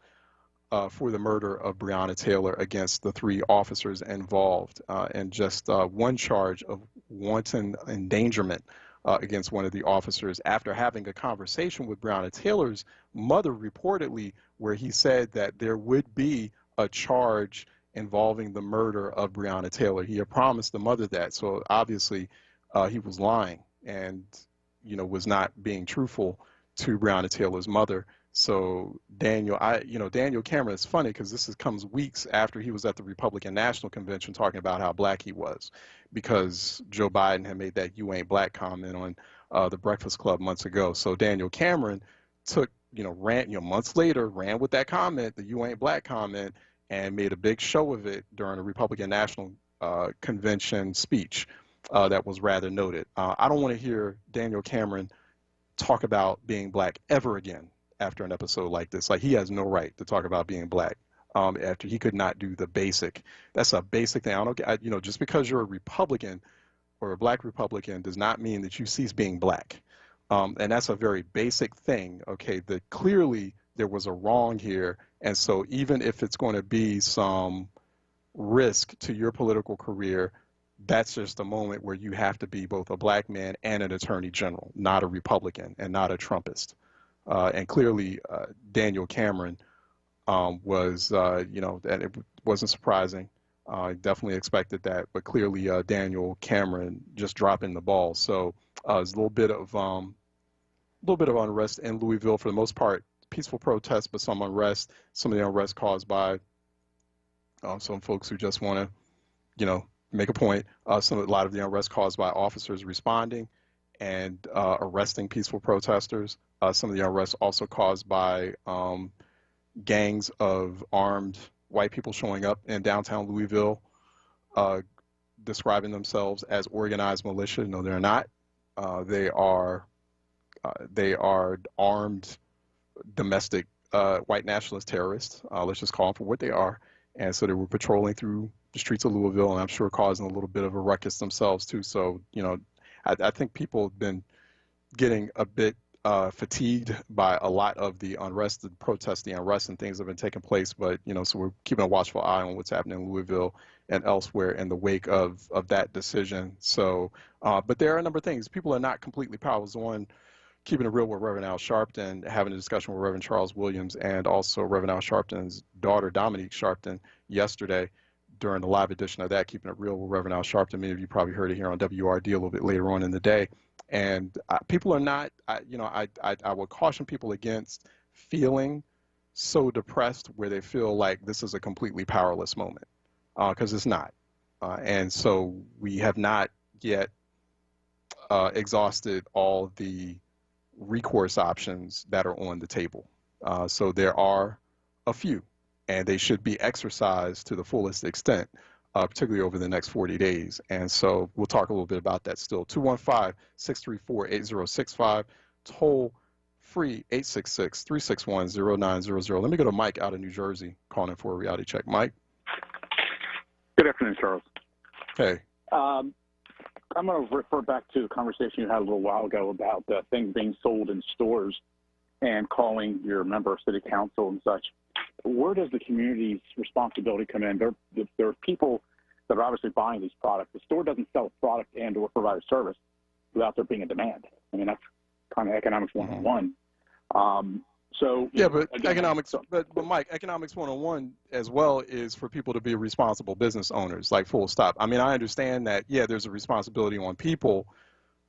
for the murder of Breonna Taylor against the 3 officers involved, and just one charge of wanton endangerment against one of the officers after having a conversation with Breonna Taylor's mother, reportedly, where he said that there would be a charge involving the murder of Breonna Taylor. He had promised the mother that, so obviously he was lying and was not being truthful to Breonna Taylor's mother. So Daniel Cameron is funny because comes weeks after he was at the Republican National Convention talking about how black he was, because Joe Biden had made that "you ain't black" comment on the Breakfast Club months ago. So Daniel Cameron months later ran with that comment, the "you ain't black" comment, and made a big show of it during a Republican National Convention speech that was rather noted. I don't want to hear Daniel Cameron talk about being black ever again after an episode like this. Like, he has no right to talk about being black after he could not do the basic. That's a basic thing. Just because you're a Republican or a black Republican does not mean that you cease being black. And that's a very basic thing, okay, that clearly there was a wrong here. And so even if it's going to be some risk to your political career, that's just a moment where you have to be both a black man and an attorney general, not a Republican and not a Trumpist. And clearly Daniel Cameron was, and it wasn't surprising. I definitely expected that, but clearly Daniel Cameron just dropping the ball. So there's a little bit of unrest in Louisville, for the most part. Peaceful protests, but some unrest. Some of the unrest caused by some folks who just want to, make a point. A lot of the unrest caused by officers responding and arresting peaceful protesters. Some of the unrest also caused by gangs of armed white people showing up in downtown Louisville, describing themselves as organized militia. No, they're not. They are armed domestic white nationalist terrorists. Let's just call them for what they are. And so they were patrolling through the streets of Louisville, and I'm sure causing a little bit of a ruckus themselves too. So, I think people have been getting a bit fatigued by a lot of the unrest, the protests, the unrest, and things that have been taking place. But, so we're keeping a watchful eye on what's happening in Louisville and elsewhere in the wake of that decision. So, but there are a number of things. People are not completely powerless. One, keeping it real with Reverend Al Sharpton, having a discussion with Reverend Charles Williams and also Reverend Al Sharpton's daughter, Dominique Sharpton, yesterday during the live edition of that, Keeping It Real with Reverend Al Sharpton. Many of you probably heard it here on WRD a little bit later on in the day. And people are not, I would caution people against feeling so depressed where they feel like this is a completely powerless moment, because it's not. And so we have not yet exhausted all the recourse options that are on the table. So there are a few, and they should be exercised to the fullest extent, particularly over the next 40 days. And so we'll talk a little bit about that still. 215-634-8065, toll free 866-361-0900. Let me go to Mike out of New Jersey calling in for a reality check. Mike? Good afternoon, Charles. Hey. I'm going to refer back to a conversation you had a little while ago about things being sold in stores and calling your member of city council and such. Where does the community's responsibility come in? There are people that are obviously buying these products. The store doesn't sell a product and or provide a service without there being a demand. I mean, that's kind of economics 101. So yeah, but again, economics, but Mike, economics 101 as well is for people to be responsible business owners, like full stop. I mean, I understand that, yeah, there's a responsibility on people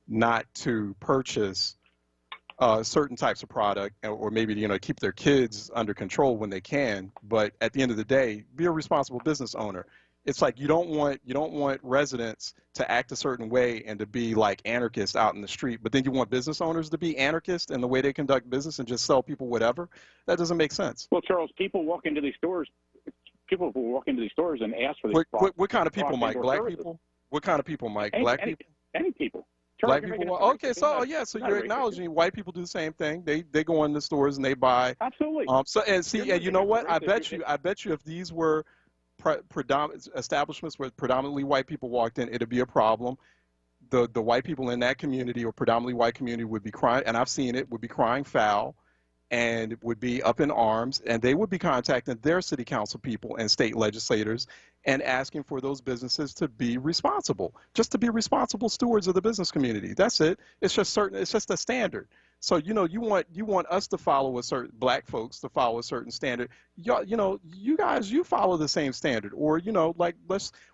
not to purchase certain types of product, or maybe, you know, keep their kids under control when they can. But at the end of the day, be a responsible business owner. It's like you don't want residents to act a certain way and to be like anarchists out in the street, but then you want business owners to be anarchists in the way they conduct business and just sell people whatever. That doesn't make sense. Well, Charles, people walk into these stores. People will walk into these stores and ask for these products. What kind of people, Mike? Black services. people? What kind of people, Mike? Black people? Any people. Charles, Black people. Okay, so yeah, so you're acknowledging white people do the same thing. They go in the stores and they buy. Absolutely. So and see, and you know what? I bet you if these were establishments where predominantly white people walked in, it'd be a problem. The white people in that community or predominantly white community would be crying, and I've seen it, would be crying foul, and would be up in arms, and they would be contacting their city council people and state legislators and asking for those businesses to be responsible, just to be responsible stewards of the business community. That's it. It's just a standard. So, you know, you want us to follow a certain, black folks to follow a certain standard. You know, you guys, you follow the same standard, or, you know, like,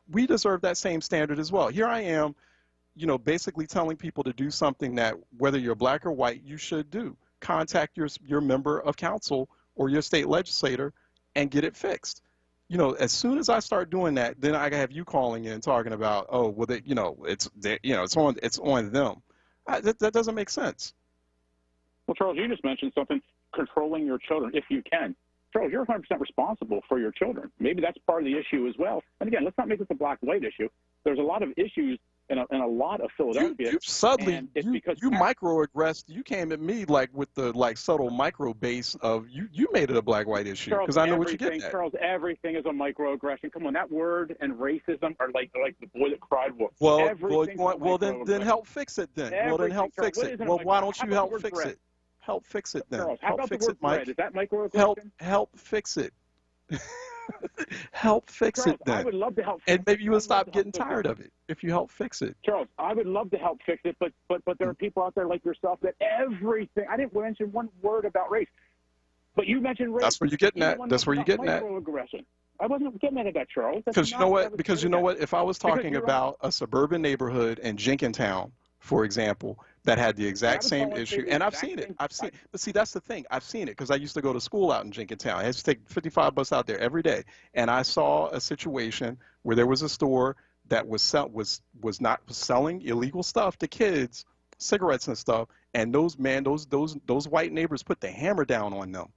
we deserve that same standard as well. Here I am, you know, basically telling people to do something that, whether you're black or white, you should do. Contact your member of council or your state legislator and get it fixed. You know, as soon as I start doing that, then I have you calling in talking about, oh, well, you know, it's on them. That doesn't make sense. Well, Charles, you just mentioned something, controlling your children, if you can. Charles, you're 100% responsible for your children. Maybe that's part of the issue as well. And again, let's not make this a black-white issue. There's a lot of issues in a lot of Philadelphia. You suddenly, you microaggressed. You came at me like with the subtle micro base of you made it a black-white issue, because I know what you're getting at. Charles, everything is a microaggression. Come on, that word and racism are like the boy that cried wolf. Well, then help fix it then. Well, then help fix it. Well, why don't you help fix it? Help fix it then. Charles, how about fix the word it, Mike. bread? Is that microaggression? Help fix it. Help fix Charles, it then. I would love to help. And maybe you would stop getting tired of it if you help fix it. Charles, I would love to help fix it, but there are people out there like yourself that everything. I didn't mention one word about race, but you mentioned race. That's where you're getting at. That's where you're getting at. Microaggression. I wasn't getting at that, Charles. Because you know what? Because you know what? If I was talking about a suburban neighborhood in Jenkintown, for example, that had the exact same issue, and I've seen it. But see, that's the thing. I've seen it because I used to go to school out in Jenkintown. I had to take 55 bus out there every day, and I saw a situation where there was a store that was not selling illegal stuff to kids, cigarettes and stuff, and those white neighbors put the hammer down on them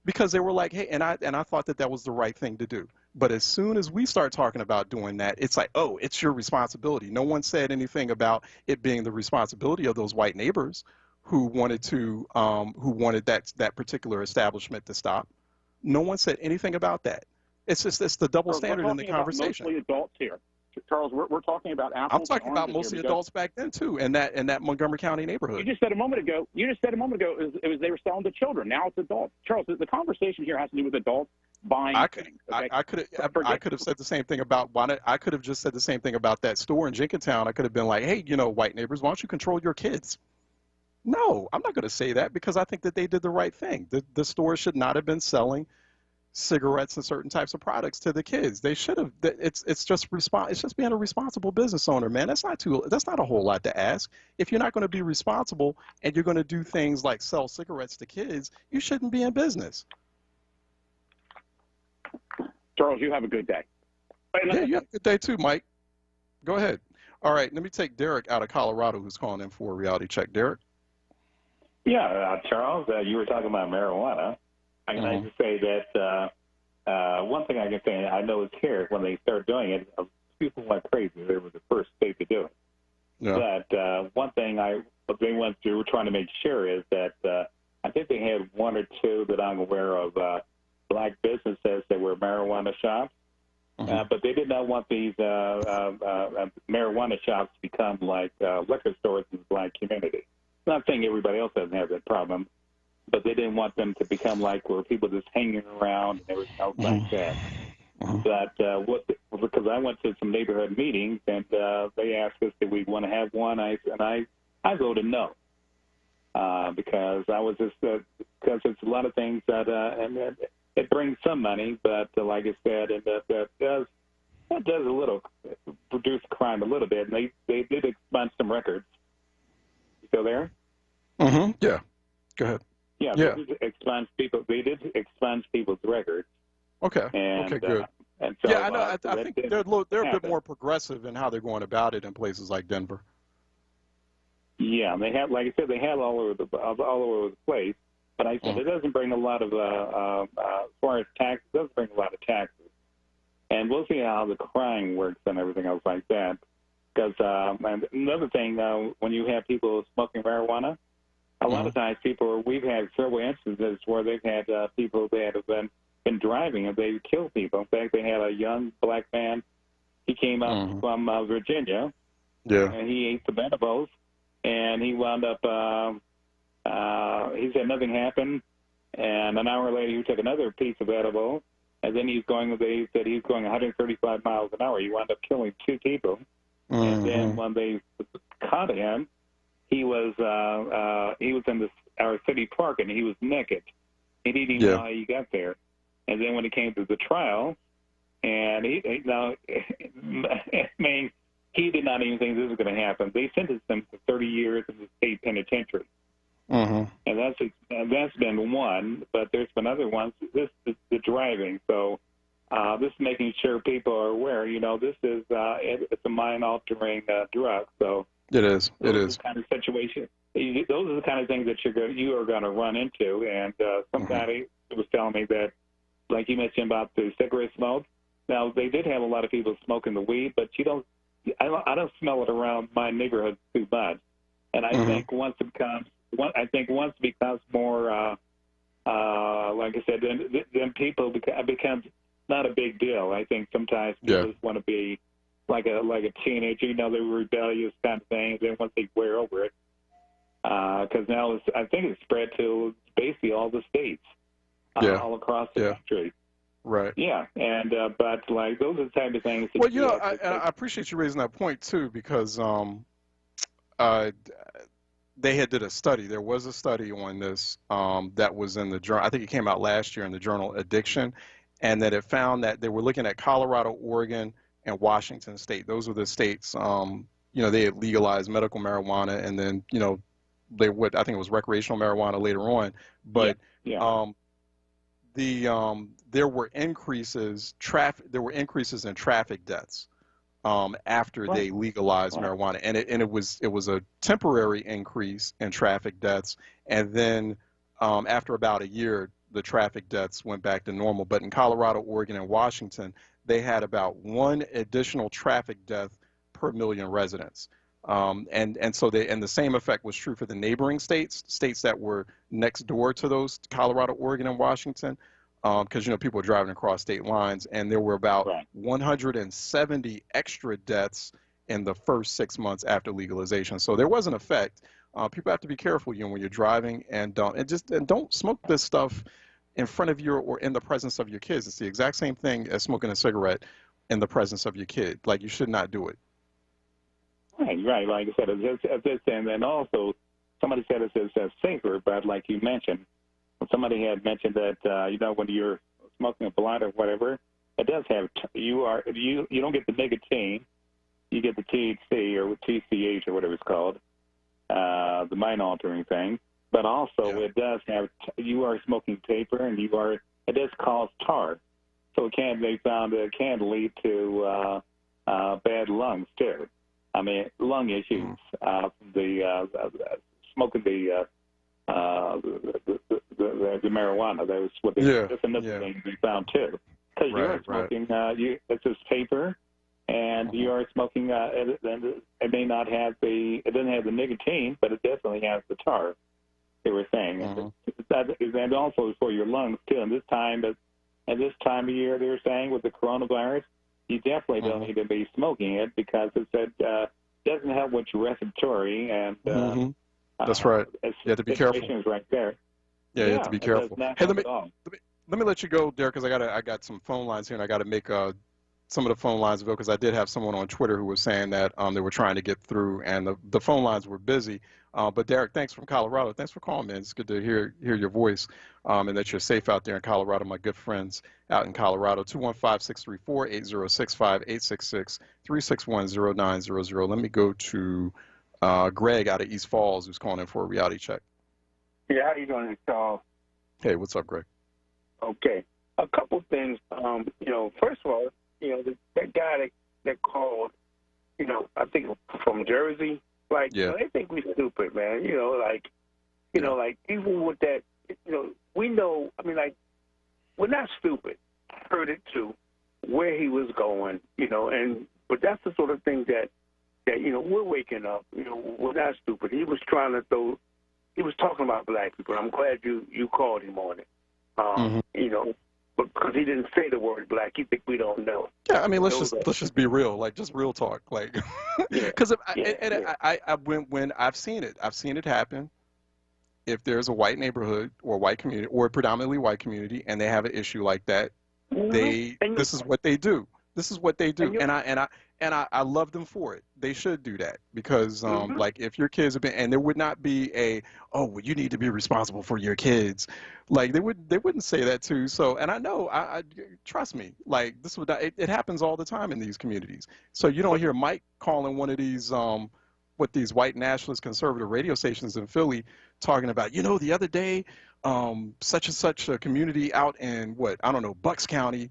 because they were like, hey, and I thought that was the right thing to do. But as soon as we start talking about doing that, it's like, oh, it's your responsibility. No one said anything about it being the responsibility of those white neighbors who wanted that particular establishment to stop. No one said anything about that. It's the double standard in the conversation. Mostly adults here, Charles. We're talking about apples. I'm talking about mostly adults back then too, in that Montgomery County neighborhood. You just said a moment ago. It was they were selling to children. Now it's adults. Charles, the conversation here has to do with adults buying. I could have said the same thing about I could have just said the same thing about that store in Jenkintown. I could have been like, hey, you know, white neighbors, why don't you control your kids? No, I'm not going to say that because I think that they did the right thing. The store should not have been selling cigarettes and certain types of products to the kids. They should have. It's just being a responsible business owner, man. That's not a whole lot to ask. If you're not going to be responsible and you're going to do things like sell cigarettes to kids, you shouldn't be in business. Charles, you have a good day. Yeah, you have a good day too, Mike. Go ahead. All right, let me take Derek out of Colorado, who's calling in for a reality check. Derek? Yeah, Charles, you were talking about marijuana. I can just say that one thing I can say, I know it's here, when they started doing it, people went crazy. They were the first state to do it. Yeah. But one thing they were trying to make sure is that I think they had one or two that I'm aware of black businesses that were marijuana shops, but they did not want these marijuana shops to become like liquor stores in the black community. I'm not saying everybody else doesn't have that problem, but they didn't want them to become like where people just hanging around and everything else like that. But because I went to some neighborhood meetings and they asked us if we want to have one, I voted no. because I was just because it's a lot of things that and it brings some money, but like I said, and that does a little reduce crime a little bit. And they did expunge some records. You still there? Mm-hmm. Yeah. Go ahead. Yeah. Yeah. They did expunge people's records. Okay. And, okay. Good. And so, yeah, I know. I think they're a bit more progressive in how they're going about it in places like Denver. Yeah, they have, like I said, they have all over the place. But I said it doesn't bring a lot of, as far as taxes, it doesn't bring a lot of taxes. And we'll see how the crime works and everything else like that. Because and another thing, when you have people smoking marijuana, a lot of times we've had several instances where they've had people that have been driving and they've killed people. In fact, they had a young black man. He came up from Virginia. Yeah. And he ate the edibles, and he wound up. He said nothing happened, and an hour later he took another piece of edible, and then he said he was going 135 miles an hour. He wound up killing 2 people, and then when they caught him, he was in our city park, and he was naked. He didn't even know how he got there. And then when it came to the trial, and he did not even think this was going to happen. They sentenced him to 30 years in the state penitentiary. And that's been one, but there's been other ones. This is the driving. So this is making sure people are aware. This is it's a mind-altering drug. So it is. It is. The kind of situation. Those are the kind of things that you are going to run into. And somebody was telling me that, like you mentioned about the cigarette smoke. Now they did have a lot of people smoking the weed, but I don't smell it around my neighborhood too much. And I think once it becomes more, like I said, then people becomes not a big deal. I think sometimes people just want to be like a teenager, they're rebellious kind of thing. Then once they wear over it, because now I think it's spread to basically all the states, all across the country. Right. Yeah, and but like those are the type of things. Well, I appreciate you raising that point too, because they had did a study. There was a study on this that was in the journal. I think it came out last year in the journal Addiction, and that it found that they were looking at Colorado, Oregon, and Washington State. Those were the states. They had legalized medical marijuana, and then I think it was recreational marijuana later on, but. There were increases in traffic deaths after they legalized marijuana, and it was a temporary increase in traffic deaths, and then after about a year the traffic deaths went back to normal. But in Colorado, Oregon, and Washington, they had about 1 additional traffic death per million residents. And so the same effect was true for the neighboring states that were next door to those, Colorado, Oregon, and Washington, because people are driving across state lines, and there were about 170 extra deaths in the first 6 months after legalization. So there was an effect. People have to be careful, when you're driving, and don't smoke this stuff in front of you or in the presence of your kids. It's the exact same thing as smoking a cigarette in the presence of your kid. Like, you should not do it. Right. Like I said, and then also somebody said it's safer, but like you mentioned, somebody had mentioned that when you're smoking a blunt or whatever, it does have you don't get the nicotine, you get the THC or TCH or whatever it's called, the mind-altering thing. But also it does have you are smoking paper, and it does cause tar, so they found it can lead to bad lungs too. I mean, lung issues from the smoking the marijuana. That was what that's another thing they found too. Because you are smoking, it's just paper, and you are smoking. It may not have it doesn't have the nicotine, but it definitely has the tar. They were saying, and also for your lungs too. And this time of year, they were saying with the coronavirus, you definitely don't need to be smoking it, because it said doesn't help with your respiratory, and that's right. You have to be careful. Right there. Yeah, you have to be careful. Hey, let me let you go, Derek, because I got some phone lines here, and I got to make some of the phone lines available, because I did have someone on Twitter who was saying that they were trying to get through and the phone lines were busy. But Derek, thanks from Colorado. Thanks for calling, man. It's good to hear your voice and that you're safe out there in Colorado. My good friends out in Colorado. 215-634-8065, 866-361-0900. Let me go to Greg out of East Falls, who's calling in for a reality check. Yeah, how you doing, Charles? Hey, what's up, Greg? Okay. A couple things. First of all, that guy that called, I think from Jersey, they think we stupid, man. Like even with that, we know. I mean, we're not stupid. I heard it too, where he was going, but that's the sort of thing that we're waking up. We're not stupid. He was trying to throw. He was talking about black people. I'm glad you called him on it. Because he didn't say the word black. He think we don't know. Yeah, I mean, let's just be real, just real talk, because when I've seen it happen. If there's a white neighborhood or white community or a predominantly white community and they have an issue like that, this is what they do. This is what they do, and I love them for it. They should do that because, like, if your kids have been, and there would not be you need to be responsible for your kids, like they wouldn't say that too. So, and I know, I trust me, like this would it happens all the time in these communities. So you don't hear Mike calling one of these these white nationalist conservative radio stations in Philly talking about, the other day, such and such a community out in Bucks County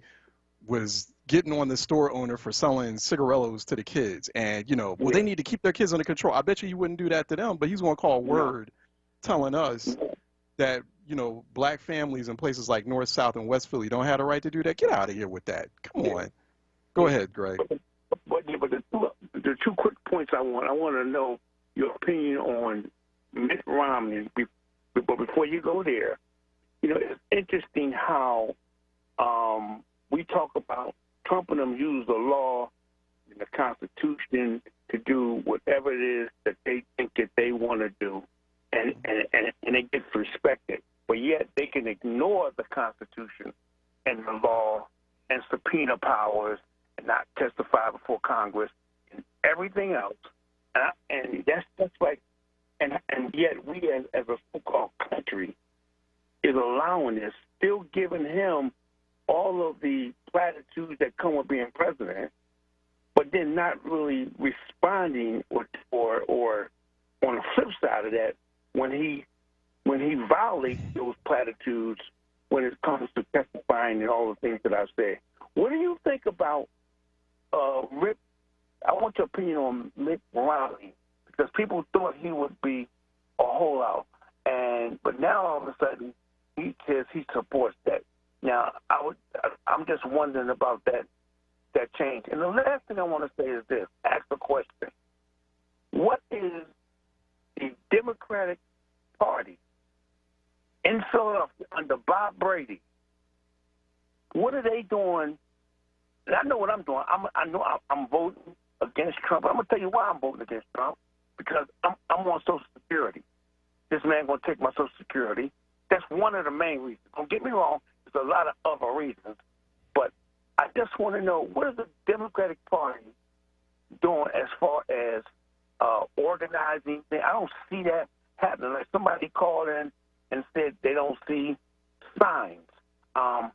was getting on the store owner for selling cigarillos to the kids. And, they need to keep their kids under control. I bet you wouldn't do that to them, but he's going to call word telling us that, black families in places like North, South, and West Philly don't have the right to do that. Get out of here with that. Come on. Go ahead, Greg. But the two quick points I want to know your opinion on Mitt Romney. But before you go there, it's interesting how we talk about Trump and them use the law and the Constitution to do whatever it is that they think that they want to do, and it gets respected. But yet they can ignore the Constitution and the law and subpoena powers and not testify before Congress and everything else. And that's like, and yet we as a so-called country is allowing this, still giving him all of the platitudes that come with being president, but then not really responding or on the flip side of that, when he violates those platitudes when it comes to testifying and all the things that I said. What do you think about Rick? I want your opinion on Mitt Romney, because people thought he would be a holdout, but now all of a sudden he says he supports that. Now I'm just wondering about that change. And the last thing I want to say is this: ask the question: what is the Democratic Party in Philadelphia under Bob Brady? What are they doing? And I know what I'm doing. I know I'm voting against Trump. I'm gonna tell you why I'm voting against Trump, because I'm on Social Security. This man gonna take my Social Security. That's one of the main reasons. Don't get me wrong. There's a lot of other reasons, but I just want to know, what is the Democratic Party doing as far as organizing? I don't see that happening. Like somebody called in and said they don't see signs. And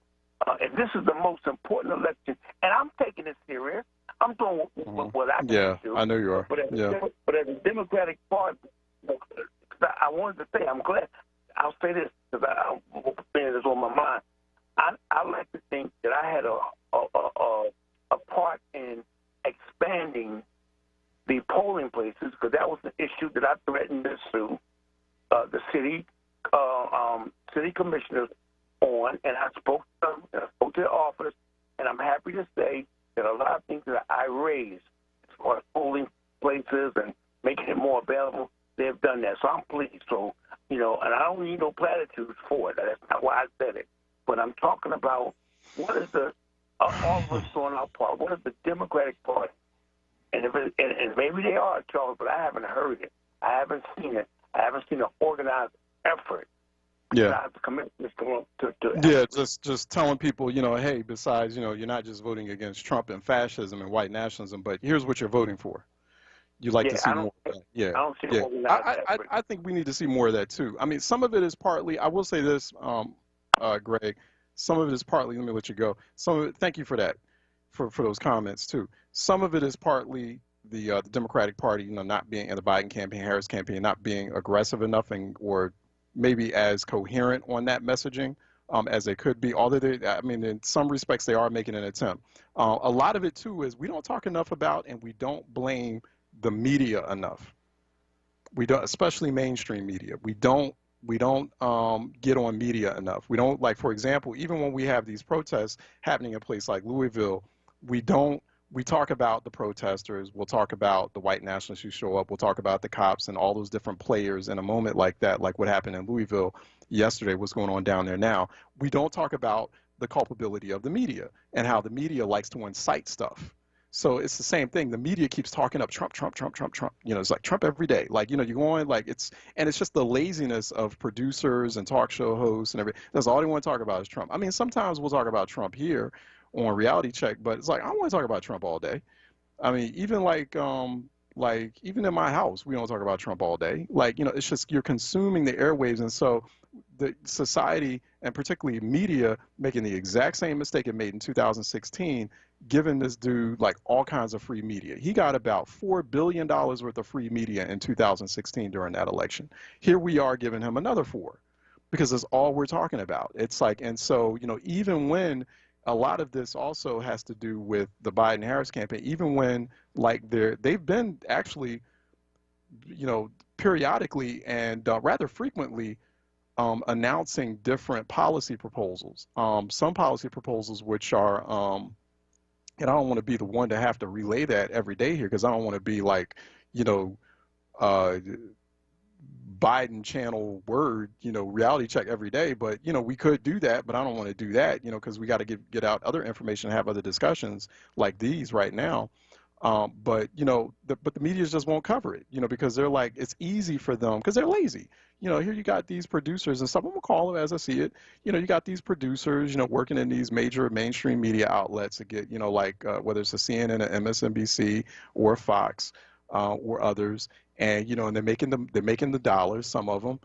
this is the most important election, and I'm taking it serious. I'm doing what I can do. Yeah, I know you are. But as a Democratic Party, I wanted to say, I'm glad. I'll say this because I'm saying this on my mind. I like to think that I had a part in expanding the polling places, because that was the issue that I threatened to sue the city commissioners on, and I spoke to them, and I spoke to their office, and I'm happy to say that a lot of things that I raised as far as polling places and making it more available, they've done that. So I'm pleased. So, and I don't need no platitudes for it. That's not why I said it. But I'm talking about what is all of us on our part. What is the Democratic Party? And and maybe they are, Charles, but I haven't heard it. I haven't seen it. I haven't seen an organized effort Yeah. To Yeah, just telling people, hey, besides, you're not just voting against Trump and fascism and white nationalism, but here's what you're voting for. You'd like to see more of that. Yeah. I don't see Yeah. a whole lot of that. I think we need to see more of that too. I mean, some of it is partly, I will say this, Greg, some of it is partly, let me let you go. Some of it, thank you for that, for those comments too. Some of it is partly the Democratic Party, not being, and the Biden campaign, Harris campaign, not being aggressive enough or maybe as coherent on that messaging as they could be. Although I mean, in some respects, they are making an attempt. A lot of it too is we don't talk enough about, and we don't blame the media enough. We don't, especially mainstream media. We don't get on media enough. We don't, like, for example, even when we have these protests happening in a place like Louisville, we talk about the protesters, we'll talk about the white nationalists who show up, we'll talk about the cops and all those different players in a moment like that, like what happened in Louisville yesterday, what's going on down there now. We don't talk about the culpability of the media and how the media likes to incite stuff. So it's the same thing. The media keeps talking up Trump, Trump, Trump, Trump, Trump. It's like Trump every day. Like, you go on, like, it's just the laziness of producers and talk show hosts and everything. That's all they want to talk about is Trump. I mean, sometimes we'll talk about Trump here on Reality Check, but it's like, I don't want to talk about Trump all day. I mean, even even in my house, we don't talk about Trump all day. Like, it's just, you're consuming the airwaves. And so the society, and particularly media, making the exact same mistake it made in 2016, giving this dude like all kinds of free media. He got about $4 billion worth of free media in 2016 during that election. Here we are giving him another $4 billion because that's all we're talking about. It's like, and so, even when a lot of this also has to do with the Biden-Harris campaign, even when like they've been actually, periodically and rather frequently announcing different policy proposals. Some policy proposals which are, and I don't want to be the one to have to relay that every day here because I don't want to be like, Biden channel word, reality check every day. But, we could do that, but I don't want to do that, because we got to get out other information, have other discussions like these right now. But the media just won't cover it, because they're like, it's easy for them because they're lazy. Here you got these producers, and some of them will call it as I see it. You got these producers, working in these major mainstream media outlets to get, like whether it's a CNN, a MSNBC, or Fox, or others, and and they're making the dollars, some of them,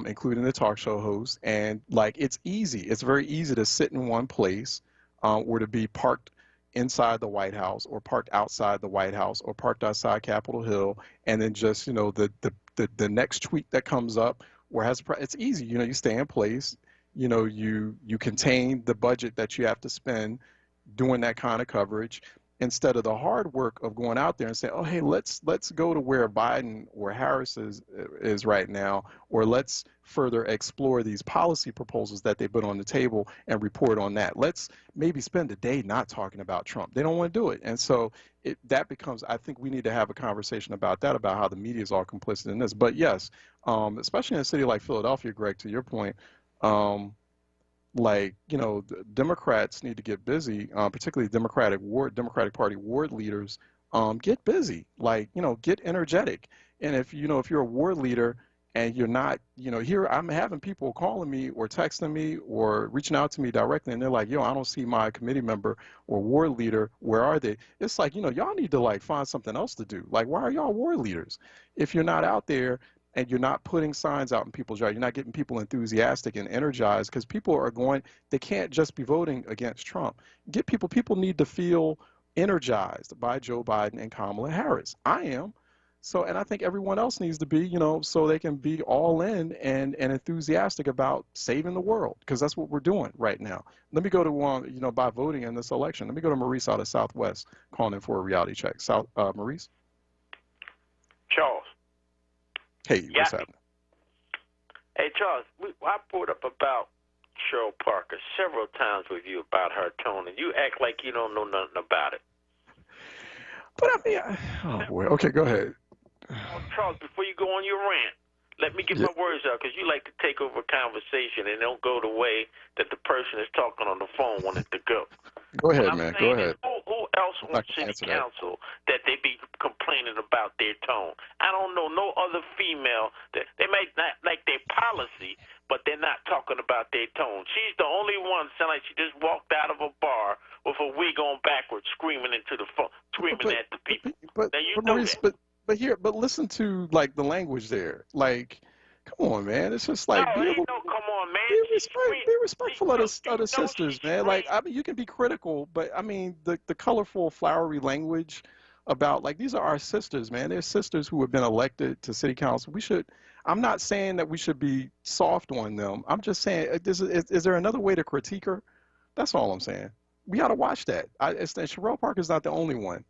including the talk show hosts, and like it's easy. It's very easy to sit in one place, or to be parked inside the White House or parked outside the White House or parked outside Capitol Hill, and then just the next tweet that comes up or it's easy. You stay in place. You contain the budget that you have to spend doing that kind of coverage, instead of the hard work of going out there and saying, oh, hey, let's go to where Biden or Harris is right now, or let's further explore these policy proposals that they put on the table and report on that. Let's maybe spend a day not talking about Trump. They don't want to do it. And so that becomes, I think we need to have a conversation about that, about how the media is all complicit in this. But yes, especially in a city like Philadelphia, Greg, to your point, Democrats need to get busy, particularly Democratic Party ward leaders, get busy, get energetic. And if you're a ward leader and you're not, here I'm having people calling me or texting me or reaching out to me directly, and they're like, yo, I don't see my committee member or ward leader. Where are they? It's like, y'all need to find something else to do. Like, why are y'all ward leaders if you're not out there and you're not putting signs out in people's yard? You're not getting people enthusiastic and energized, because people are they can't just be voting against Trump. People need to feel energized by Joe Biden and Kamala Harris. I am. So, and I think everyone else needs to be, so they can be all in and enthusiastic about saving the world, because that's what we're doing right now. Let me go to, by voting in this election. Let me go to Maurice out of Southwest calling in for a reality check. Maurice? Charles. Hey, what's happening? Hey, Charles, I brought up about Cheryl Parker several times with you about her tone, and you act like you don't know nothing about it. But I mean, oh boy. Okay, go ahead. Charles, before you go on your rant, let me get my words out, because you like to take over a conversation and don't go the way that the person is talking on the phone wanted to go. Go ahead, man. Go ahead. Who else on city council that they be complaining complaining about their tone. I don't know no other female that they may not like their policy, but they're not talking about their tone. She's the only one sound like she just walked out of a bar with a wig on backwards, screaming into the phone, screaming at the people. But Maurice, but listen to like the language there. Like, come on, man. It's just like come on, man. Be respectful of the sisters, man. Like, I mean, you can be critical, but I mean, the colorful, flowery language about like these are our sisters, man. They're sisters who have been elected to city council. I'm not saying that we should be soft on them. I'm just saying, is there another way to critique her? That's all I'm saying. We got to watch that. Sherelle Parker's not the only one.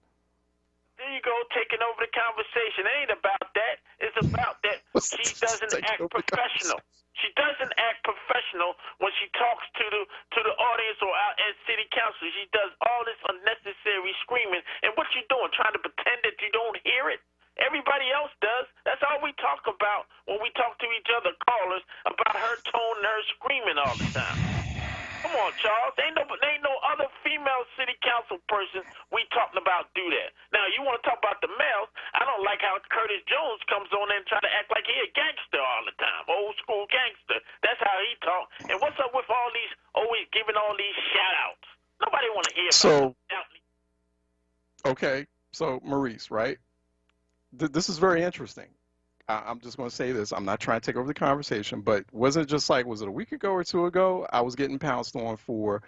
There you go, taking over the conversation. It ain't about that. It's about that she doesn't act professional. She doesn't act professional when she talks to the audience or out at city council. She does all this unnecessary screaming. And what you doing? Trying to pretend that you don't hear it? Everybody else does. That's all we talk about when we talk to each other, callers, about her tone and her screaming all the time. Come on, Charles. Ain't no other female city council person we talking about do that. Now, you want to talk about the males? I don't like how Curtis Jones comes on there and try to act like he a gangster all the time, old school gangster. That's how he talk. And what's up with all these always giving all these shout outs? Nobody want to hear about that. Okay, so Maurice, right? This is very interesting. I'm just going to say this. I'm not trying to take over the conversation, but was it a week ago or 2 ago? I was getting pounced on for,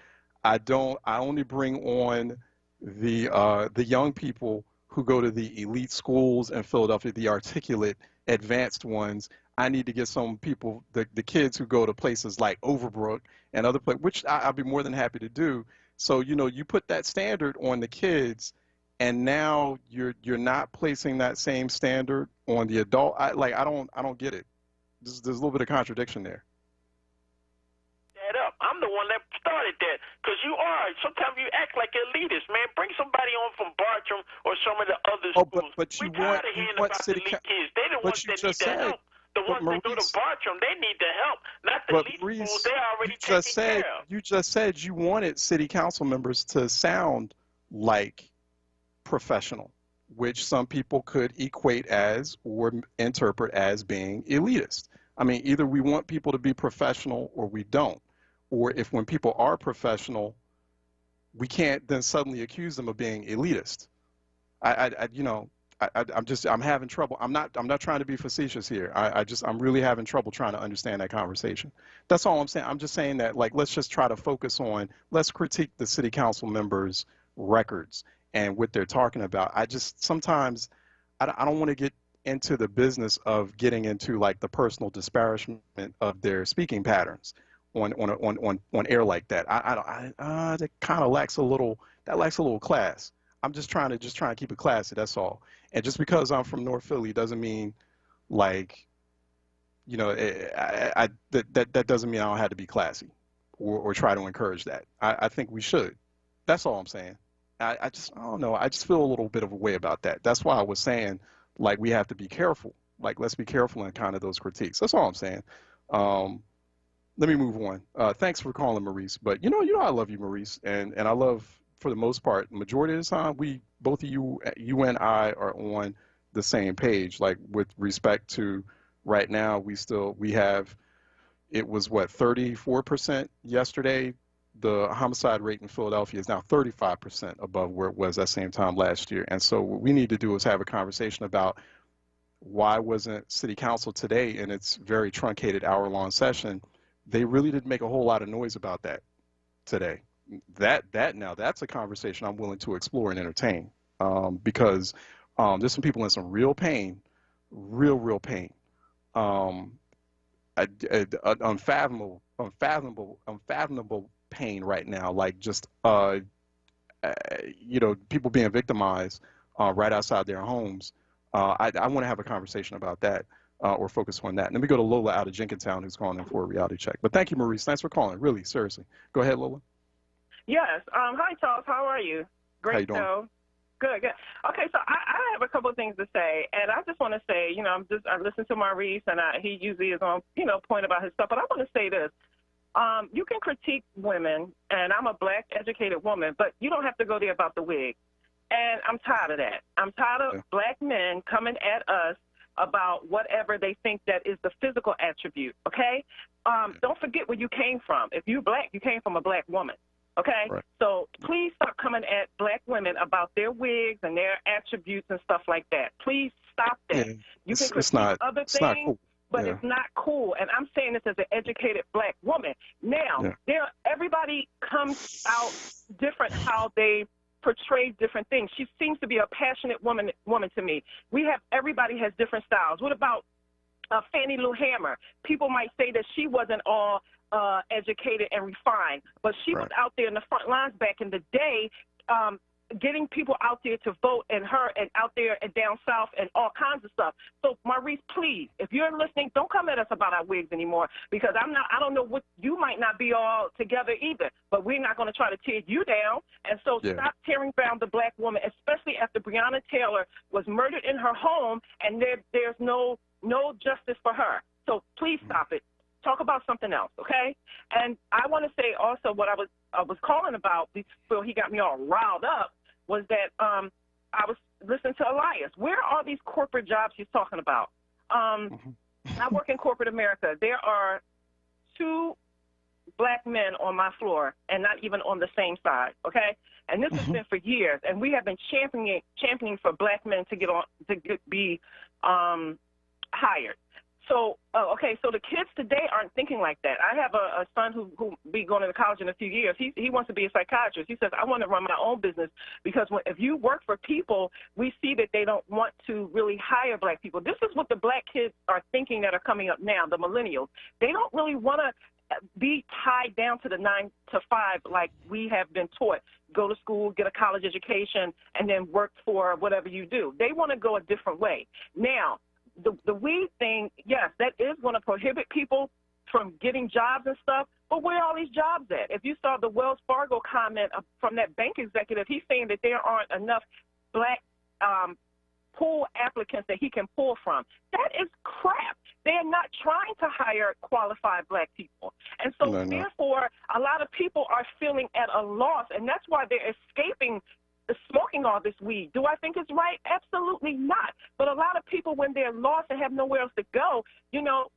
I only bring on the young people who go to the elite schools in Philadelphia, the articulate, advanced ones. I need to get some people, the kids who go to places like Overbrook and other places, which I'll be more than happy to do. So, you put that standard on the kids, and now you're not placing that same standard on the adult. I don't get it. There's a little bit of contradiction there. That up. I'm the one that started that, because you are. Sometimes you act like elitist, man. Bring somebody on from Bartram or some of the other schools. But you want the elite kids. They're the ones that need the help. The ones that go to Bartram, they need the help, not the elite schools. They're already taken care of. You just said you wanted city council members to sound like professional, which some people could equate as or interpret as being elitist. I mean, either we want people to be professional or we don't. Or if when people are professional, we can't then suddenly accuse them of being elitist. I'm having trouble. I'm not trying to be facetious here. I'm really having trouble trying to understand that conversation. That's all I'm saying. I'm just saying that, like, let's just try to focus on, let's critique the city council members' records and what they're talking about. Sometimes I don't want to get into the business of getting into like the personal disparagement of their speaking patterns on air like that. That kind of lacks a little class. I'm just trying to keep it classy. That's all. And just because I'm from North Philly doesn't mean like, that doesn't mean I don't have to be classy or try to encourage that. I think we should. That's all I'm saying. I don't know. I just feel a little bit of a way about that. That's why I was saying, like, we have to be careful. Like, let's be careful in kind of those critiques. That's all I'm saying. Let me move on. Thanks for calling, Maurice. But you know, I love you, Maurice, and I love, for the most part, the majority of the time, both of you and I are on the same page. Like, with respect to right now, we have, it was what, 34% yesterday. The homicide rate in Philadelphia is now 35% above where it was that same time last year. And so what we need to do is have a conversation about why wasn't City Council today, in its very truncated hour-long session, they really didn't make a whole lot of noise about that today. That's a conversation I'm willing to explore and entertain, because there's some people in some real pain, real pain, unfathomable pain right now, like just people being victimized right outside their homes. I want to have a conversation about that, or focus on that. Let me go to Lola out of Jenkintown, who's calling in for a reality check. But thank you, Maurice. Thanks for calling. Really, seriously. Go ahead, Lola. Yes. Hi, Charles. How are you? Great How you doing? show. Good. Okay, so I have a couple of things to say, and I just want to say, I listen to Maurice, and he usually is on, point about his stuff, but I want to say this. You can critique women, and I'm a black educated woman, but you don't have to go there about the wig. And I'm tired of that. I'm tired of black men coming at us about whatever they think that is the physical attribute, okay? Don't forget where you came from. If you're black, you came from a black woman, okay? Right. So please stop coming at black women about their wigs and their attributes and stuff like that. Please stop that. You can critique other things, cool. But it's not cool. And I'm saying this as an educated black woman. Now, everybody comes out different how they portray different things. She seems to be a passionate woman to me. Everybody has different styles. What about Fannie Lou Hamer? People might say that she wasn't all educated and refined, but she was out there in the front lines back in the day, getting people out there to vote, and out there and down south and all kinds of stuff. So Maurice, please, if you're listening, don't come at us about our wigs anymore, because I don't know what, you might not be all together either, but we're not going to try to tear you down. And so stop tearing down the black woman, especially after Breonna Taylor was murdered in her home, and there's no justice for her. So please stop it. Talk about something else, okay? And I want to say also what I was calling about before he got me all riled up was that I was listening to Elias. Where are these corporate jobs he's talking about? I work in corporate America. There are 2 black men on my floor, and not even on the same side, okay? And this has been for years, and we have been championing for black men to be hired. So, so the kids today aren't thinking like that. I have a son who be going to college in a few years. He wants to be a psychiatrist. He says, I want to run my own business, because if you work for people, we see that they don't want to really hire black people. This is what the black kids are thinking that are coming up now, the millennials. They don't really want to be tied down to the 9 to 5 like we have been taught. Go to school, get a college education, and then work for whatever you do. They want to go a different way. Now, the weed thing, yes, that is going to prohibit people from getting jobs and stuff, but where are all these jobs at? If you saw the Wells Fargo comment from that bank executive, he's saying that there aren't enough black pool applicants that he can pull from. That is crap. They're not trying to hire qualified black people. And so, therefore, a lot of people are feeling at a loss, and that's why they're escaping smoking all this weed. Do I think it's right? Absolutely not. But a lot of people, when they're lost and have nowhere else to go,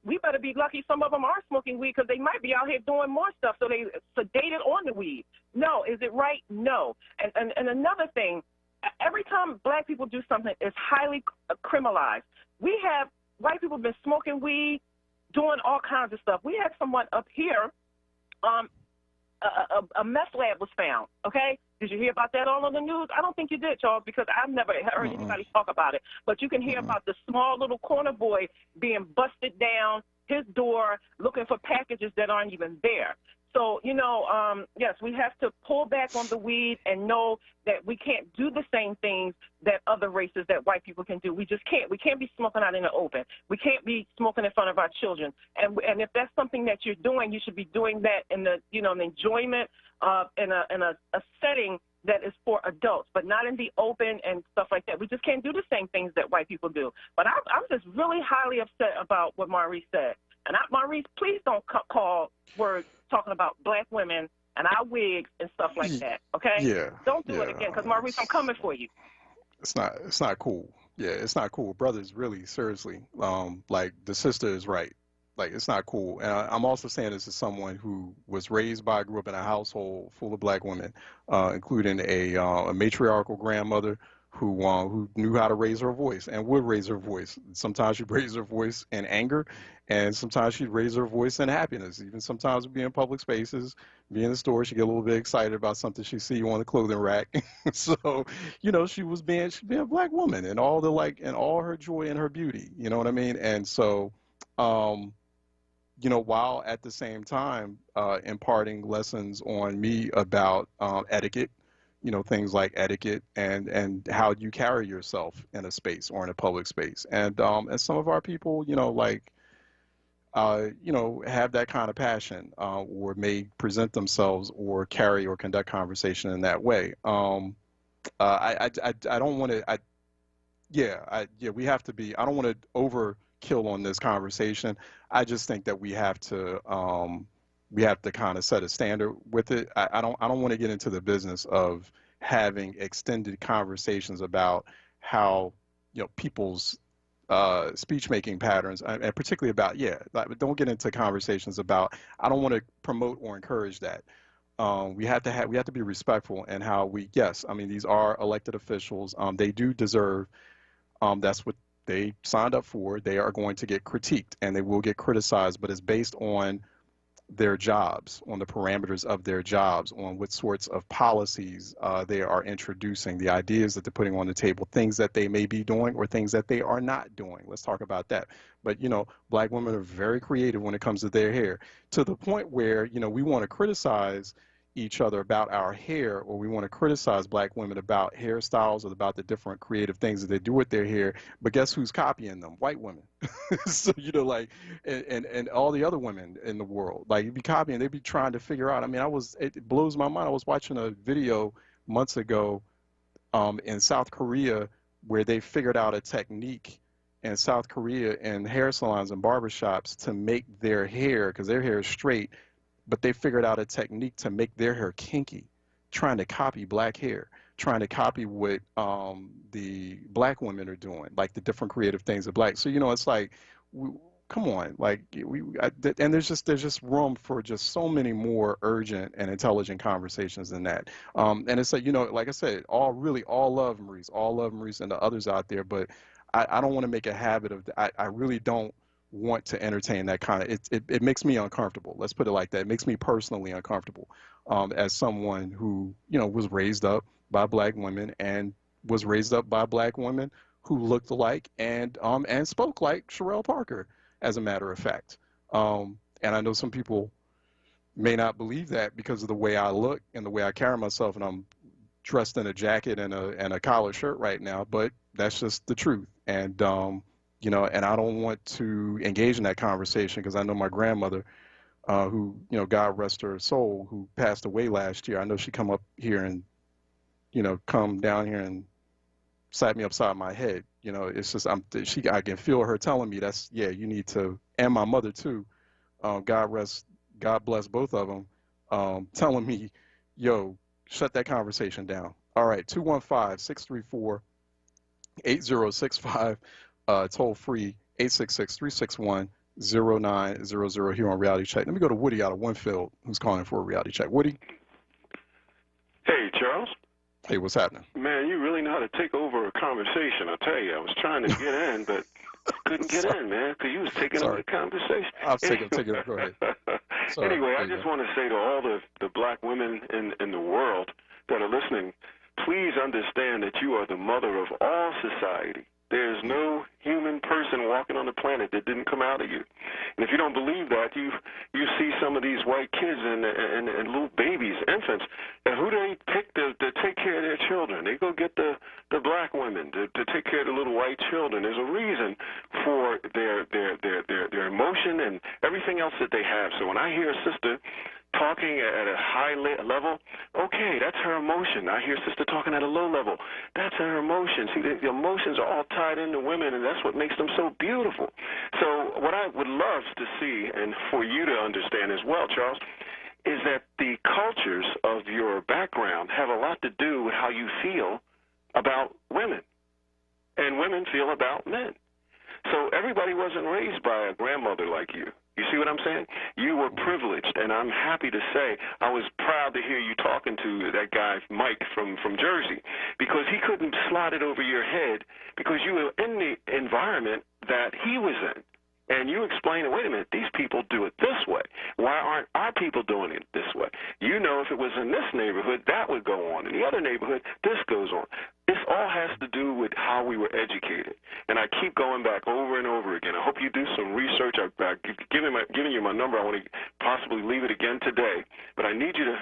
we better be lucky some of them are smoking weed, because they might be out here doing more stuff, so they sedated on the weed. No. Is it right? No. And another thing, every time black people do something, it's highly criminalized. White people have been smoking weed, doing all kinds of stuff. We had someone up here, a meth lab was found, okay? Did you hear about that all on the news? I don't think you did, Charles, because I've never heard anybody talk about it. But you can hear about the small little corner boy being busted down his door looking for packages that aren't even there. So, yes, we have to pull back on the weed and know that we can't do the same things that other races, that white people can do. We just can't. We can't be smoking out in the open. We can't be smoking in front of our children. And if that's something that you're doing, you should be doing that in the, an enjoyment, in a setting that is for adults, but not in the open and stuff like that. We just can't do the same things that white people do. But I'm just really highly upset about what Maurice said. And Maurice, please don't call words talking about black women and our wigs and stuff like that, okay? Yeah. Don't do it again, because Maurice, I'm coming for you. It's not cool. Yeah, it's not cool. Brothers, really, seriously, like the sister is right. Like, it's not cool. And I'm also saying this as someone who was grew up in a household full of black women, including a matriarchal grandmother who knew how to raise her voice and would raise her voice. Sometimes she'd raise her voice in anger, and sometimes she'd raise her voice in happiness. Even sometimes we'd be in public spaces, be in the store, she'd get a little bit excited about something she see on the clothing rack. So, she'd be a black woman, and all her joy and her beauty, you know what I mean? And so, while at the same time imparting lessons on me about etiquette, things like etiquette and how you carry yourself in a space or in a public space. And some of our people, have that kind of passion or may present themselves or carry or conduct conversation in that way. I don't want to, we have to be, I don't want to overkill on this conversation. I just think that we have to kind of set a standard with it. I don't want to get into the business of having extended conversations about how, people's speech making patterns, and particularly about, like, don't get into conversations about, I don't want to promote or encourage that. We have to be respectful in how we, yes, I mean, these are elected officials. They do deserve, that's what they signed up for. They are going to get critiqued and they will get criticized, but it's based on their jobs, on the parameters of their jobs, on what sorts of policies they are introducing, the ideas that they're putting on the table, things that they may be doing or things that they are not doing. Let's talk about that. But, Black women are very creative when it comes to their hair, to the point where, we want to criticize each other about our hair, or we want to criticize Black women about hairstyles or about the different creative things that they do with their hair. But guess who's copying them? White women. So, like, and all the other women in the world, like, you'd be copying, they'd be trying to figure out. I mean, it blows my mind. I was watching a video months ago in South Korea where they figured out a technique in South Korea in hair salons and barbershops to make their hair, because their hair is straight, but they figured out a technique to make their hair kinky, trying to copy Black hair, trying to copy what the Black women are doing, like the different creative things of Black. So, it's like, come on, like, and there's just room for just so many more urgent and intelligent conversations than that. And it's like, like I said, all love Maurice, and the others out there, but I don't want to make a habit of, I really don't want to entertain that kind of, it makes me uncomfortable. Let's put it like that. It makes me personally uncomfortable as someone who, was raised up by Black women and was raised up by Black women who looked alike and spoke like Sherelle Parker, as a matter of fact. And I know some people may not believe that because of the way I look and the way I carry myself, and I'm dressed in a jacket and a collared shirt right now, but that's just the truth. And and I don't want to engage in that conversation because I know my grandmother, who, God rest her soul, who passed away last year. I know she come up here and, come down here and sat me upside my head. It's just, I can feel her telling me you need to, and my mother too, God bless both of them, telling me, shut that conversation down. All right, 215-634-8065. Toll free 866-361-0900 here on Reality Check. Let me go to Woody out of Winfield, who's calling for a reality check. Woody? Hey, Charles. Hey, what's happening? Man, you really know how to take over a conversation. I tell you, I was trying to get in, but couldn't get in, man, because you was taking over the conversation. I'll take it. Go ahead. Sorry. Anyway, I just want to say to all the Black women in the world that are listening, please understand that you are the mother of all society. There's no human person walking on the planet that didn't come out of you. And if you don't believe that, you see some of these white kids and little babies, infants, and who do they pick to take care of their children? They go get the Black women to take care of the little white children. There's a reason for their emotion and everything else that they have. So when I hear a sister talking at a high level, okay, that's her emotion. I hear sister talking at a low level. That's her emotion. See, the emotions are all tied into women, and that's what makes them so beautiful. So what I would love to see, and for you to understand as well, Charles, is that the cultures of your background have a lot to do with how you feel about women, and women feel about men. So everybody wasn't raised by a grandmother like you. You see what I'm saying? You were privileged, and I'm happy to say I was proud to hear you talking to that guy, Mike, from Jersey, because he couldn't slide it over your head because you were in the environment that he was in. And you explain, wait a minute, these people do it this way. Why aren't our people doing it this way? You know, if it was in this neighborhood, that would go on. In the other neighborhood, this goes on. This all has to do with how we were educated. And I keep going back over and over again. I hope you do some research. I've given you my number. I want to possibly leave it again today. But I need you to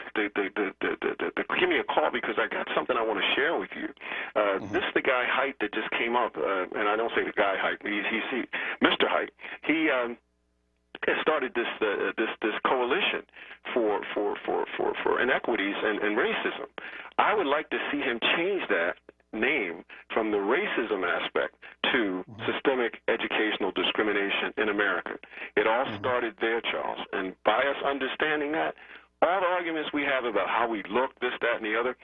give me a call because I got something I want to share with you. This is the guy Height that just came up. And I don't say the guy Height. He's Mr. Height. He has started this coalition for inequities and racism. I would like to see him change that name from the racism aspect to systemic educational discrimination in America. It all started there, Charles. And by us understanding that, all the arguments we have about how we look, this, that, and the other,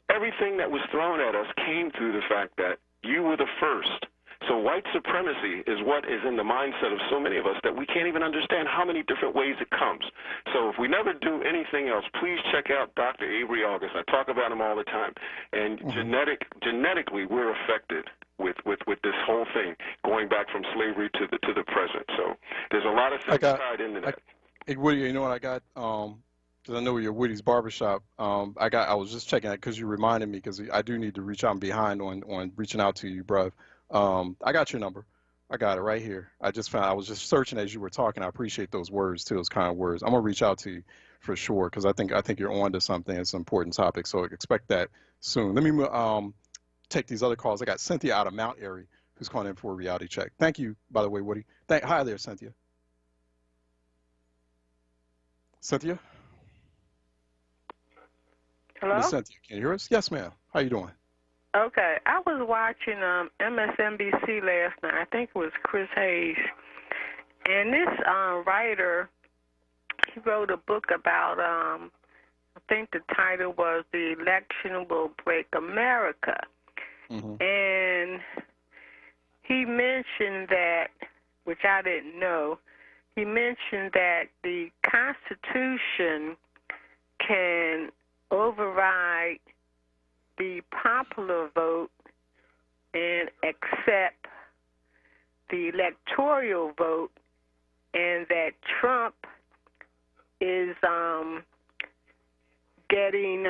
everything that was thrown at us came through the fact that you were the first. So white supremacy is what is in the mindset of so many of us that we can't even understand how many different ways it comes. So if we never do anything else, please check out Dr. Avery August. I talk about him all the time. And genetically, we're affected with this whole thing, going back from slavery to the present. So there's a lot of things tied into that. Hey, Woody, you know what I got? Because I know you're Woody's Barbershop. I was just checking that because you reminded me, because I do need to reach out. I'm behind on reaching out to you, bruv. I got your number. I got it right here. I was just searching as you were talking. I appreciate those words too, those kind of words. I'm gonna reach out to you for sure, because I think you're on to something. It's an important topic, so expect that soon. Let me take these other calls. I got Cynthia out of Mount Airy who's calling in for a reality check. Thank you, by the way, Woody. Hi there, Cynthia. Cynthia? Hello? Ms. Cynthia, can you hear us? Yes, ma'am. How you doing? Okay. I was watching MSNBC last night. I think it was Chris Hayes. And this writer, he wrote a book about, I think the title was The Election Will Break America. And he mentioned that, which I didn't know, he mentioned that the Constitution can override the popular vote and accept the electoral vote, and that Trump is getting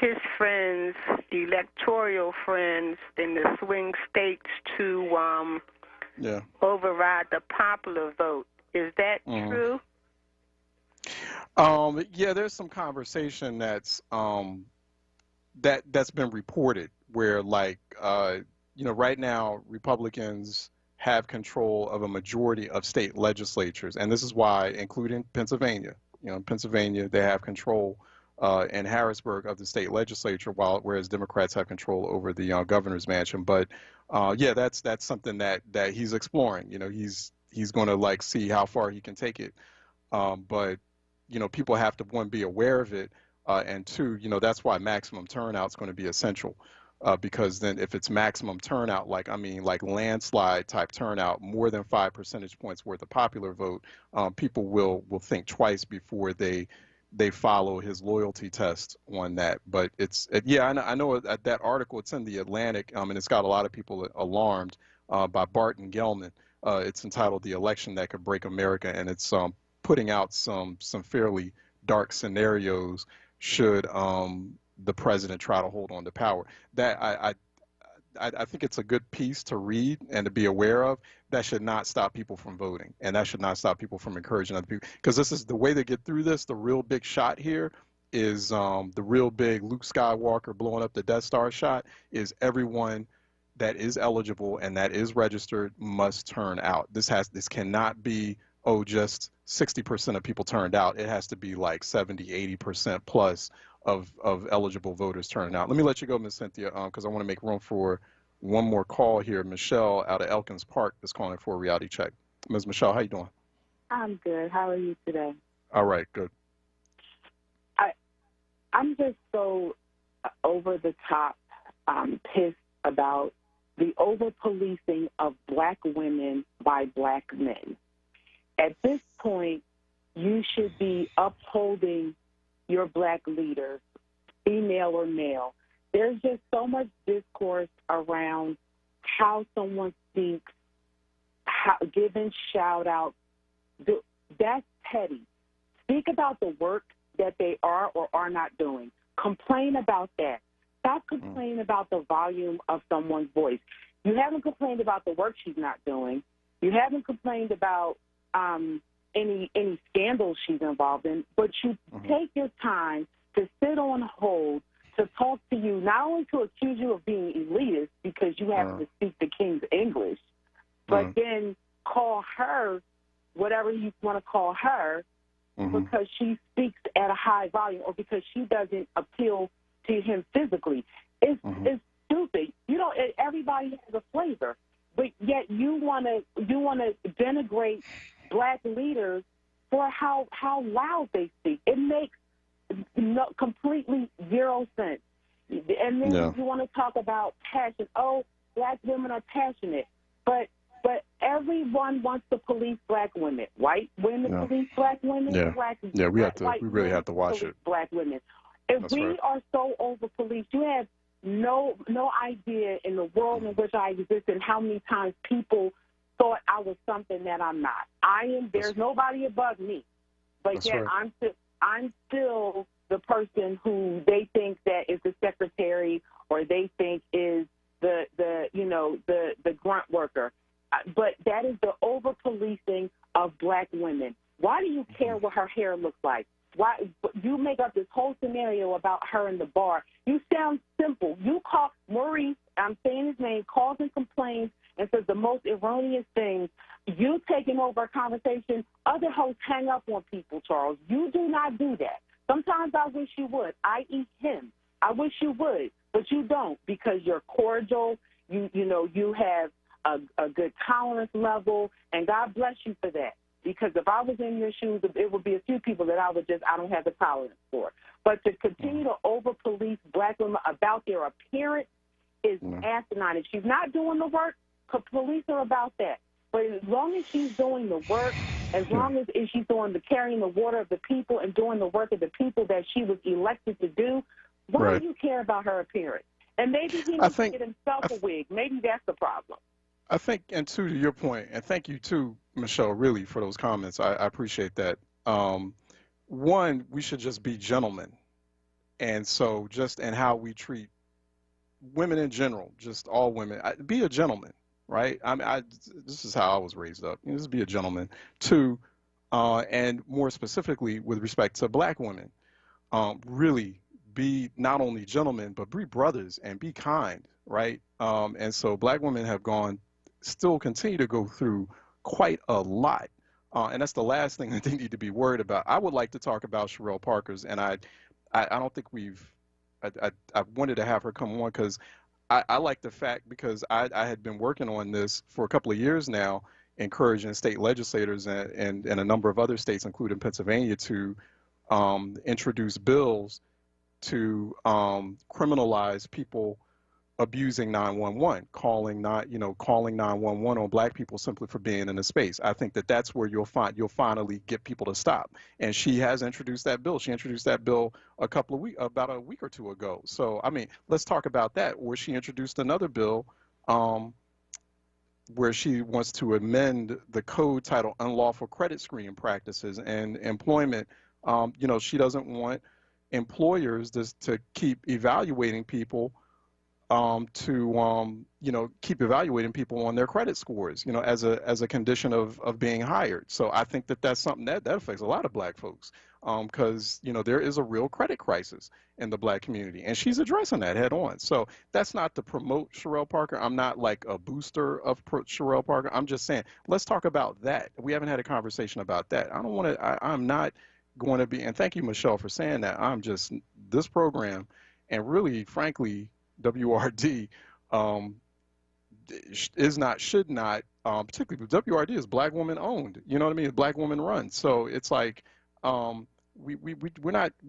his friends, the electoral friends in the swing states to override the popular vote. Is that true? Yeah, there's some conversation that's been reported where, like, right now Republicans have control of a majority of state legislatures, and this is why, including Pennsylvania, Pennsylvania, they have control in Harrisburg of the state legislature, whereas Democrats have control over the governor's mansion. But yeah, that's something that he's exploring. He's going to see how far he can take it. But people have to, one, be aware of it, and two, that's why maximum turnout is going to be essential. Because then if it's maximum turnout, like landslide type turnout, more than 5 percentage points worth of popular vote, people will think twice before they follow his loyalty test on that. But yeah, I know that article, it's in the Atlantic, and it's got a lot of people alarmed, by Barton Gellman. It's entitled "The Election That Could Break America," and it's putting out some fairly dark scenarios should the president try to hold on to power. That I think it's a good piece to read and to be aware of. That should not stop people from voting, and that should not stop people from encouraging other people, because this is the way to get through this. The real big shot here is the real big Luke Skywalker blowing up the Death Star shot is everyone that is eligible and that is registered must turn out. This cannot be, just 60% of people turned out. It has to be like 70, 80% plus of eligible voters turning out. Let me let you go, Ms. Cynthia, because I want to make room for one more call here. Michelle out of Elkins Park is calling for a reality check. Ms. Michelle, how you doing? I'm good. How are you today? All right, good. I'm just so over the top pissed about the over-policing of black women by black men. At this point, you should be upholding your black leaders, female or male. There's just so much discourse around how someone speaks, giving shout-outs. That's petty. Speak about the work that they are or are not doing. Complain about that. Stop complaining about the volume of someone's voice. You haven't complained about the work she's not doing. You haven't complained about any scandals she's involved in, but you take your time to sit on hold to talk to you, not only to accuse you of being elitist because you happen to speak the King's English, but then call her whatever you want to call her because she speaks at a high volume or because she doesn't appeal to him physically. It's stupid. Everybody has a flavor, but yet you want to denigrate black leaders for how loud they speak. It makes completely zero sense. And then you want to talk about passion. Oh, black women are passionate, but everyone wants to police black women. White women police black women. We really have to watch it. Black women. If That's we right. are so over policed, you have no idea in the world in which I exist and how many times people thought I was something that I'm not. There's nobody above me, but yet I'm still the person who they think that is the secretary or they think is the grunt worker. But that is the over policing of black women. Why do you care what her hair looks like? Why you make up this whole scenario about her in the bar? You sound simple. You call Maurice, I'm saying his name, calls and complains and says the most erroneous things. You taking over a conversation. Other hosts hang up on people, Charles. You do not do that. Sometimes I wish you would, i.e. him. I wish you would, but you don't because you're cordial. You have a good tolerance level, and God bless you for that. Because if I was in your shoes, it would be a few people that I don't have the tolerance for. But to continue to over-police black women about their appearance is asinine. If she's not doing the work, police her about that. But as long as she's doing the work, as long as she's doing carrying the water of the people and doing the work of the people that she was elected to do, why do you care about her appearance? And maybe he needs to get himself a wig. Maybe that's the problem. I think, and to your point, and thank you too, Michelle, really, for those comments. I appreciate that. One, we should just be gentlemen. And so just in how we treat women in general, just all women, be a gentleman, right? This is how I was raised up. Just be a gentleman. Two, and more specifically with respect to black women, really be not only gentlemen, but be brothers and be kind, right? And so black women have still continue to go through quite a lot. And that's the last thing that they need to be worried about. I would like to talk about Sherelle Parker's, and I don't think I wanted to have her come on because I like the fact because I had been working on this for a couple of years now, encouraging state legislators and a number of other states, including Pennsylvania, to introduce bills to criminalize people abusing 911, calling 911 on black people simply for being in a space. I think that's where you'll finally get people to stop. And she has introduced that bill. She introduced that bill about a week or two ago. So, I mean, let's talk about that. Where she introduced another bill where she wants to amend the code titled Unlawful Credit Screening Practices and Employment. She doesn't want employers to keep evaluating people keep evaluating people on their credit scores, as a condition of being hired. So I think that's something that affects a lot of black folks because, there is a real credit crisis in the black community, and she's addressing that head on. So that's not to promote Sherelle Parker. I'm not like a booster of Sherelle Parker. I'm just saying, let's talk about that. We haven't had a conversation about that. I'm not going to be, and thank you, Michelle, for saying that. This program, and really, frankly, WRD should not, particularly WRD is black woman owned. You know what I mean? Black woman run. So it's like we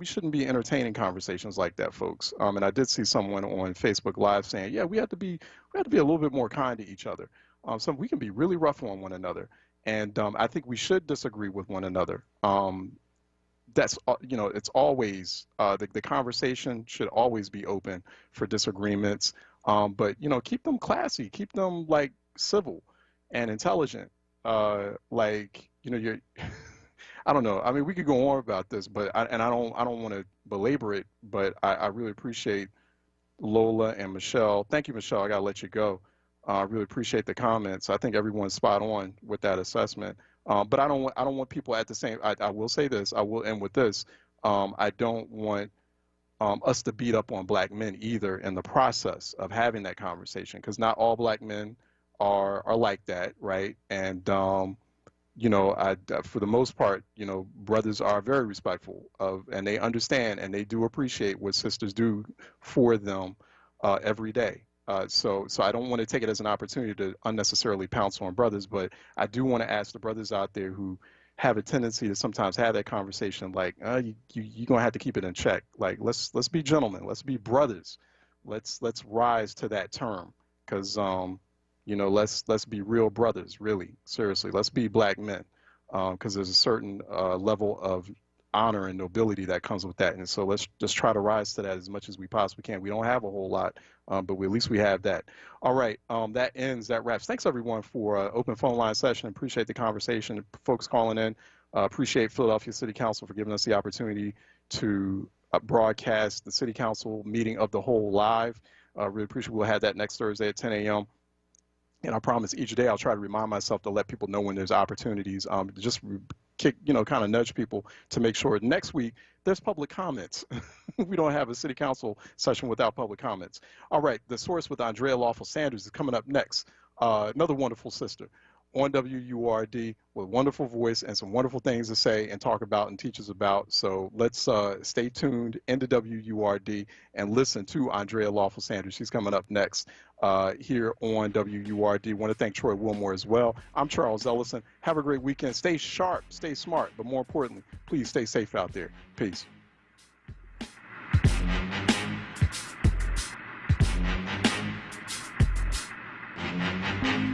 shouldn't be entertaining conversations like that, folks. And I did see someone on Facebook Live saying, yeah, we have to be a little bit more kind to each other. So we can be really rough on one another, and I think we should disagree with one another. That's it's always the conversation should always be open for disagreements, but keep them classy, keep them like civil and intelligent. You're I don't know. I mean, we could go on about this, but I don't want to belabor it. But I really appreciate Lola and Michelle. Thank you, Michelle. I gotta let you go. I really appreciate the comments. I think everyone's spot on with that assessment. But I don't want people at the same. I will say this. I will end with this. I don't want us to beat up on black men either in the process of having that conversation, because not all black men are like that, right? And for the most part, brothers are very respectful of, and they understand and they do appreciate what sisters do for them every day. So I don't want to take it as an opportunity to unnecessarily pounce on brothers, but I do want to ask the brothers out there who have a tendency to sometimes have that conversation, like you're gonna have to keep it in check. Like let's be gentlemen, let's be brothers, let's rise to that term, because you know, let's be real brothers, really, seriously. Let's be black men, because there's a certain level of honor and nobility that comes with that. And so let's just try to rise to that as much as we possibly can. We don't have a whole lot, but at least we have that. All right, that wraps. Thanks everyone for open phone line session. Appreciate the conversation, folks calling in. Appreciate Philadelphia City Council for giving us the opportunity to broadcast the City Council meeting of the whole live. Really appreciate. We'll have that next Thursday at 10 a.m. And I promise each day I'll try to remind myself to let people know when there's opportunities, just kick, you know, kind of nudge people to make sure next week there's public comments. We don't have a city council session without public comments. All right, The Source with Andrea Lawful Sanders is coming up next. Another wonderful sister on WURD with wonderful voice and some wonderful things to say and talk about and teach us about. So let's stay tuned into WURD and listen to Andrea Lawful Sanders. She's coming up next here on WURD. Want to thank Troy Wilmore as well. I'm Charles Ellison. Have a great weekend. Stay sharp, stay smart, but more importantly, please stay safe out there. Peace.